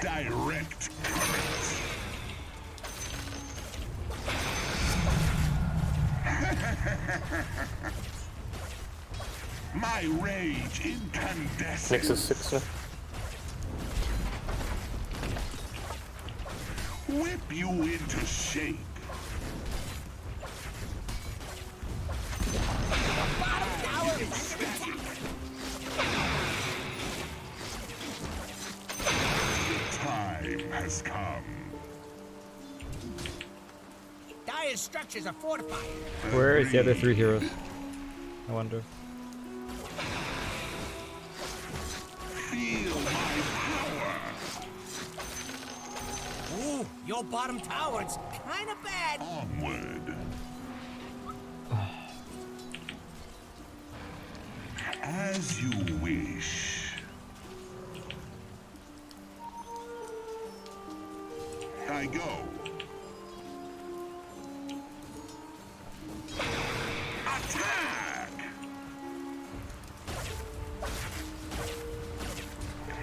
Direct current. My rage incandescent. Nyx is 6 now. Whip you into shape. The time has come. Dire structures are fortified. Where is the other 3 heroes? I wonder. Feel my power. Ooh, your bottom tower's kind of bad. Onward. As you wish. I go. Attack!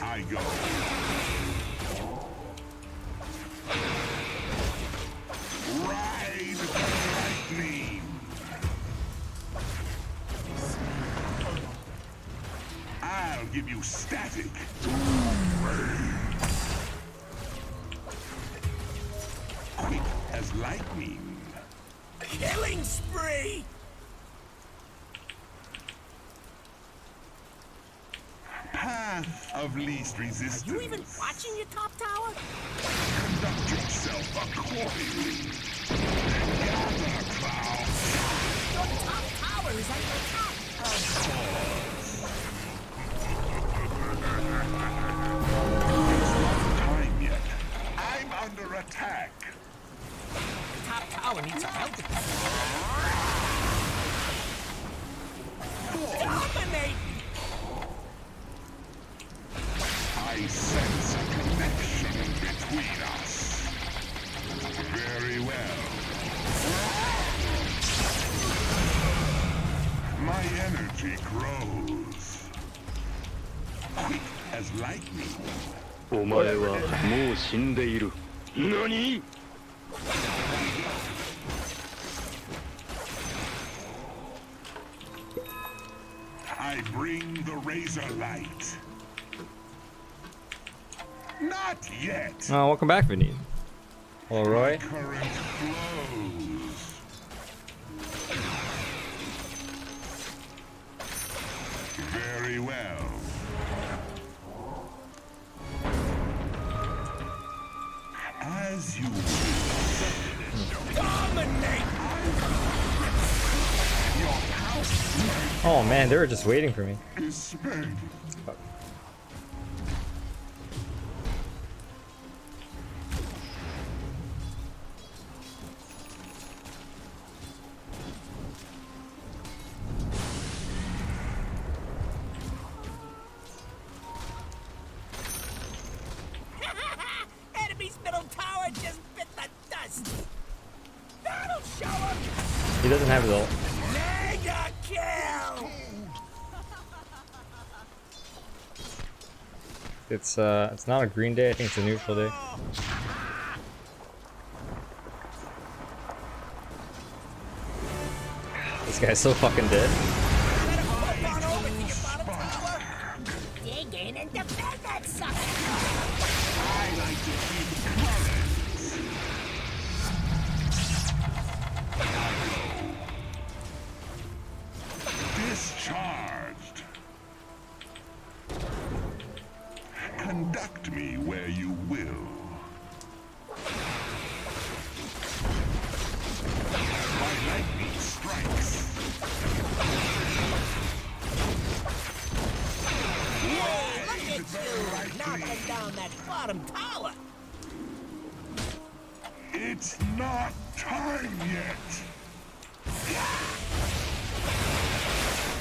I go. Ride the lightning. I'll give you static. Quick as lightning. Killing spree! Path of least resistance. Are you even watching your top tower? Conduct yourself accordingly. Gather, clouds. Your top tower is under attack. Time yet. I'm under attack. The top tower needs help. Dominate! I sense a connection between us. Very well. My energy grows. Quick as lightning. お前はもう死んでいる。何？ I bring the razor light. Not yet. Oh, welcome back, Vinny. Hello, Roy. Current flows. Very well. As you dominate. Oh man, they were just waiting for me. He doesn't have his ult. Mega kill! It's not a green day. I think it's a neutral day. This guy's so fucking dead. Dig in and defend that sucker! I like to keep current. Discharged. Conduct me where you will. My lightning strikes. Look at you, knocking down that bottom tower! It's not time yet.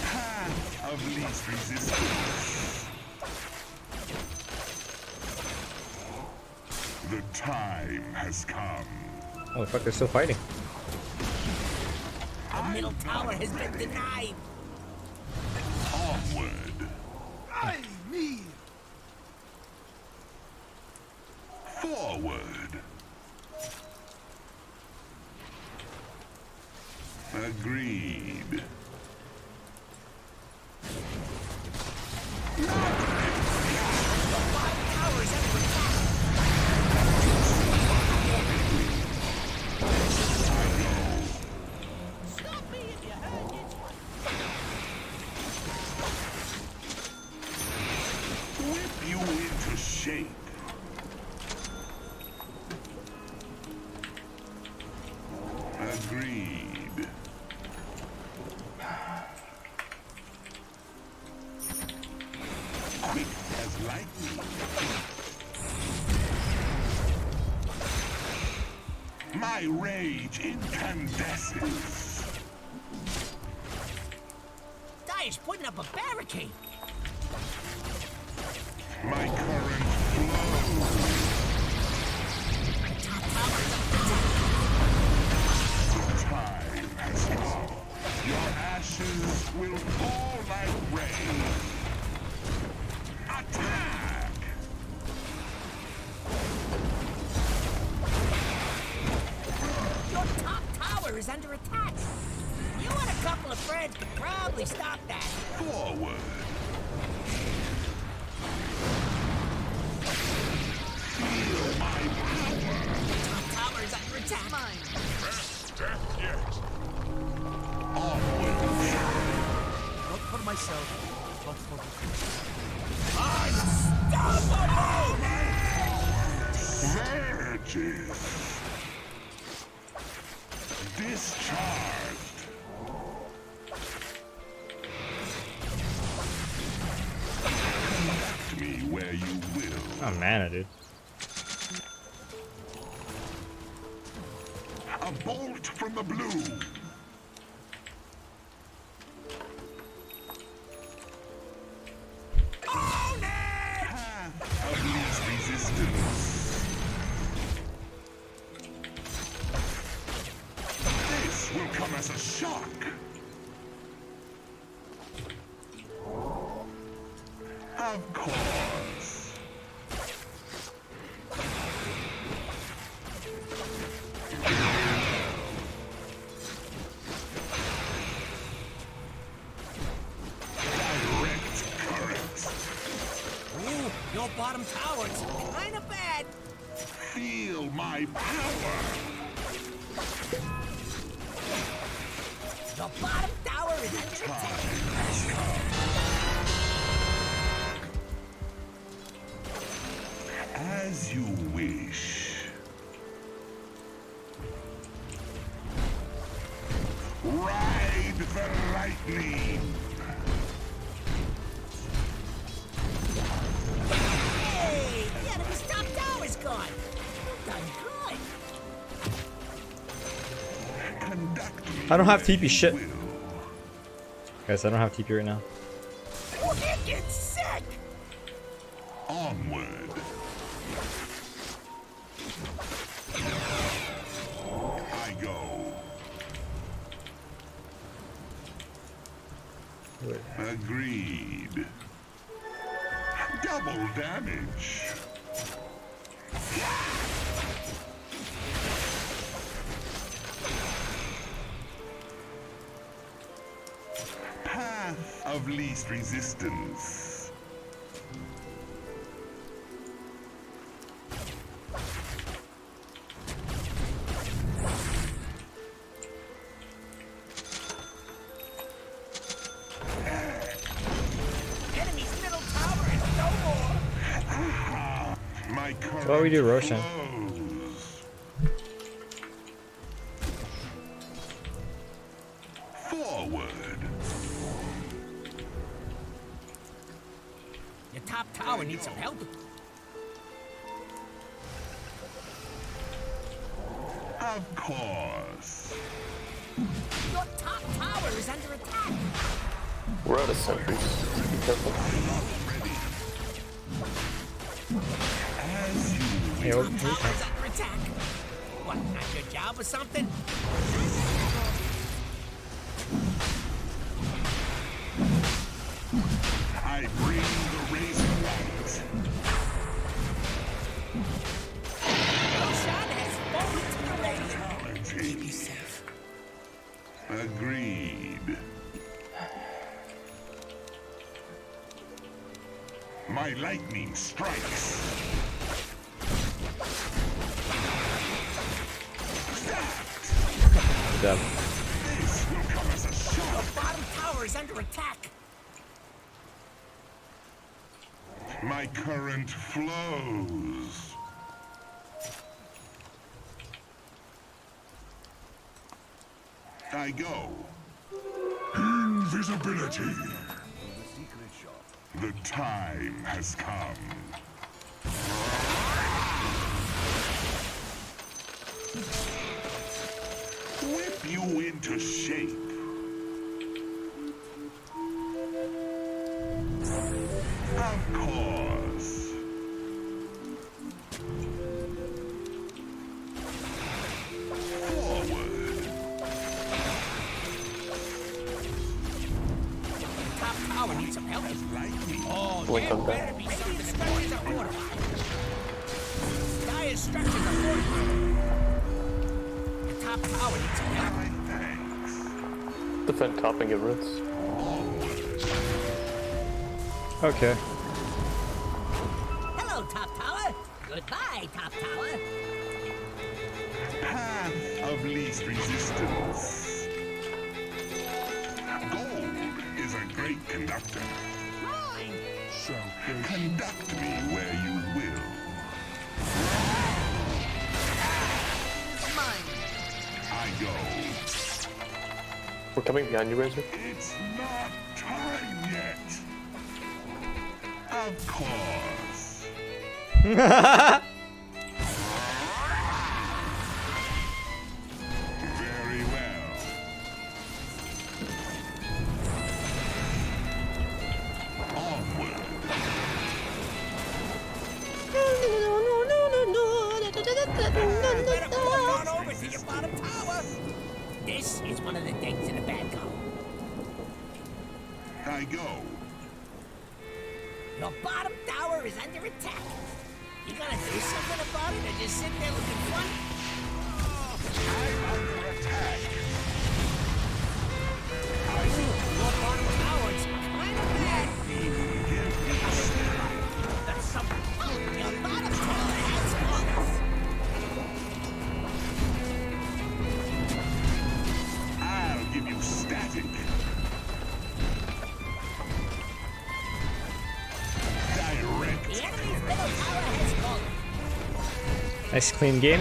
Path of least resistance. The time has come. Oh fuck, they're still fighting. The middle tower has been denied! Onward. Aye, me. Forward. Agreed. Whip you into shape. Agreed. Quick as lightning. My rage incandesces. Dire's putting up a barricade! My current flows. The time has come. Your ashes will fall like rain. Attack! Your top tower is under attack! You and a couple of friends could probably stop that! Forward. Feel my power. Top tower is under attack! Best death yet. Onward. Not for myself, but for the Surges. Discharged. Conduct me where you will. Oh mana, dude. A bolt from the blue. Path of least resistance. This will come as a shock. Of course. Direct current. Ooh, your bottom tower's kinda bad! Feel my power. The bottom tower is under attack! As you wish. Ride the lightning. Hey, the enemy's top tower's gone! You've done good! Conduct me. I don't have where TP you shit. will. Guys, I don't have TP right now. Wicked sick! Onward. I go. Agreed. Double damage. Path of least resistance. Enemy's middle tower is no more. My current What do we do, Roshan? Forward. Your top tower needs some help. Of course. Your top tower is under attack. We're out of sentries. Be careful. Yeah, Top tower's under attack. What, not your job or something? I bring the razor light. Roshan has fallen to the radiant. Keep you safe. Agreed. My lightning strikes. Good job. This will come as a shock. Your bottom tower is under attack. My current flows. I go. Invisibility. The time has come. Whip you into shape. Of course. Forward. Top tower needs some help. Oh, Blink there on better that. be something. The structures are fortified. Dire structures are fortified. The top tower needs some help. Defend top and get roots. Okay. Hello, top tower. Goodbye, top tower. Path of least resistance. Gold is a great conductor. So conduct me where you will. I go. We're coming behind you, Razor. It's not time yet. Of course. Very well. Onward. Better walk on over to your bottom tower. This is one of the things in a bad column. I go. Your bottom tower is under attack. You gonna do something about it or just sit there looking funny? I'm under attack. Your bottom tower is kind of bad. That's something. Your bottom tower has fallen. I'll give you static. Direct. The enemy's middle tower has fallen. Nice clean game.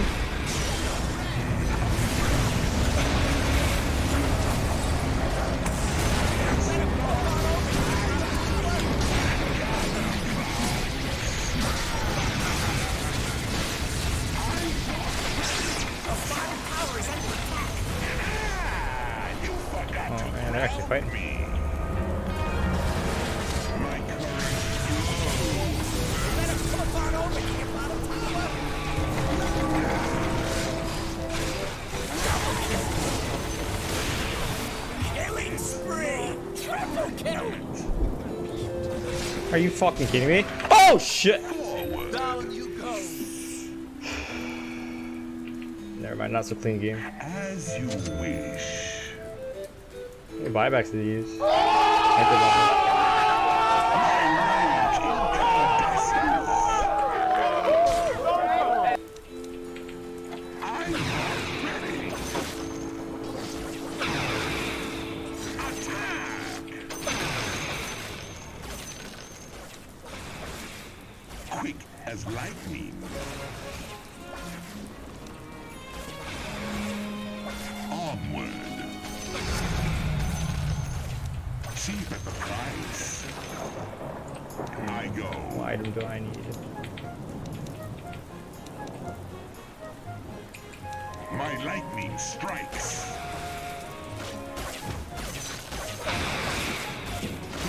Oh man, they're actually fighting. Better flip on over to your bottom tower. you fucking kidding me? Oh shit! Down you go. Never mind, not so clean game. As you wish. Any buybacks to these? Quick as lightning. Onward. Cheap at the price. I go. What item do I need? My lightning strikes.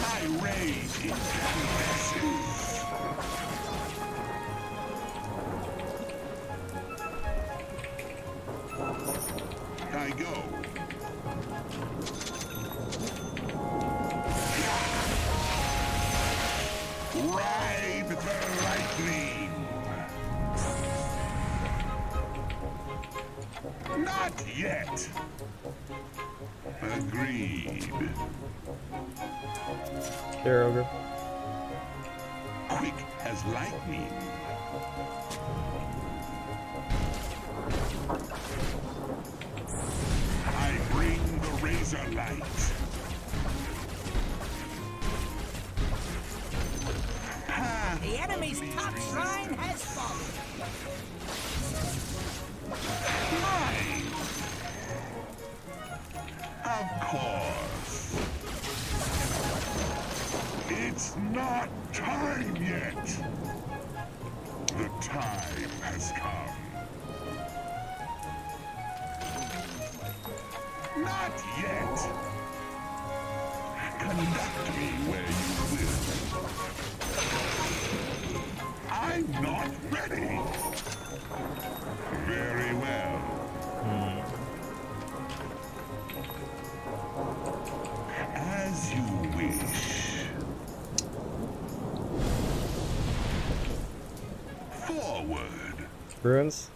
My rage incandesces. I go. Ride the lightning. Not yet. Agreed. Sure, ogre. Quick as lightning. I bring the razor light. The enemy's top shrine has fallen. Mine. Of course. It's not time yet. The time has come. Not yet. Conduct me where you will. I'm not ready. Very well. As you wish. Forward. Ruins.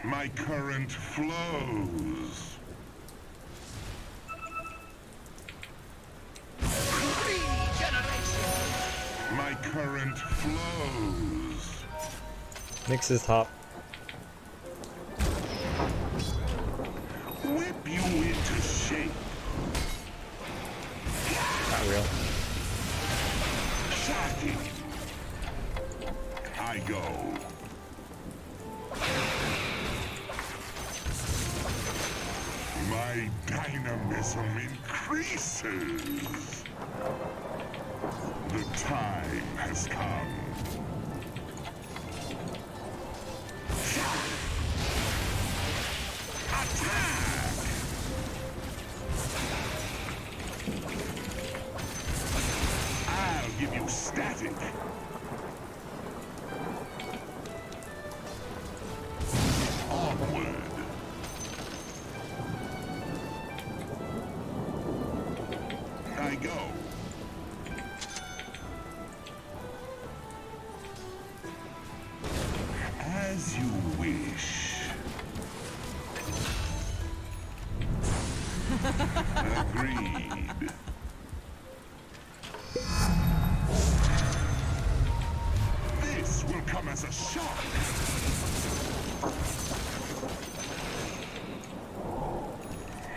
My current flows. My current flows. Nyx is top. Whip you into shape. Not real. Shocking. I go. My dynamism increases. The time has come. Attack! I'll give you static. Onward. I go. As you wish. Agreed. This will come as a shock.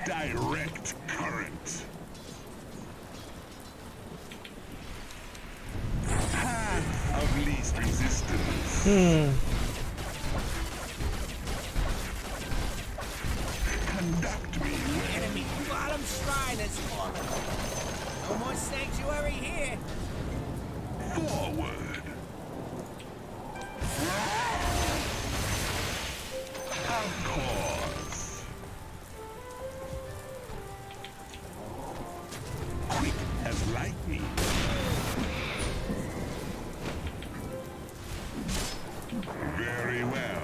Direct current. Path of least resistance. Conduct me The enemy bottom shrine has fallen. No more sanctuary here. forward. Of course. Quick as lightning. Very well.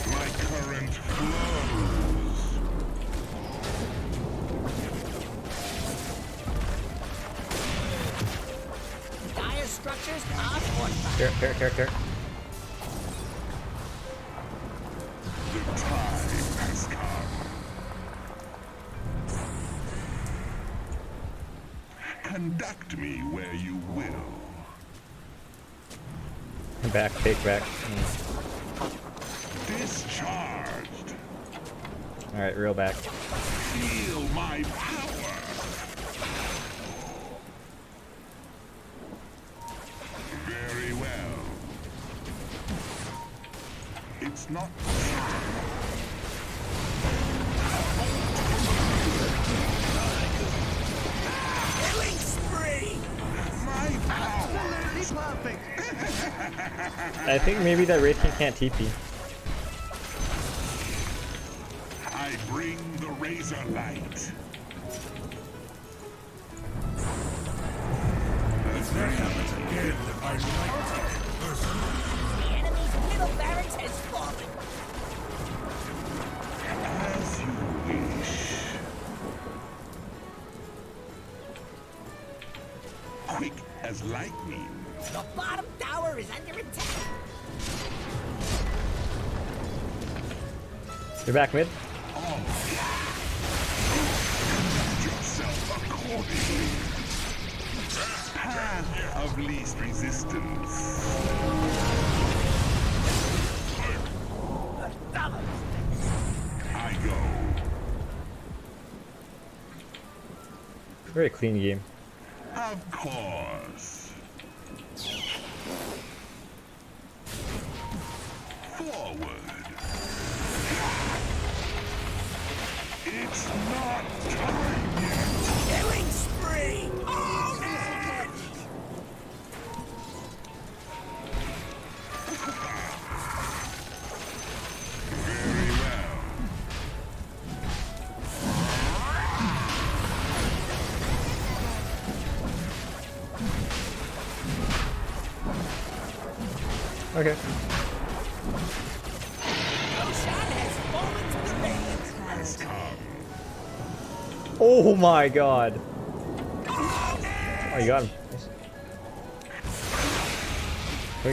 My current flows. Care. The time has come. Conduct me where you will. Back, take back. Discharged. Alright, real back. Feel my power. Very well. It's not. Killing spree! My power. Absolutely perfect! I think maybe that Wraith King can't TP. I bring the razor light. If that happens again, I might personally. The enemy's middle barracks has fallen. As you wish. Quick as lightning. The bottom tower is under attack. You're back mid. Yourself accordingly. Path of least resistance. I go. Very clean game. Of course. Forward. It's not time yet. Killing spree! Oh, man! Very well. Okay. Roshan has fallen to the base. Has come. Oh my god. Oh, you got him. Nice.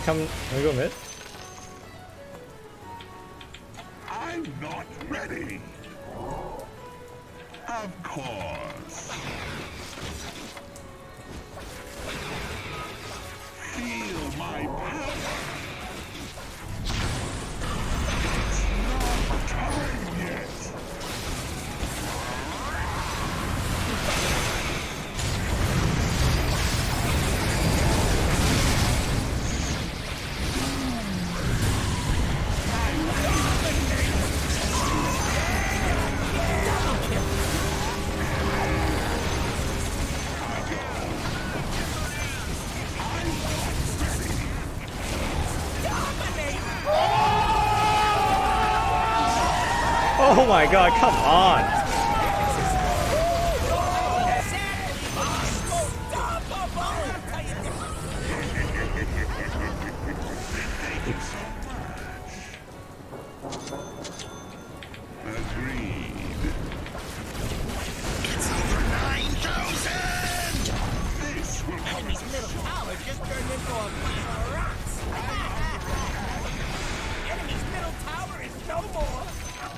Can we go mid? I'm not ready. Of course. Feel my power. It's not time yet. Oh my god, come on! Agreed. It's over 9,000! This will come Enemy's middle tower just turned into a pile of rocks. Enemy's middle tower is no more.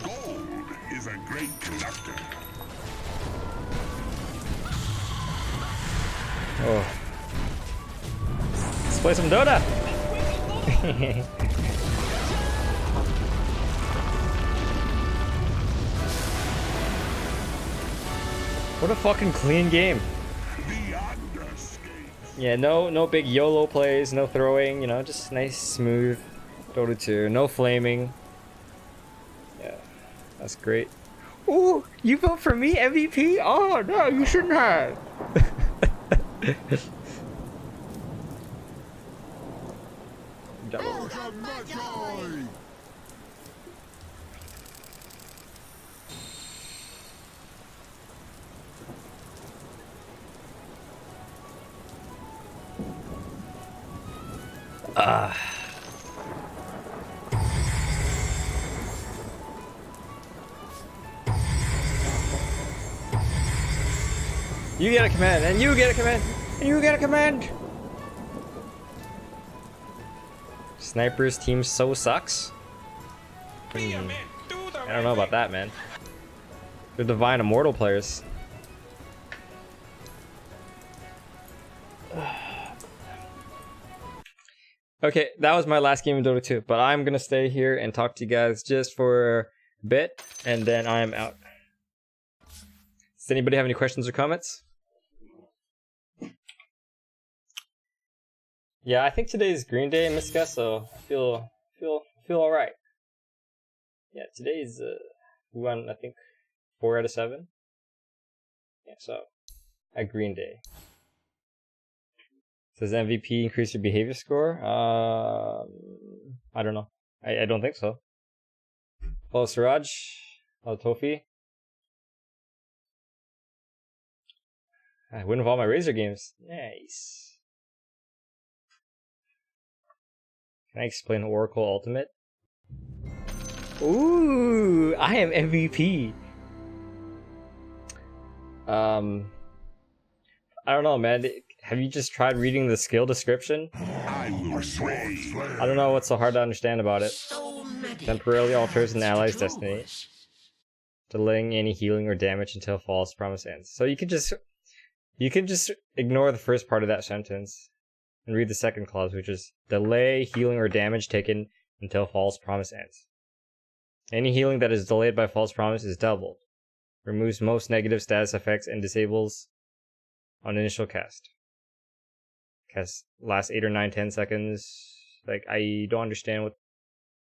Gold is a great conductor. Oh. Let's play some Dota! What a fucking clean game. Yeah, no big YOLO plays, no throwing, you know, just nice, smooth Dota 2. No flaming. Yeah, that's great. Ooh, you vote for me, MVP? Oh, no, you shouldn't have. You get a command, and you get a command, and you get a command. Sniper's team so sucks. I don't know about that, man. They're Divine Immortal players. Okay, that was my last game in Dota 2, but I'm gonna stay here and talk to you guys just for a bit, and then I am out. Does anybody have any questions or comments? Yeah, I think today's Green Day, Miska, so I feel all right. Yeah, today's we won, I think, 4 out of 7. Yeah, so at Green Day. Does MVP increase your behavior score? I don't know. I don't think so. Hello, Siraj. Hello, Tofi. I win with all my Razor games. Nice. Can I explain Oracle Ultimate? Ooh, I am MVP. I don't know, man. Have you just tried reading the skill description? I don't know what's so hard to understand about it. Temporarily alters an ally's destiny, delaying any healing or damage until False Promise ends. So you can just ignore the first part of that sentence and read the second clause, which is delay healing or damage taken until False Promise ends. Any healing that is delayed by False Promise is doubled. Removes most negative status effects and disables on initial cast. Cast lasts 8 or 9, 10 seconds. Like, I don't understand what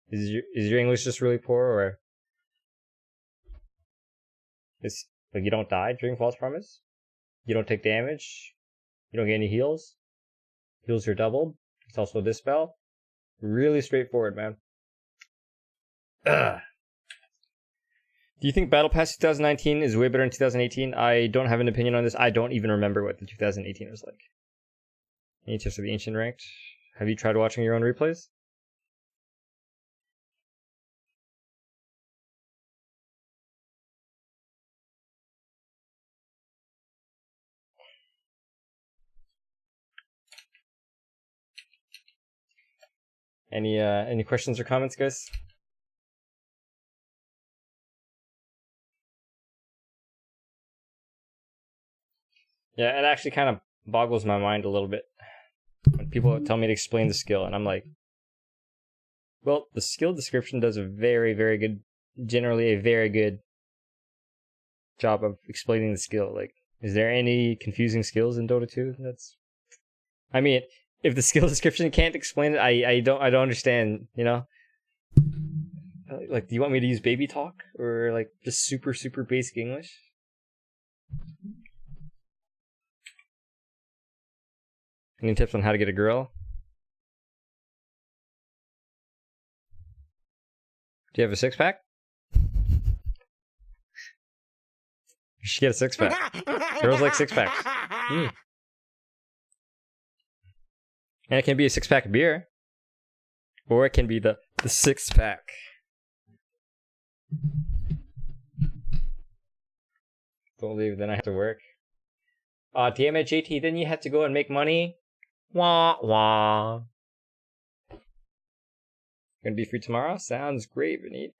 is your English just really poor, or it's like you don't die during False Promise? You don't take damage? You don't get any heals? Heals are doubled. It's also a dispel. Really straightforward, man. Ugh. Do you think Battle Pass 2019 is way better than 2018? I don't have an opinion on this. I don't even remember what the 2018 was like. Any tips for the Ancient Ranked? Have you tried watching your own replays? Any questions or comments, guys? Yeah, it actually kind of boggles my mind a little bit when people tell me to explain the skill, and I'm like, well, the skill description does a very, very good, generally a very good job of explaining the skill. Like, is there any confusing skills in Dota 2? I mean, if the skill description can't explain it, I don't understand, you know? Like, do you want me to use baby talk? Or, like, just super, super basic English? Any tips on how to get a girl? Do you have a six-pack? You should get a six-pack. Girls like six-packs. Mm. And it can be a six-pack of beer. Or it can be the six-pack. Don't leave, then I have to work. Damn it, JT, then you have to go and make money? Wah, wah. Gonna be free tomorrow? Sounds great, Vineet.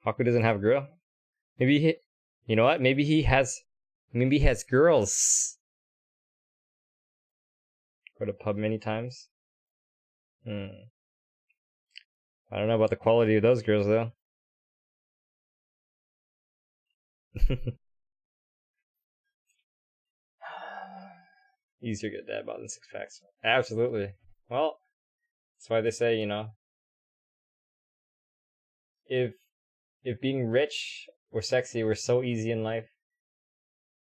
Haku doesn't have a girl. Maybe he, you know what? Maybe he has girls. Go to pub many times. I don't know about the quality of those girls though. Easier to get dad bod than six packs. Absolutely. Well, that's why they say, you know, if being rich or sexy were so easy in life,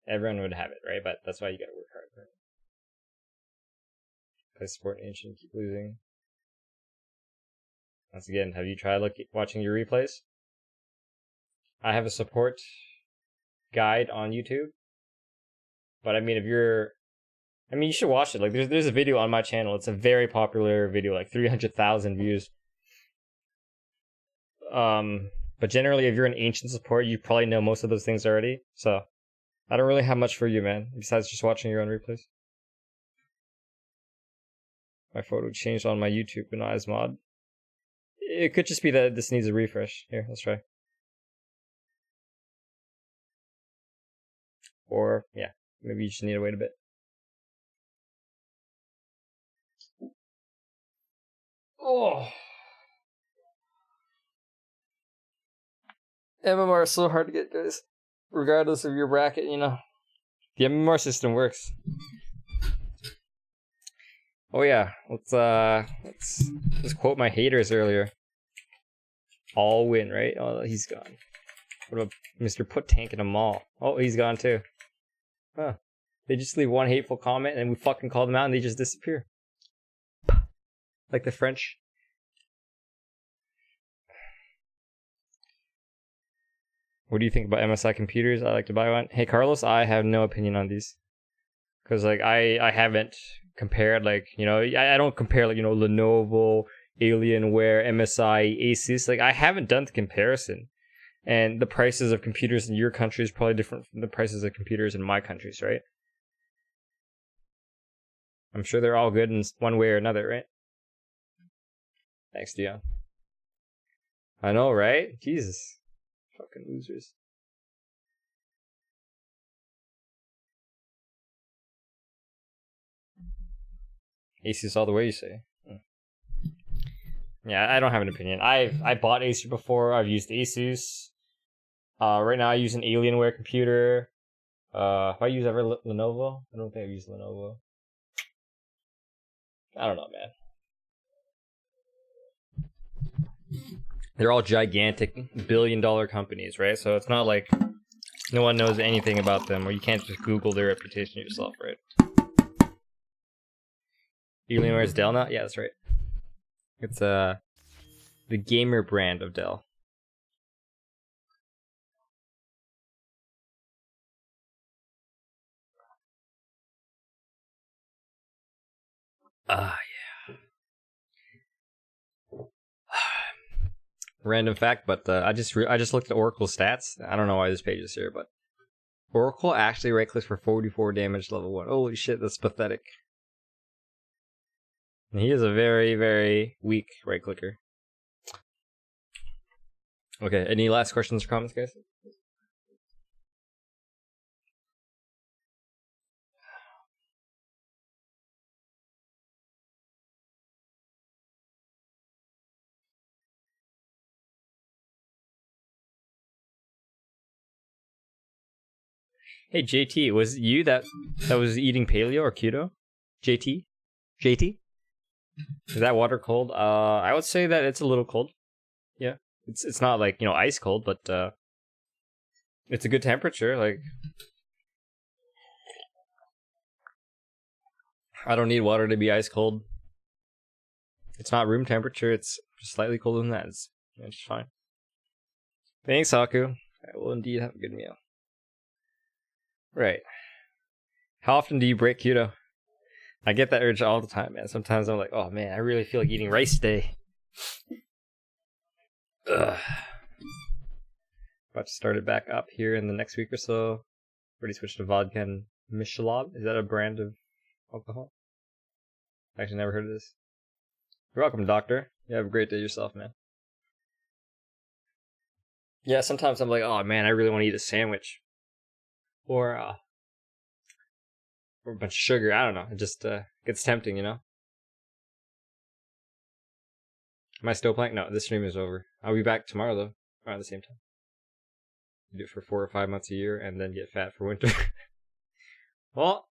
everyone would have it, right? But that's why you gotta work hard, right? Play sport ancient, keep losing. Once again, have you tried watching your replays? I have a support guide on YouTube. But I mean, you should watch it. Like, there's a video on my channel. It's a very popular video, like 300,000 views. But generally, if you're an ancient support, you probably know most of those things already. So, I don't really have much for you, man. Besides just watching your own replays. My photo changed on my YouTube but not as mod. It could just be that this needs a refresh. Here, let's try. Or, yeah, maybe you just need to wait a bit. Oh! MMR is so hard to get, guys. Regardless of your bracket, you know. The MMR system works. Oh yeah, let's quote my haters earlier. All win, right? Oh, he's gone. What about Mr. Put Tank in a mall? Oh, he's gone too. Huh. They just leave one hateful comment and we fucking call them out and they just disappear. Like the French. What do you think about MSI computers? I like to buy one. Hey Carlos, I have no opinion on these. Cause like I haven't compared, like, you know, I don't compare, like, you know, Lenovo, Alienware, MSI, Asus. Like, I haven't done the comparison. And the prices of computers in your country is probably different from the prices of computers in my countries, right? I'm sure they're all good in one way or another, right? Thanks, Dion. I know, right? Jesus. Fucking losers. Asus all the way, you say? Yeah, I don't have an opinion. I bought Asus before. I've used Asus. Right now I use an Alienware computer. If I use ever Lenovo? I don't think I've used Lenovo. I don't know, man. They're all gigantic billion-dollar companies, right? So it's not like no one knows anything about them, or you can't just Google their reputation yourself, right? Alienware is Dell now? Yeah, that's right. It's the gamer brand of Dell. Yeah. Random fact, but I just looked at Oracle stats. I don't know why this page is here, but Oracle actually right clicks for 44 damage level 1. Holy shit, that's pathetic. And he is a very, very weak right clicker. Okay, any last questions or comments, guys? Hey JT, was it you that was eating paleo or keto? JT? Is that water cold? I would say that it's a little cold. Yeah. It's not like, you know, ice cold, but it's a good temperature. Like, I don't need water to be ice cold. It's not room temperature, it's just slightly colder than that. It's fine. Thanks, Haku. I will indeed have a good meal. Right. How often do you break keto? I get that urge all the time, man. Sometimes I'm like, oh man, I really feel like eating rice today. Ugh. About to start it back up here in the next week or so. Already switched to vodka and Michelob. Is that a brand of alcohol? Actually, never heard of this. You're welcome, doctor. You have a great day yourself, man. Yeah, sometimes I'm like, oh man, I really want to eat a sandwich. Or a bunch of sugar. I don't know. It just gets tempting, you know? Am I still playing? No, this stream is over. I'll be back tomorrow, though, around the same time. Do it for 4 or 5 months a year and then get fat for winter. well,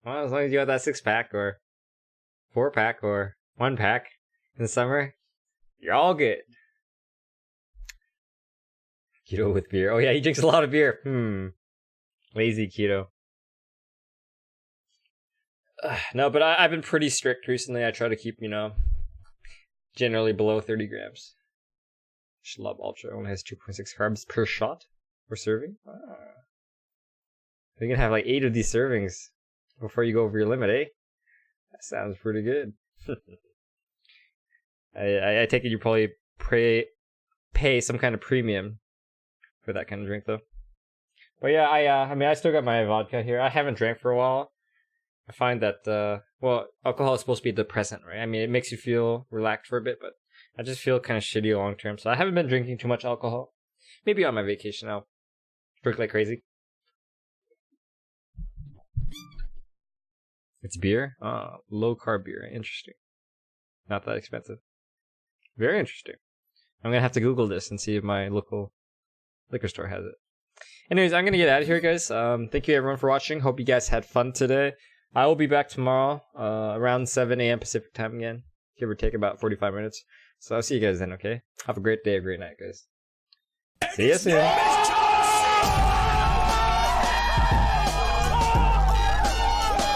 as long as you got that 6-pack or 4-pack or 1-pack in the summer, you're all good. Keto with beer. Oh, yeah, he drinks a lot of beer. Lazy keto. No, but I've been pretty strict recently. I try to keep, you know, generally below 30 grams. Schlub Ultra only has 2.6 carbs per shot or serving. You're gonna have like 8 of these servings before you go over your limit, eh? That sounds pretty good. I take it you probably pay some kind of premium for that kind of drink, though. But yeah, I mean, I still got my vodka here. I haven't drank for a while. I find that well, alcohol is supposed to be depressant, right? I mean, it makes you feel relaxed for a bit, but I just feel kind of shitty long term. So I haven't been drinking too much alcohol. Maybe on my vacation I'll drink like crazy. It's beer? Low carb beer. Interesting. Not that expensive. Very interesting. I'm gonna have to Google this and see if my local liquor store has it. Anyways, I'm gonna get out of here, guys. Thank you everyone for watching. Hope you guys had fun today. I will be back tomorrow, around 7 a.m. Pacific time again. Give or take about 45 minutes. So I'll see you guys then, okay? Have a great day, a great night, guys. See you soon.